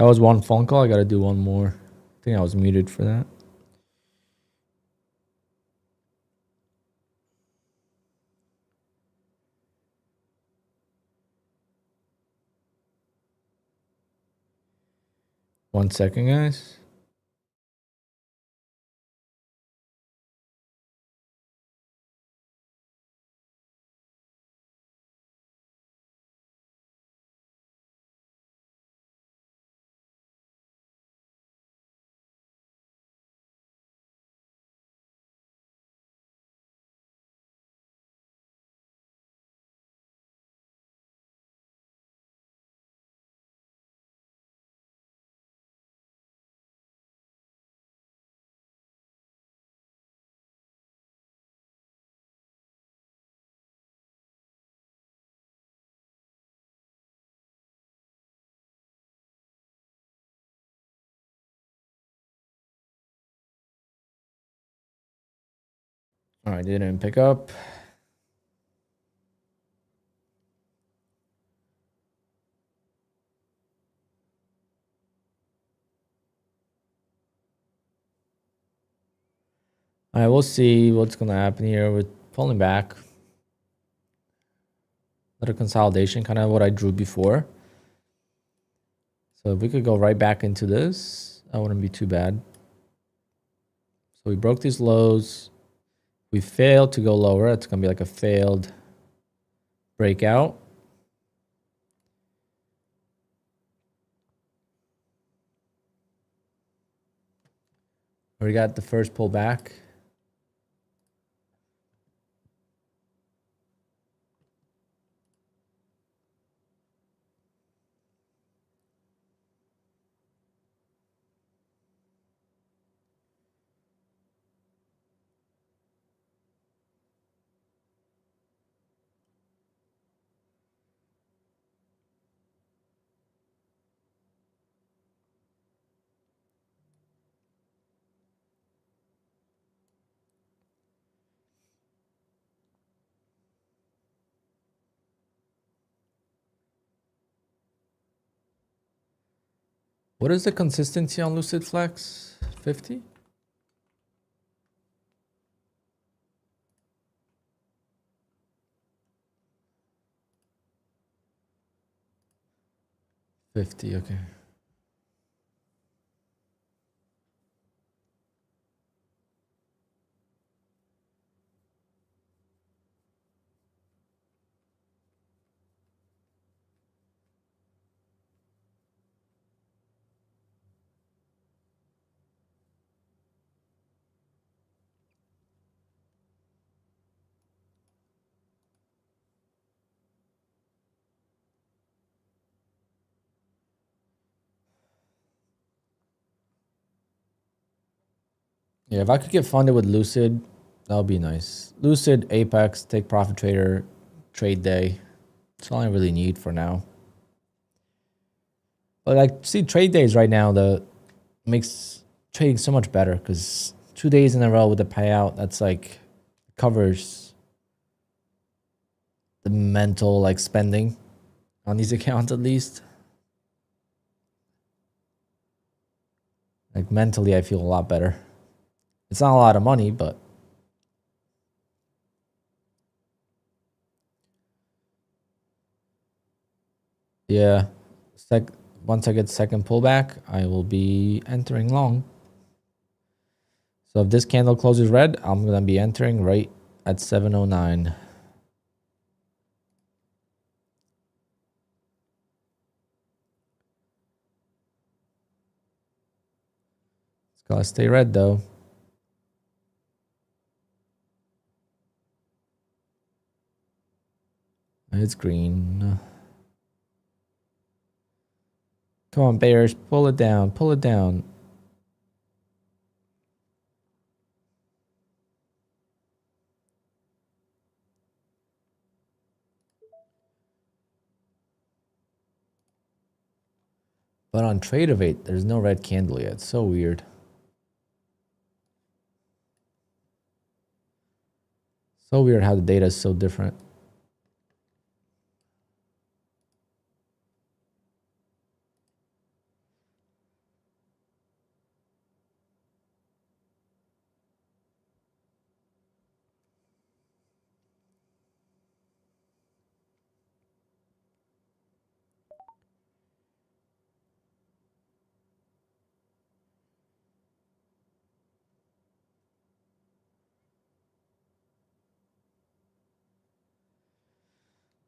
That was one phone call. I got to do one more. I think I was muted for that. One second, guys. All right, didn't pick up. All right, we'll see what's going to happen here. We're pulling back. Another consolidation, kind of what I drew before. So if we could go right back into this, that wouldn't be too bad. So we broke these lows. We failed to go lower. It's going to be like a failed breakout. We got the first pullback. What is the consistency on Lucid Flex? 50? Okay. Yeah, if I could get funded with Lucid, that would be nice. Lucid, Apex, Take Profit Trader, Trade Day. That's all I really need for now. But like, see, trade days right now, the makes trading so much better because 2 days in a row with the payout, that's like covers the mental like spending on these accounts at least. Like mentally, I feel a lot better. It's not a lot of money, but yeah. Once I get second pullback, I will be entering long. So if this candle closes red, I'm gonna be entering right at 709. It's gotta stay red though. It's green. Come on, bears, pull it down, pull it down. But on TRADEIFY, there's no red candle yet. It's so weird. So weird how the data is so different.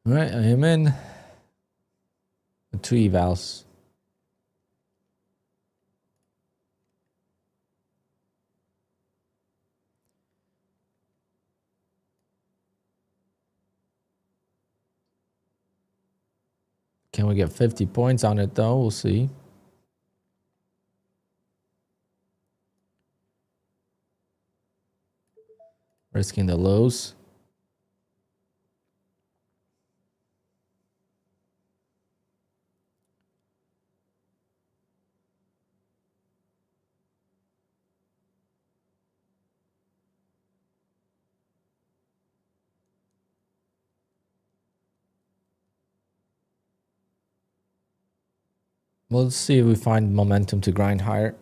All right, I am in. 2 evals. Can we get 50 points on it though? We'll see. Risking the lows. We'll see if we find momentum to grind higher.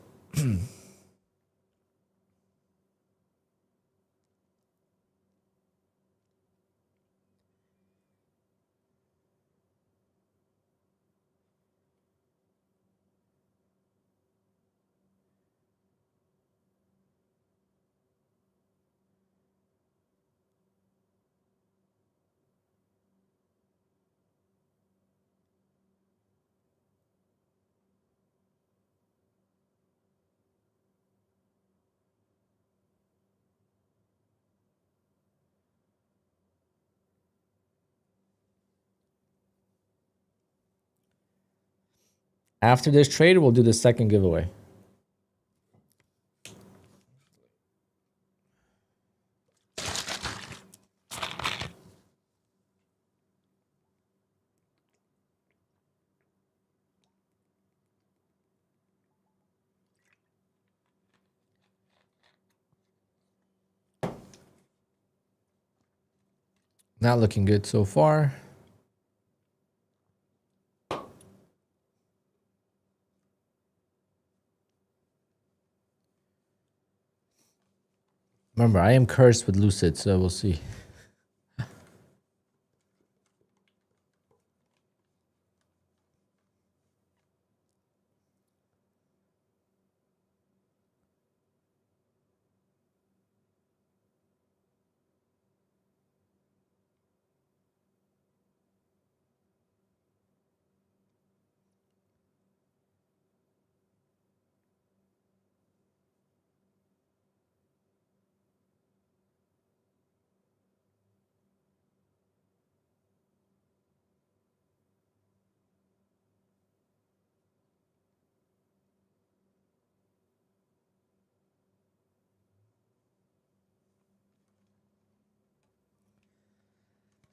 After this trade, we'll do the second giveaway. Not looking good so far. Remember, I am cursed with Lucid, so we'll see.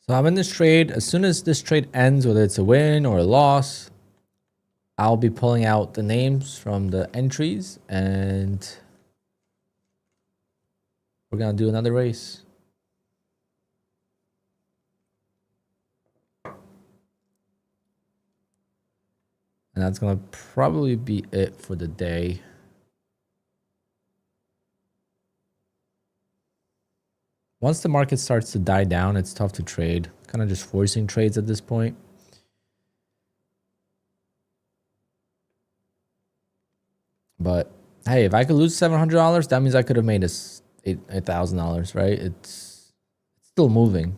So I'm in this trade. As soon as this trade ends, whether it's a win or a loss, I'll be pulling out the names from the entries and we're going to do another race. And that's going to probably be it for the day. Once the market starts to die down, it's tough to trade. Kind of just forcing trades at this point. But hey, if I could lose $700, that means I could have made $8,000, right? It's still moving.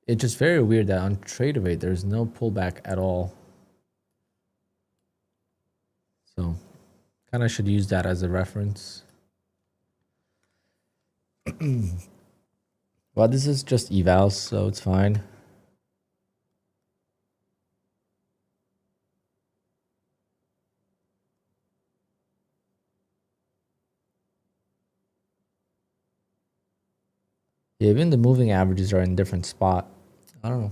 It's just very weird that on TRADEIFY there's no pullback at all. So kind of should use that as a reference. Well, this is just evals, so it's fine. Yeah, even the moving averages are in a different spot. I don't know.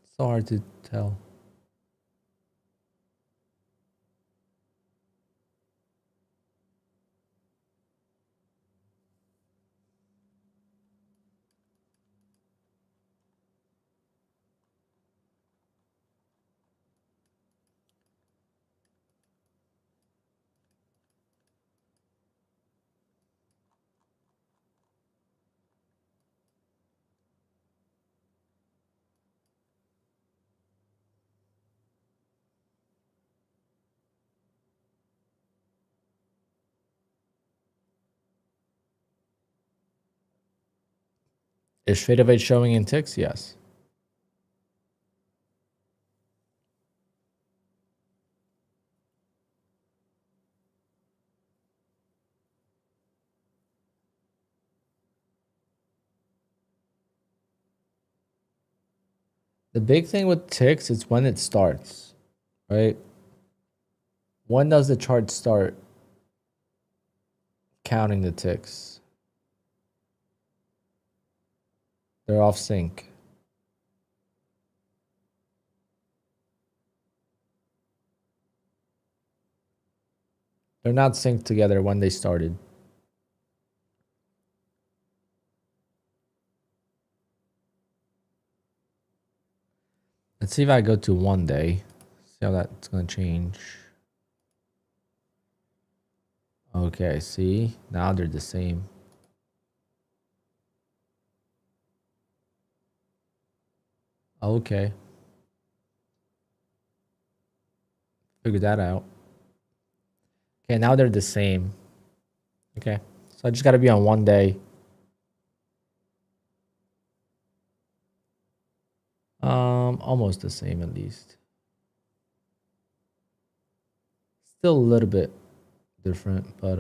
It's so hard to tell. Is TRADEIFY showing in ticks? Yes. The big thing with ticks is when it starts, right? When does the chart start counting the ticks? They're off sync. They're not synced together when they started. Let's see if I go to 1 day. See how that's going to change. Okay, see? Now they're the same. Okay. Figure that out. Okay, now they're the same. Okay. So I just got to be on 1 day. Almost the same at least. Still a little bit different, but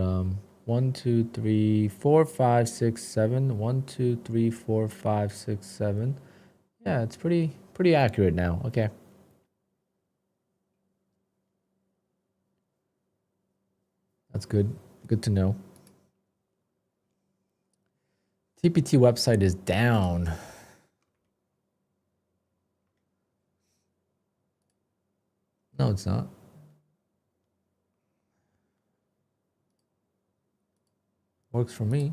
1, 2, 3, 4, 5, 6, 7. 1, 2, 3, 4, 5, 6, 7. Yeah, it's pretty accurate now. Okay. That's good. Good to know. TPT website is down. No, it's not. Works for me.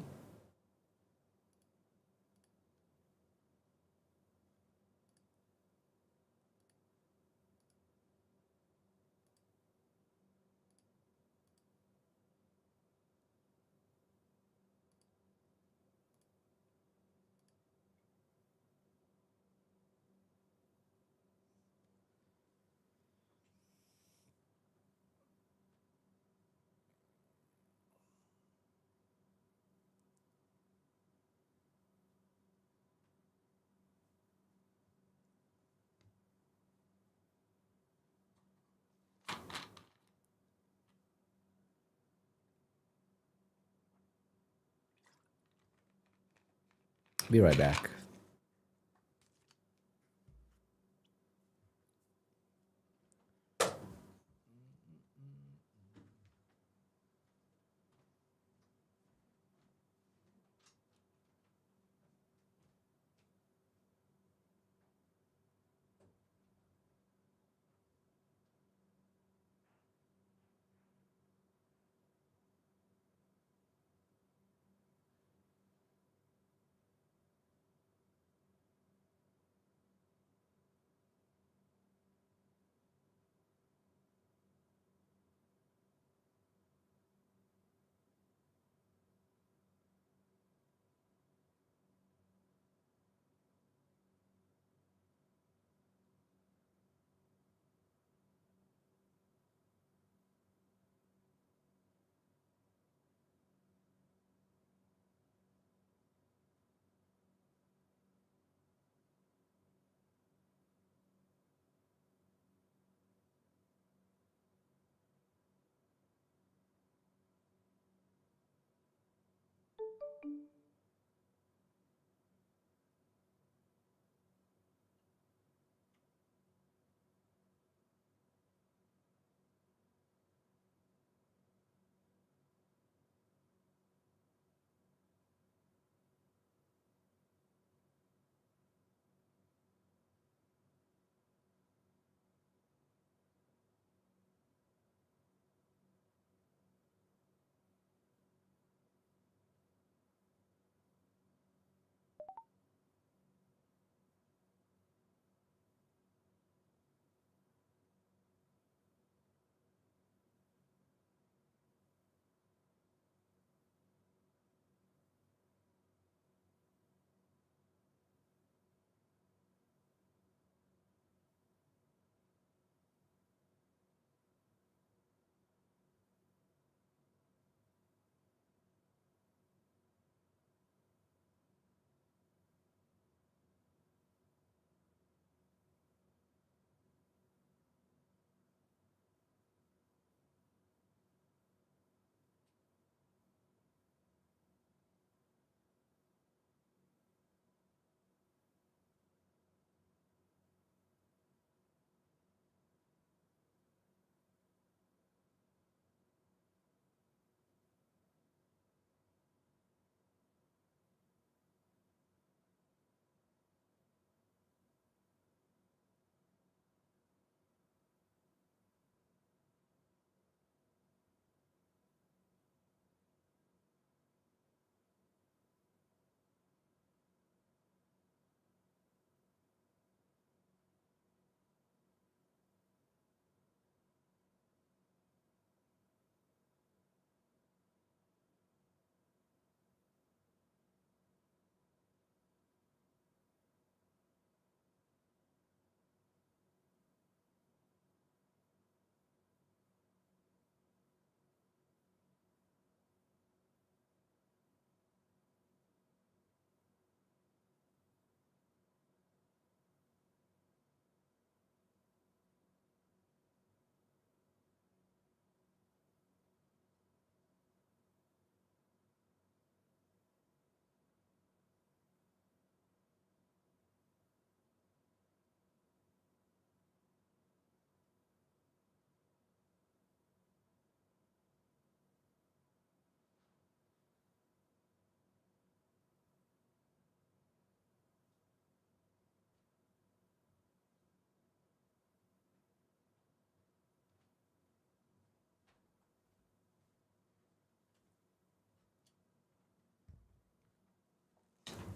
Be right back.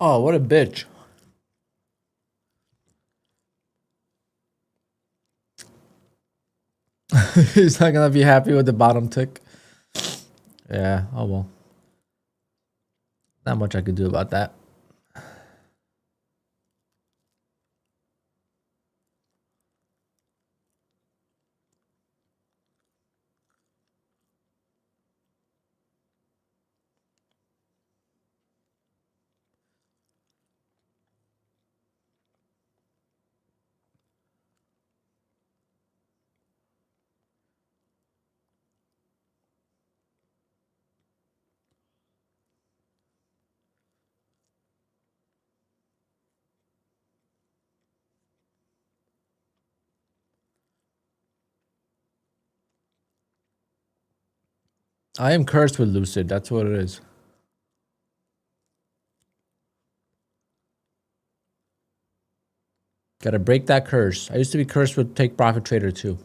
Oh, what a bitch. He's not gonna be happy with the bottom tick. Yeah, oh well. Not much I could do about that. I am cursed with Lucid. That's what it is. Gotta break that curse. I used to be cursed with Take Profit Trader too.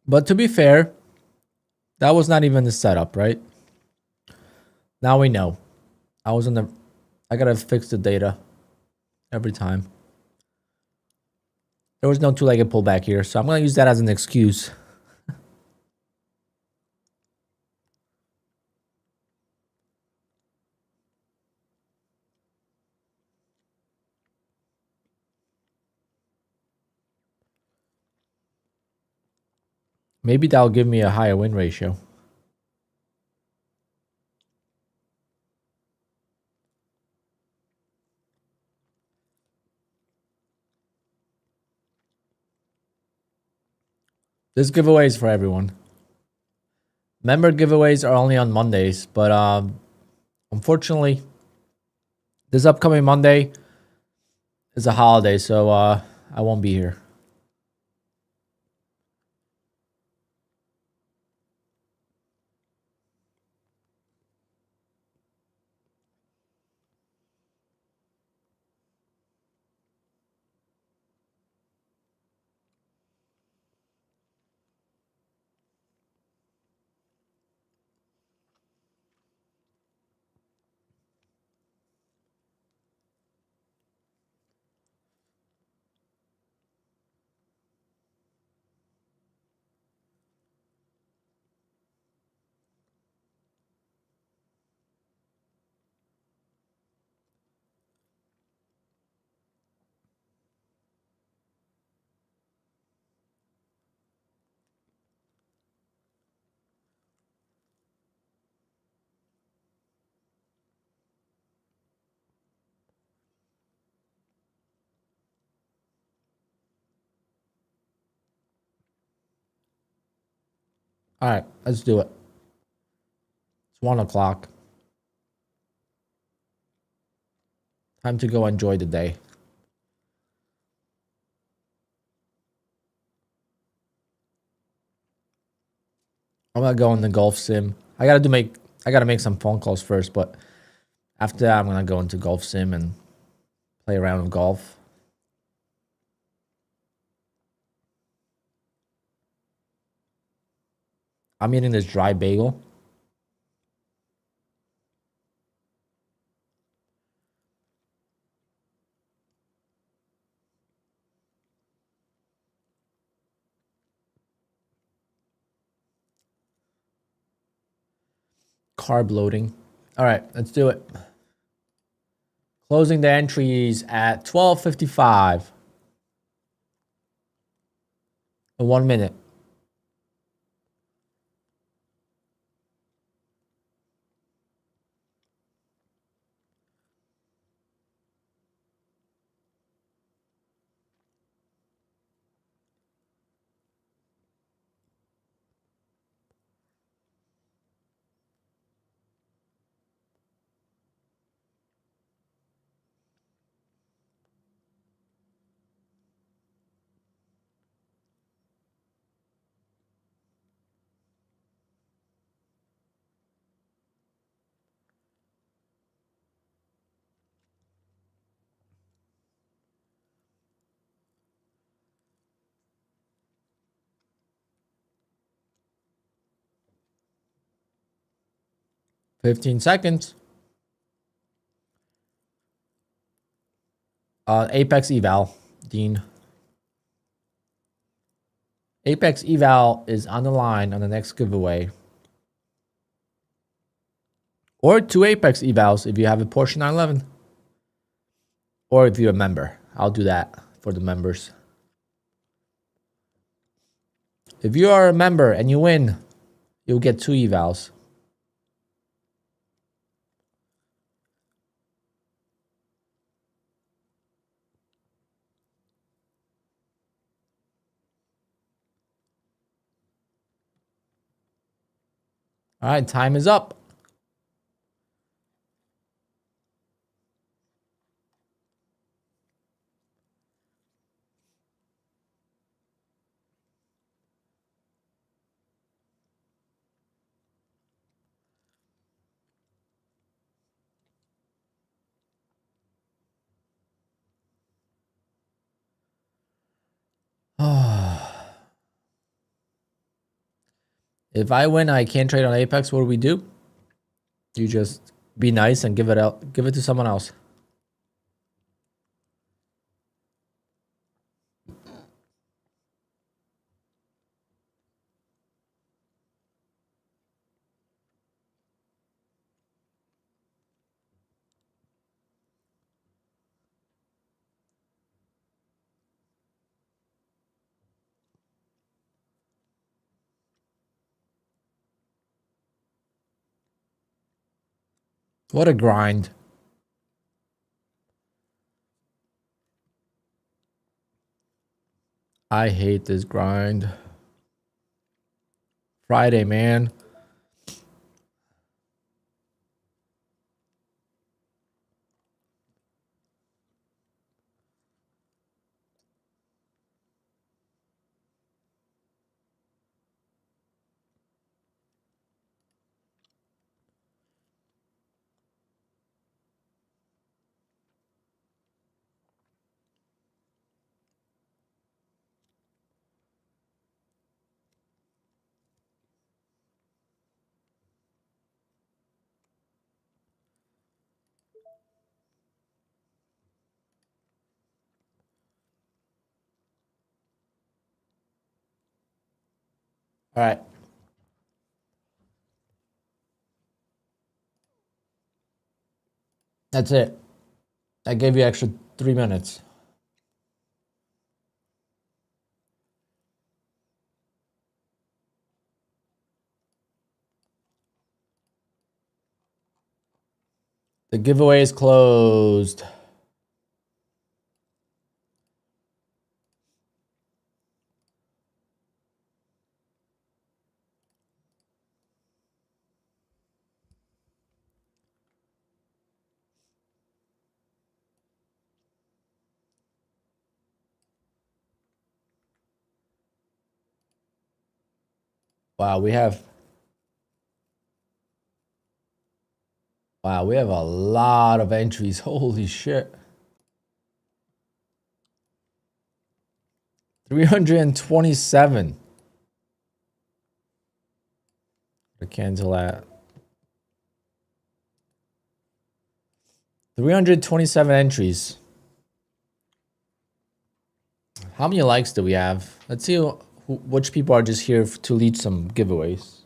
But to be fair, that was not even the setup, right? Now we know. I was in the... I gotta fix the data every time. There was no two-legged pullback here, so I'm gonna use that as an excuse. Maybe that'll give me a higher win ratio. This giveaway is for everyone. Member giveaways are only on Mondays, but unfortunately, this upcoming Monday is a holiday, so I won't be here. All right, let's do it. It's 1 o'clock. Time to go enjoy the day. I'm gonna go in the golf sim. I gotta make some phone calls first, but after that, I'm gonna go into golf sim and play around with golf. I'm eating this dry bagel. Carb loading. All right, let's do it. Closing the entries at 12:55. In 1 minute. 15 seconds. Apex eval, Dean. Apex eval is on the line on the next giveaway. Or 2 Apex evals if you have a Porsche 911. Or if you're a member. I'll do that for the members. If you are a member and you win, you'll get 2 evals. All right, time is up. If I win, I can't trade on Apex. What do we do? You just be nice and give it out. Give it to someone else. What a grind. I hate this grind. Friday, man. All right. That's it. I gave you extra 3 minutes. The giveaway is closed. Wow, we have a lot of entries. Holy shit. 327. To cancel that. 327 entries. How many likes do we have? Let's see which people are just here to lead some giveaways.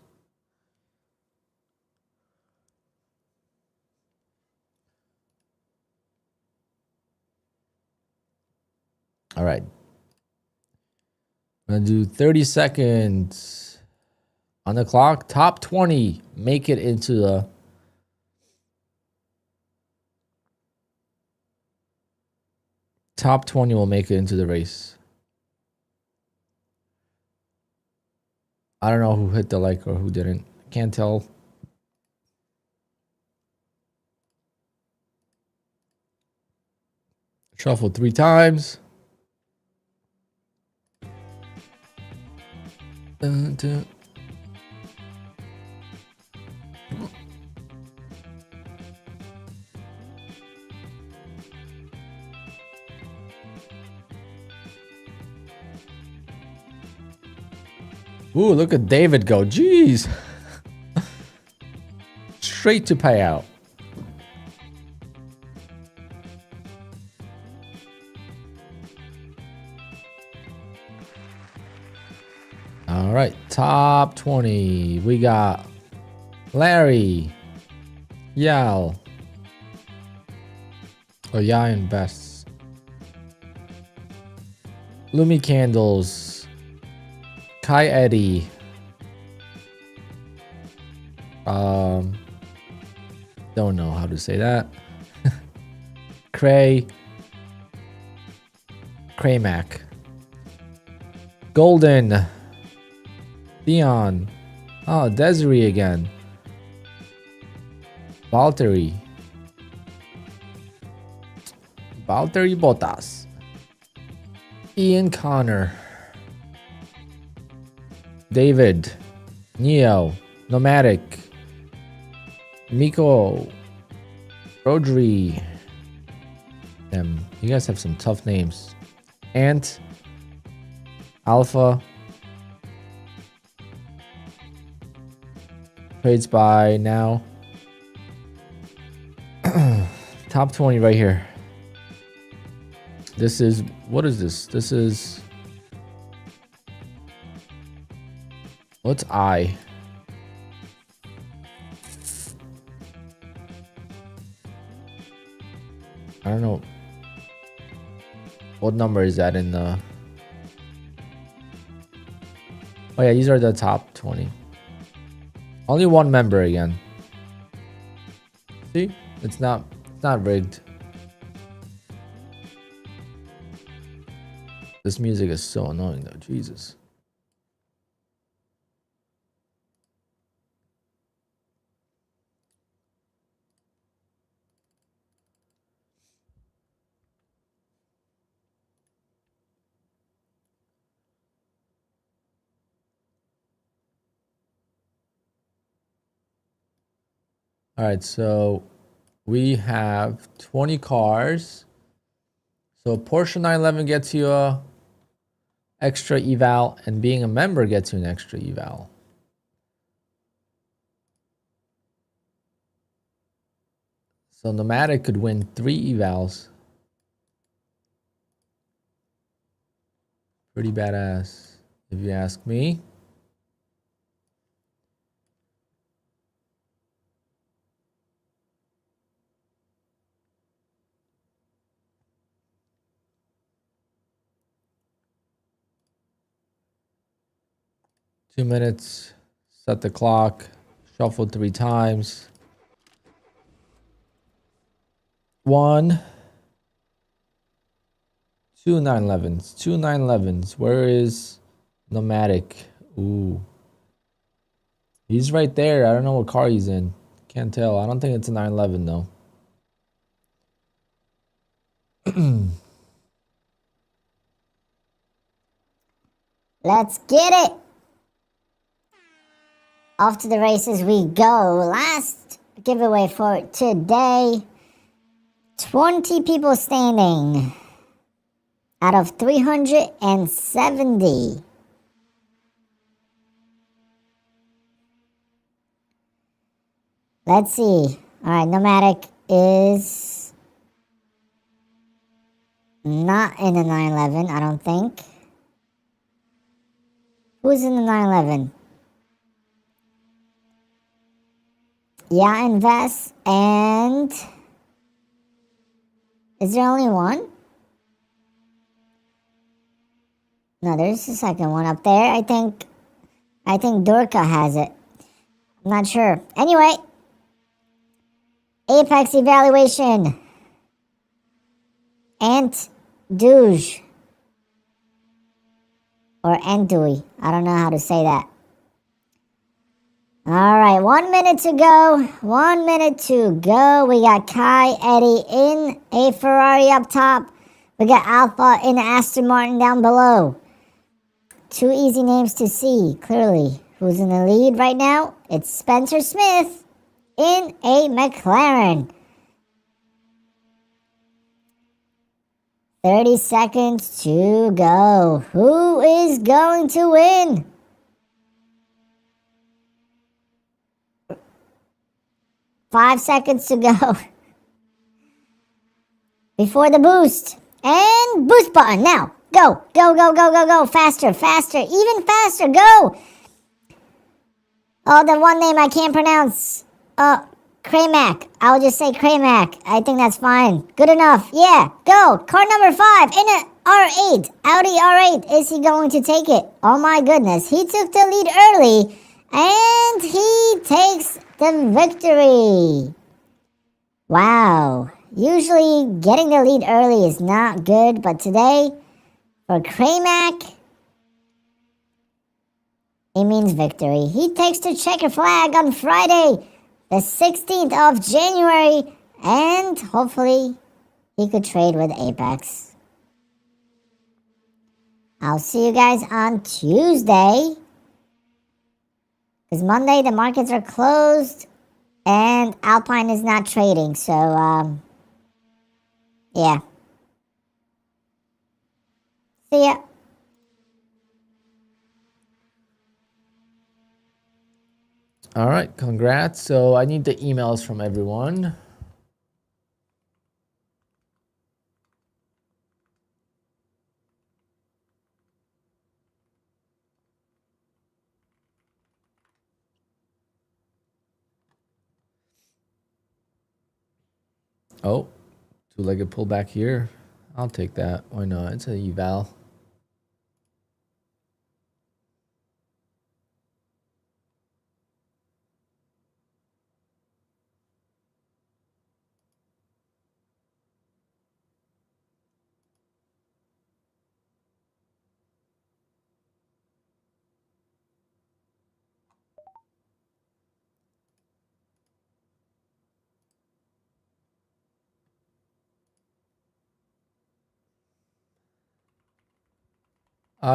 All right. I'm gonna do 30 seconds on the clock. Top 20 make it into the top 20 will make it into the race. I don't know who hit the like or who didn't. Can't tell. Shuffle 3 times. Dun, dun. Ooh, look at David go. Jeez. straight to payout. All right, top 20. We got Larry, Yal, or Ya Invests, Lumi Candles, Kai Eddie, don't know how to say that. Craymac, Golden, Theon, oh, Desiree again, Valtteri Bottas, Ian Connor, David, Neo, Nomadic, Miko, Rodri. Damn, you guys have some tough names. Ant, Alpha, trades by now. Top 20 right here. This is, what is this? This is, what's I? I don't know. What number is that in the... Oh yeah, these are the top 20. Only one member again. See? It's not rigged. This music is so annoying though, Jesus. All right, so we have 20 cars. So Porsche 911 gets you a extra eval, and being a member gets you an extra eval. So Nomadic could win 3 evals. Pretty badass, if you ask me. Two minutes, set the clock, shuffle 3 times. 1, 2 911s, 2 911s. Where is Nomadic? Ooh. He's right there. I don't know what car he's in. Can't tell. I don't think it's a 911 though. Let's get it. Off to the races we go. Last giveaway for today. 20 people standing out of 370. Let's see. All right, Nomadic is not in the 911, I don't think. Who's in the 911? Yeah, Invest, and is there only one? No, there's a second one up there. I think Dorka has it. I'm not sure. Anyway, Apex evaluation. Ant Douge. Or Andui. I don't know how to say that. Alright, 1 minute to go. 1 minute to go. We got Kai Eddie in a Ferrari up top. We got Alpha in an Aston Martin down below. 2 easy names to see, clearly. Who's in the lead right now? It's Spencer Smith in a McLaren. 30 seconds to go. Who is going to win? 5 seconds to go before the boost. And boost button now. Go, go, go, go, go, go. Faster, faster, even faster. Go. Oh, the one name I can't pronounce. Cramac. I'll just say Cramac. I think that's fine. Good enough. Yeah, go. Car number 5 in a R8. Audi R8. Is he going to take it? Oh my goodness. He took the lead early. And he takes the victory. Wow. Usually getting the lead early is not good. But today, for Cramac, it means victory. He takes the checker flag on Friday, the 16th of January, and hopefully he could trade with Apex. I'll see you guys on Tuesday, because Monday the markets are closed and Alpine is not trading. So, yeah. See ya. All right, congrats. So I need the emails from everyone. Oh, two-legged pullback here. I'll take that. Why not? It's an eval.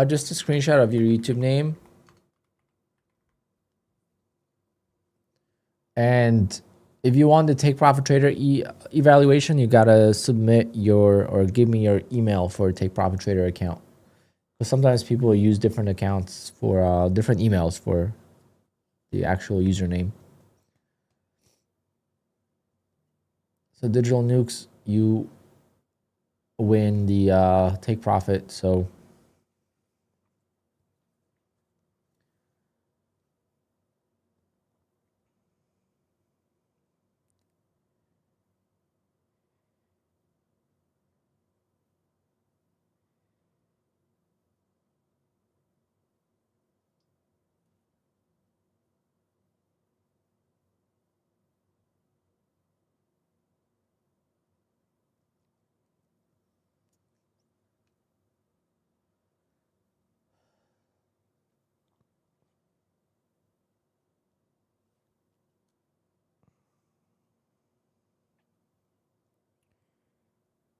Just a screenshot of your YouTube name. And if you want the Take Profit Trader evaluation, you gotta submit your or give me your email for a Take Profit Trader account. Because sometimes people use different accounts for different emails for the actual username. So Digital Nukes, you win the Take Profit. So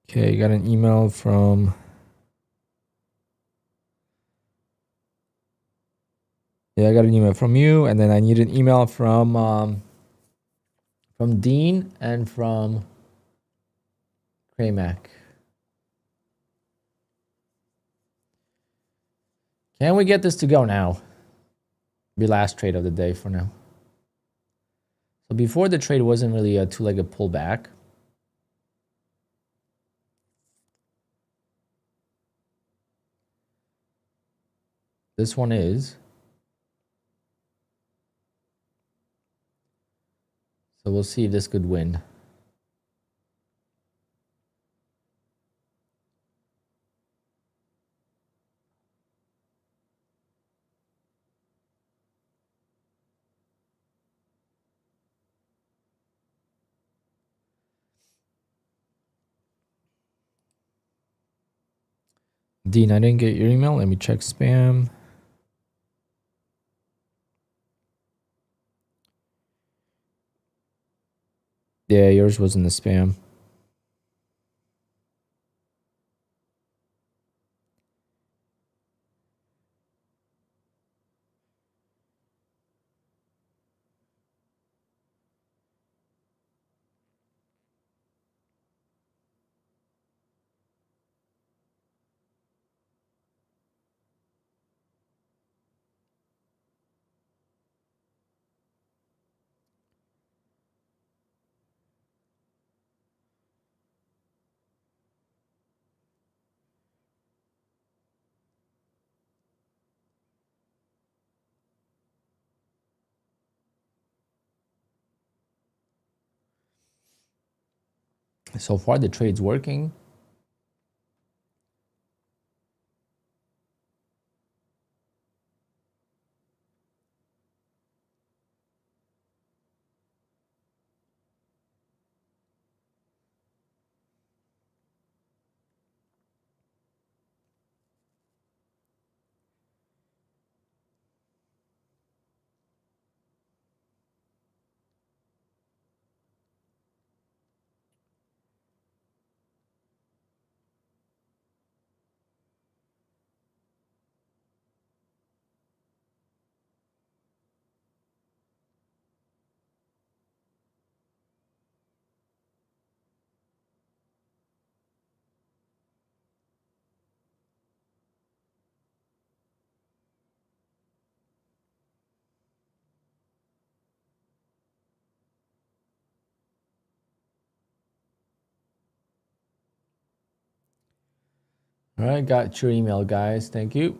okay, you got an email from I got an email from you, and then I need an email from Dean and from Cramac. Can we get this to go now? Be last trade of the day for now. So before the trade wasn't really a two-legged pullback. This one is. So we'll see if this could win. Dean, I didn't get your email. Let me check spam. Yeah, yours was in the spam. So far, the trade's working. All right, got your email, guys. Thank you.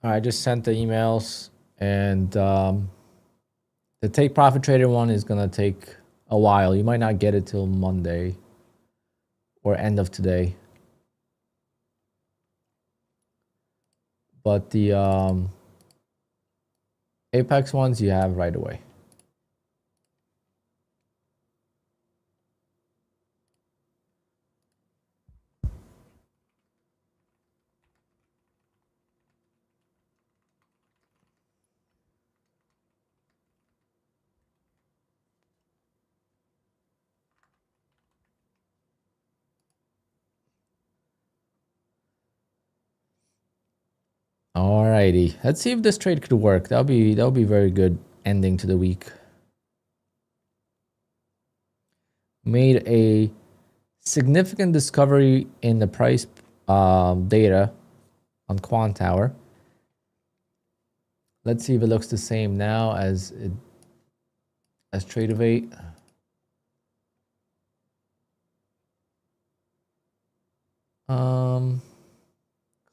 I just sent the emails, and the Take Profit Trader one is gonna take a while. You might not get it till Monday or end of today. But the Apex ones you have right away. Alrighty, let's see if this trade could work. That'll be very good ending to the week. Made a significant discovery in the price data on QUANTOWER. Let's see if it looks the same now as TRADEIFY.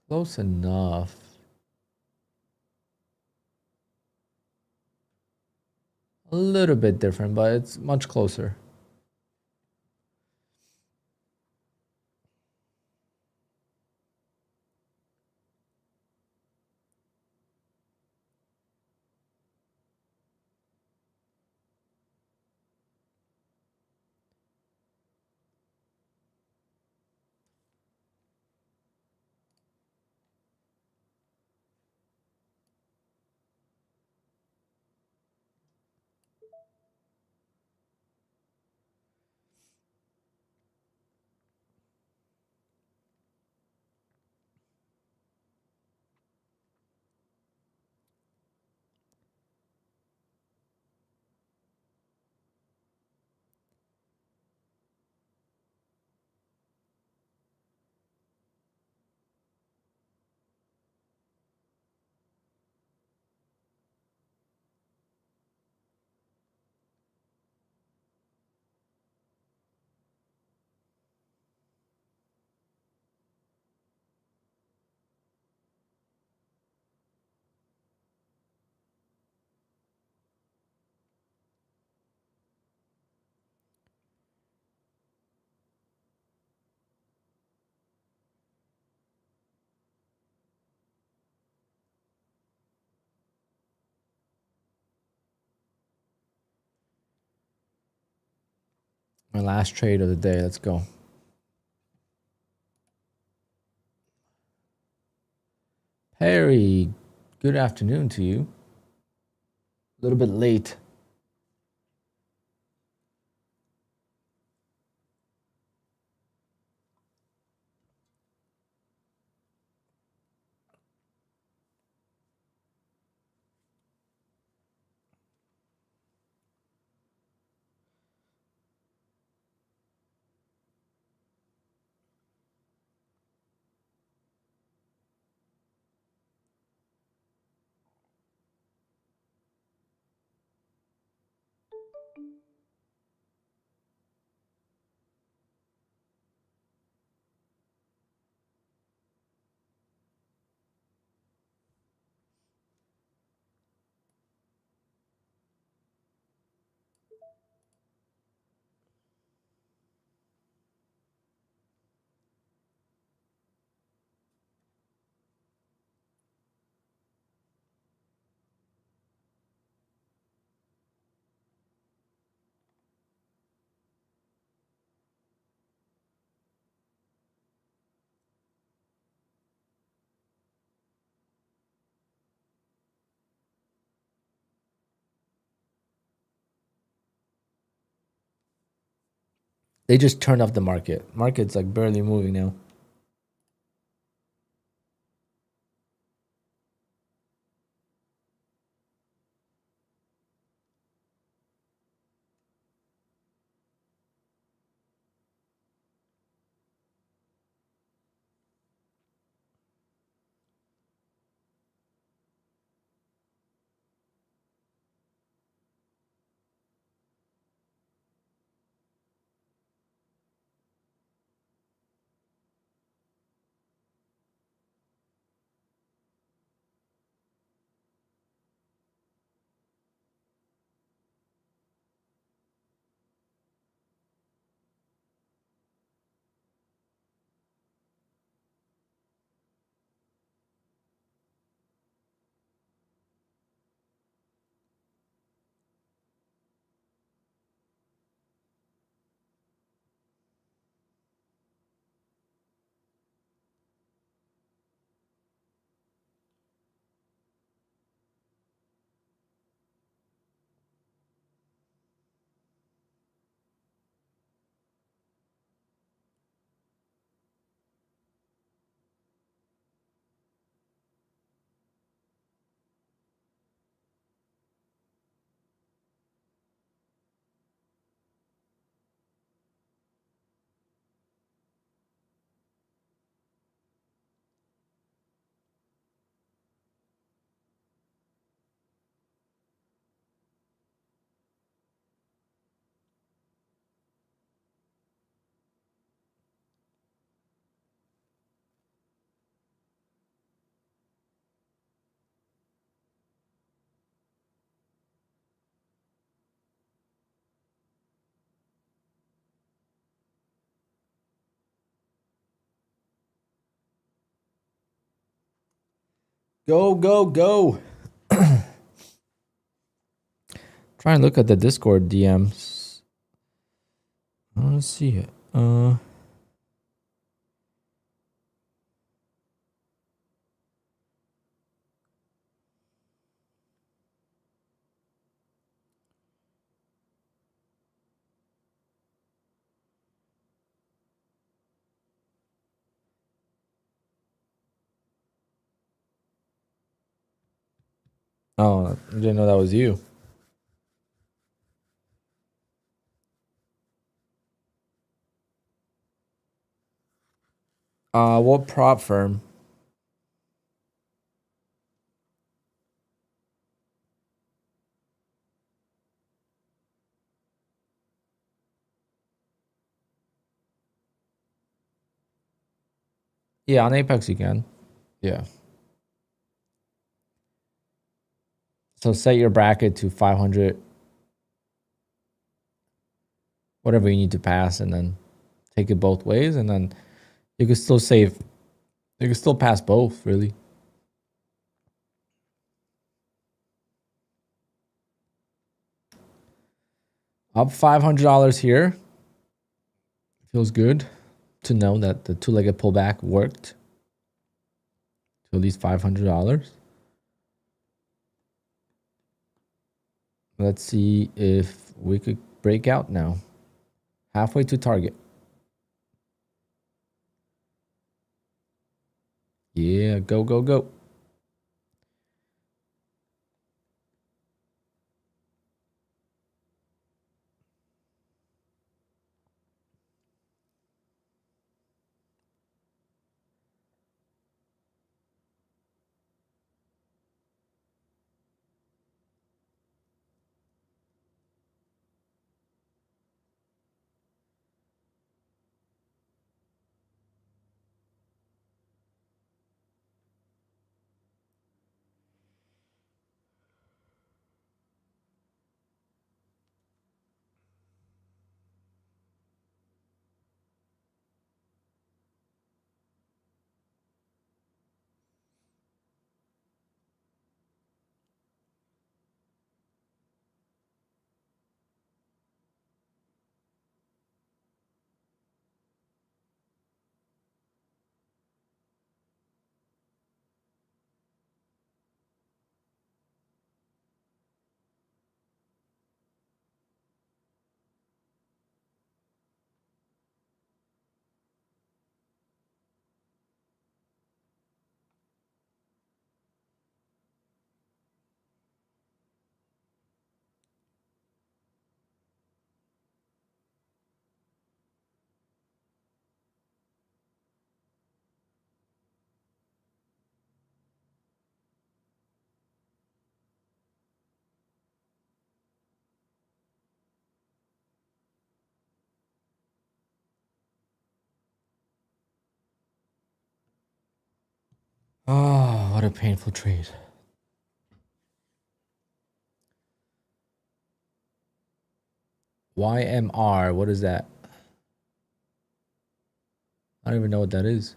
Close enough. A little bit different, but it's much closer. My last trade of the day. Let's go. Perry, good afternoon to you. A little bit late. They just turned off the market. Market's like barely moving now. Go, go, go. Try and look at the Discord DMs. I want to see it. Oh, I didn't know that was you. What prop firm? Yeah, on Apex you can. Yeah. So set your bracket to 500, whatever you need to pass, and then take it both ways, and then you can still save. You can still pass both, really. Up $500 here. Feels good to know that the two-legged pullback worked to at least $500. Let's see if we could break out now. Halfway to target. Yeah, go, go, go. Oh, what a painful trade. YMR, what is that? I don't even know what that is.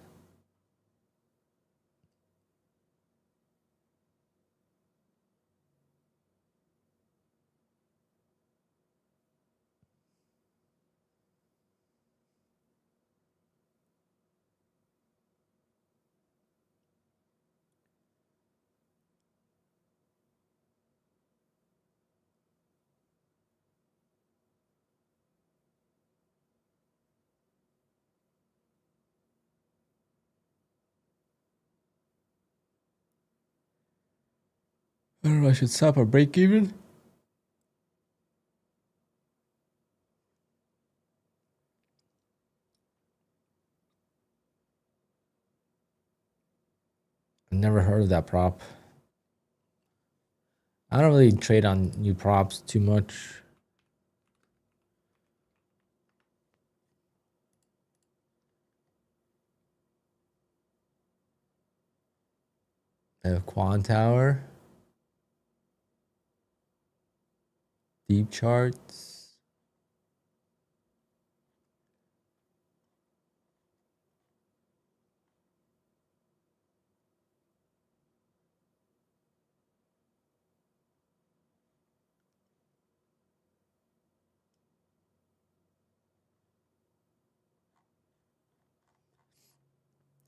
I don't know, I should stop or break even. I've never heard of that prop. I don't really trade on new props too much. I have QUANTOWER. Deep charts.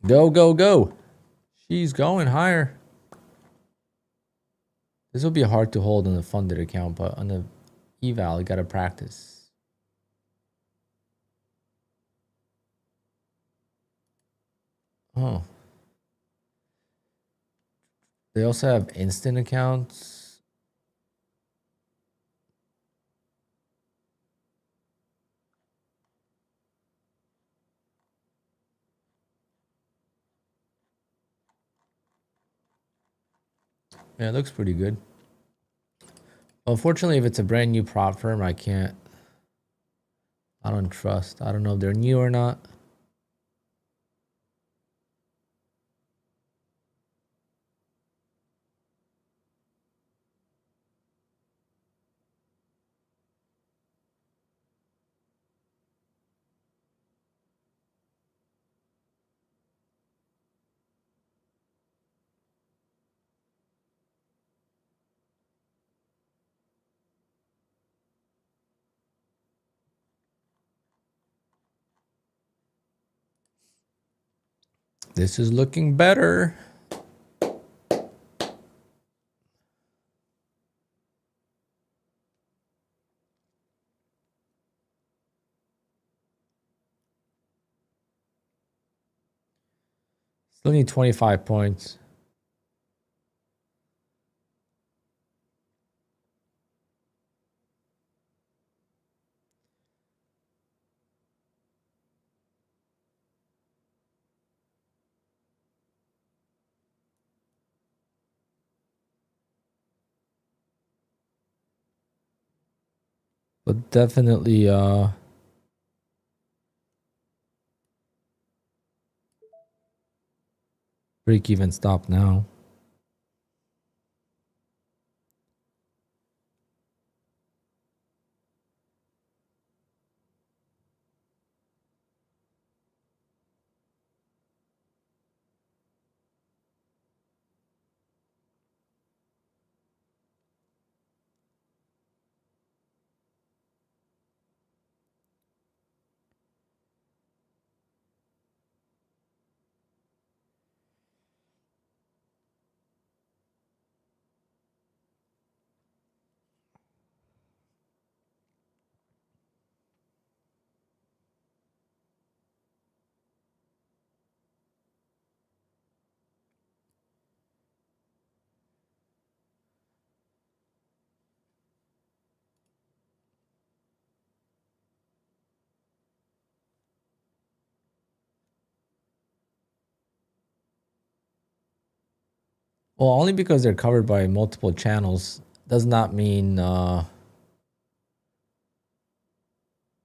Go, go, go. She's going higher. This will be hard to hold on the funded account, but on the eval, you gotta practice. Oh. They also have instant accounts. Yeah, it looks pretty good. Unfortunately, if it's a brand new prop firm, I don't trust. I don't know if they're new or not. This is looking better. Still need 25 points. But definitely break even stop now. Well, only because they're covered by multiple channels does not mean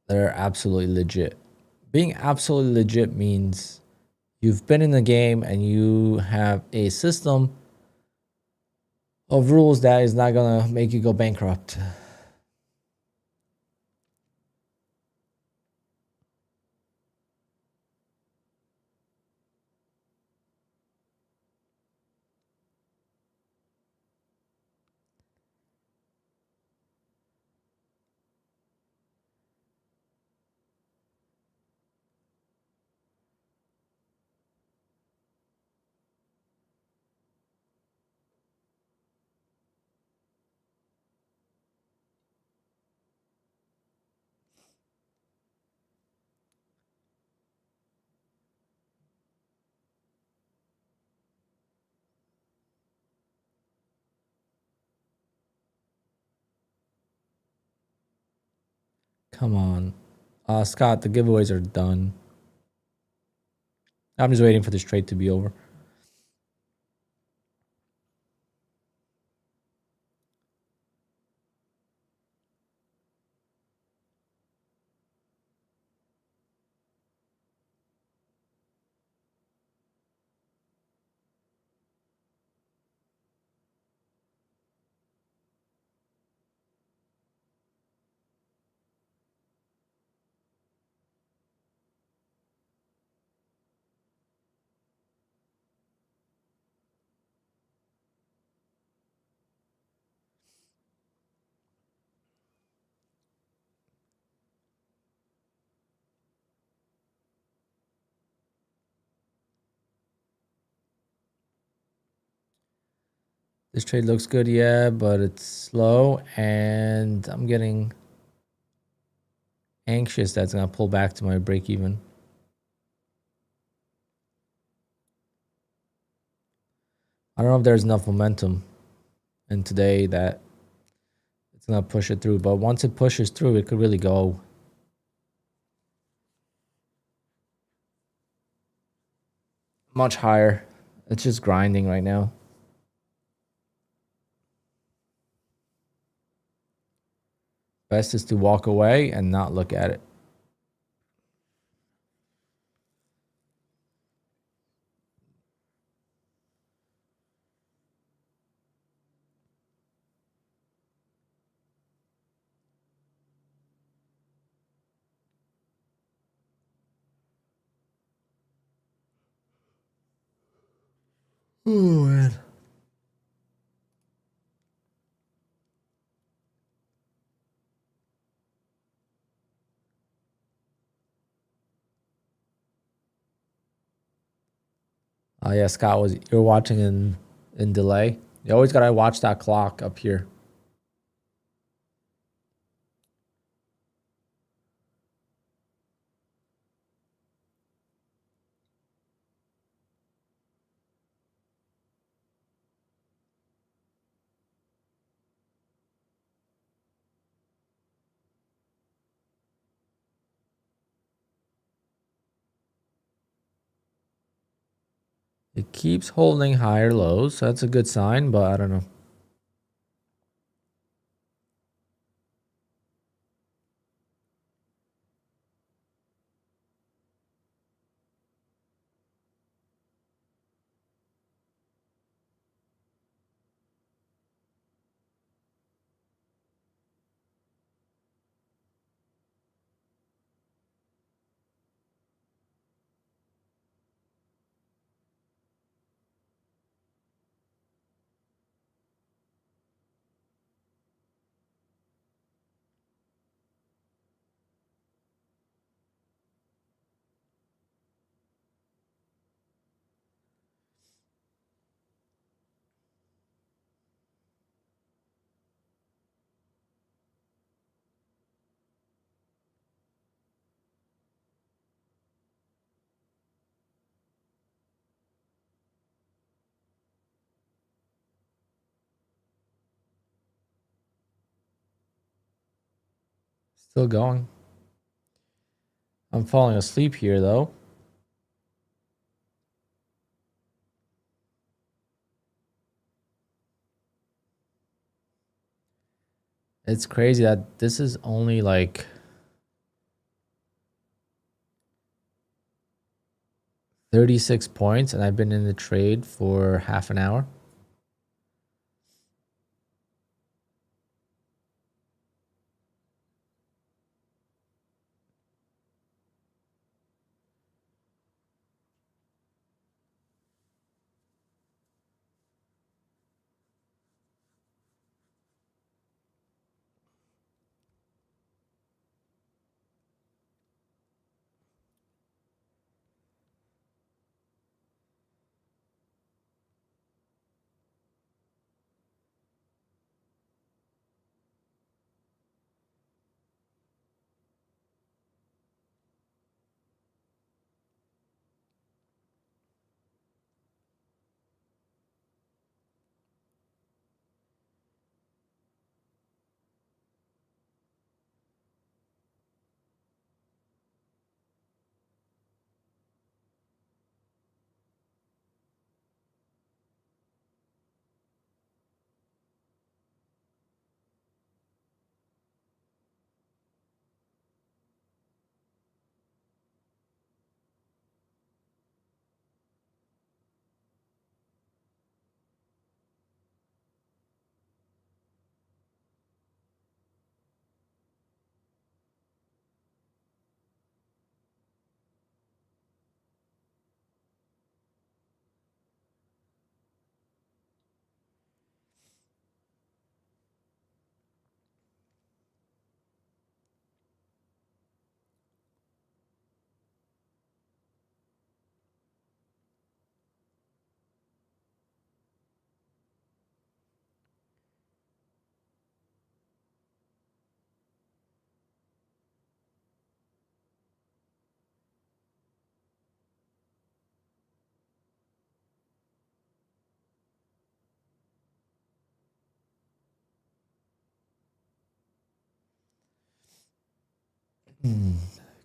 they're absolutely legit. Being absolutely legit means you've been in the game and you have a system of rules that is not gonna make you go bankrupt. Come on. Scott, the giveaways are done. I'm just waiting for this trade to be over. This trade looks good, yeah, but it's slow, and I'm getting anxious that it's gonna pull back to my break even. I don't know if there's enough momentum in today that it's gonna push it through, but once it pushes through, it could really go much higher. It's just grinding right now. Best is to walk away and not look at it. Oh man. Oh yeah, Scott, you're watching in delay. You always gotta watch that clock up here. It keeps holding higher lows, so that's a good sign, but I don't know. Still going. I'm falling asleep here though. It's crazy that this is only like 36 points and I've been in the trade for half an hour.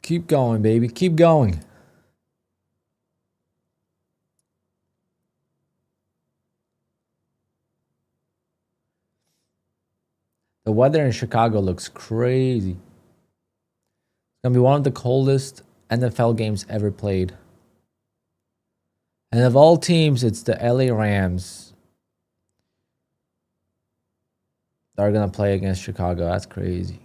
Keep going, baby. Keep going. The weather in Chicago looks crazy. It's going to be one of the coldest NFL games ever played. And of all teams, it's the LA Rams that are going to play against Chicago. That's crazy.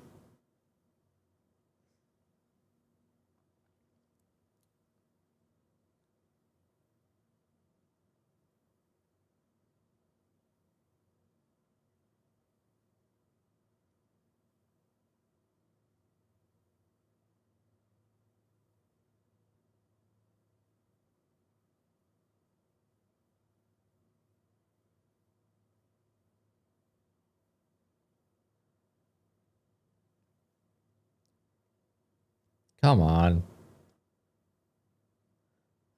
Come on.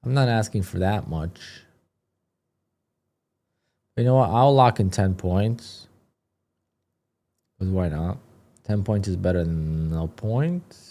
I'm not asking for that much. You know what? I'll lock in 10 points. Because why not? 10 points is better than no points.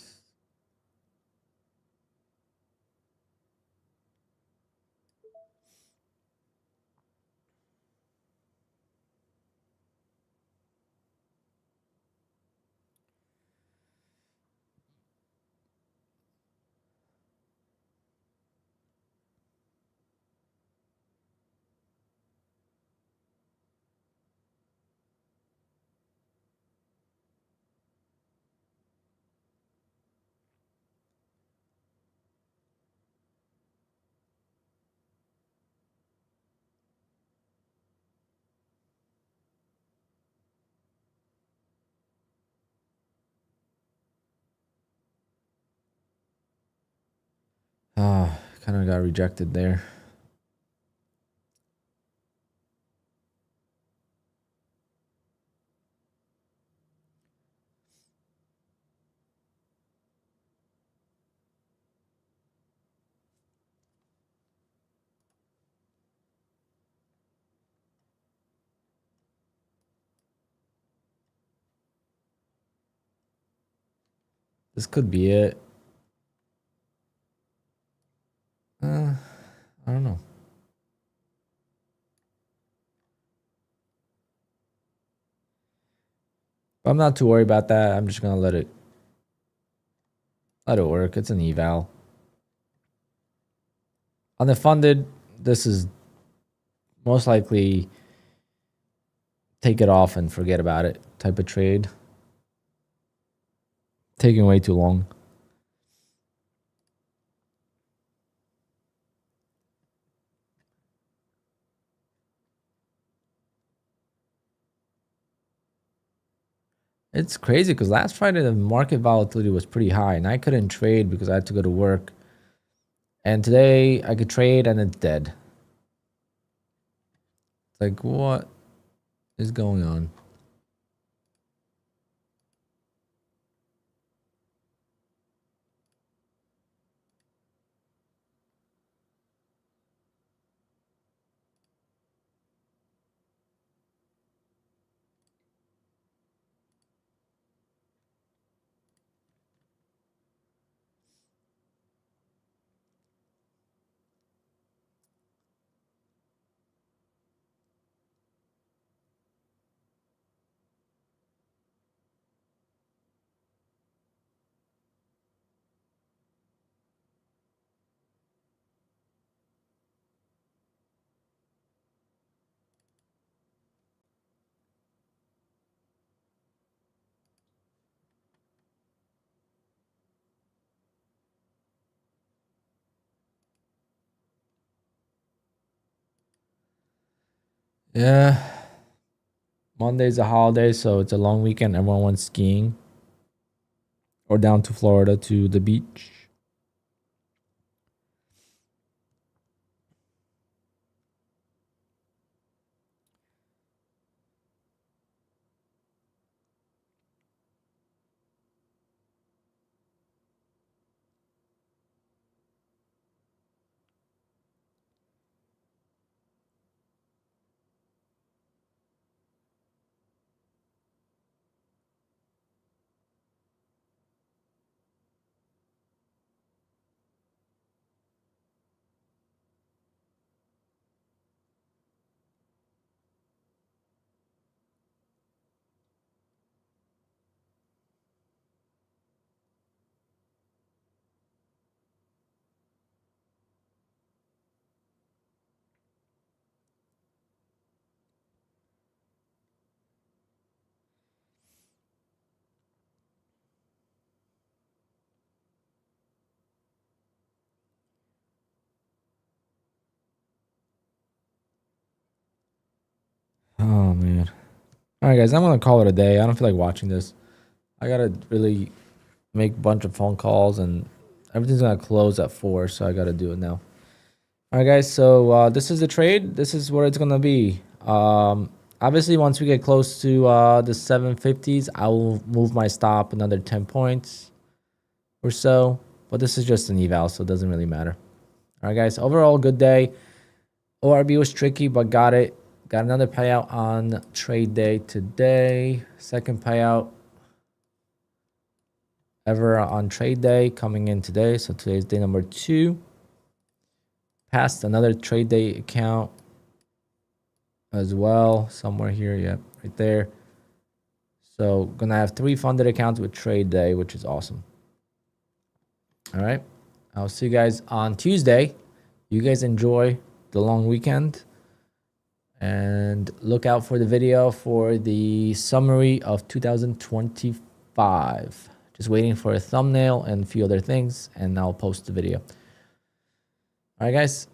Ah, kind of got rejected there. This could be it. I don't know. I'm not too worried about that. I'm just gonna let it work. It's an eval. On the funded, this is most likely take it off and forget about it type of trade. Taking way too long. It's crazy because last Friday the market volatility was pretty high and I couldn't trade because I had to go to work. And today I could trade and it's dead. It's like, what is going on? Yeah. Monday's a holiday, so it's a long weekend. Everyone went skiing or down to Florida to the beach. Oh man. All right, guys, I'm gonna call it a day. I don't feel like watching this. I gotta really make a bunch of phone calls and everything's gonna close at 4, so I gotta do it now. All right, guys. So this is the trade. This is where it's gonna be. Obviously, once we get close to the 750s, I will move my stop another 10 points. or so. But this is just an eval, so it doesn't really matter. All right, guys. Overall, good day. ORB was tricky, but got it. Got another payout on trade day today. Second payout ever on trade day coming in today. So today's day number 2. Passed another trade day account as well. Somewhere here. Yep, right there. So gonna have 3 funded accounts with trade day, which is awesome. All right. I'll see you guys on Tuesday. You guys enjoy the long weekend. And look out for the video for the summary of 2025. Just waiting for a thumbnail and a few other things, and I'll post the video. All right, guys.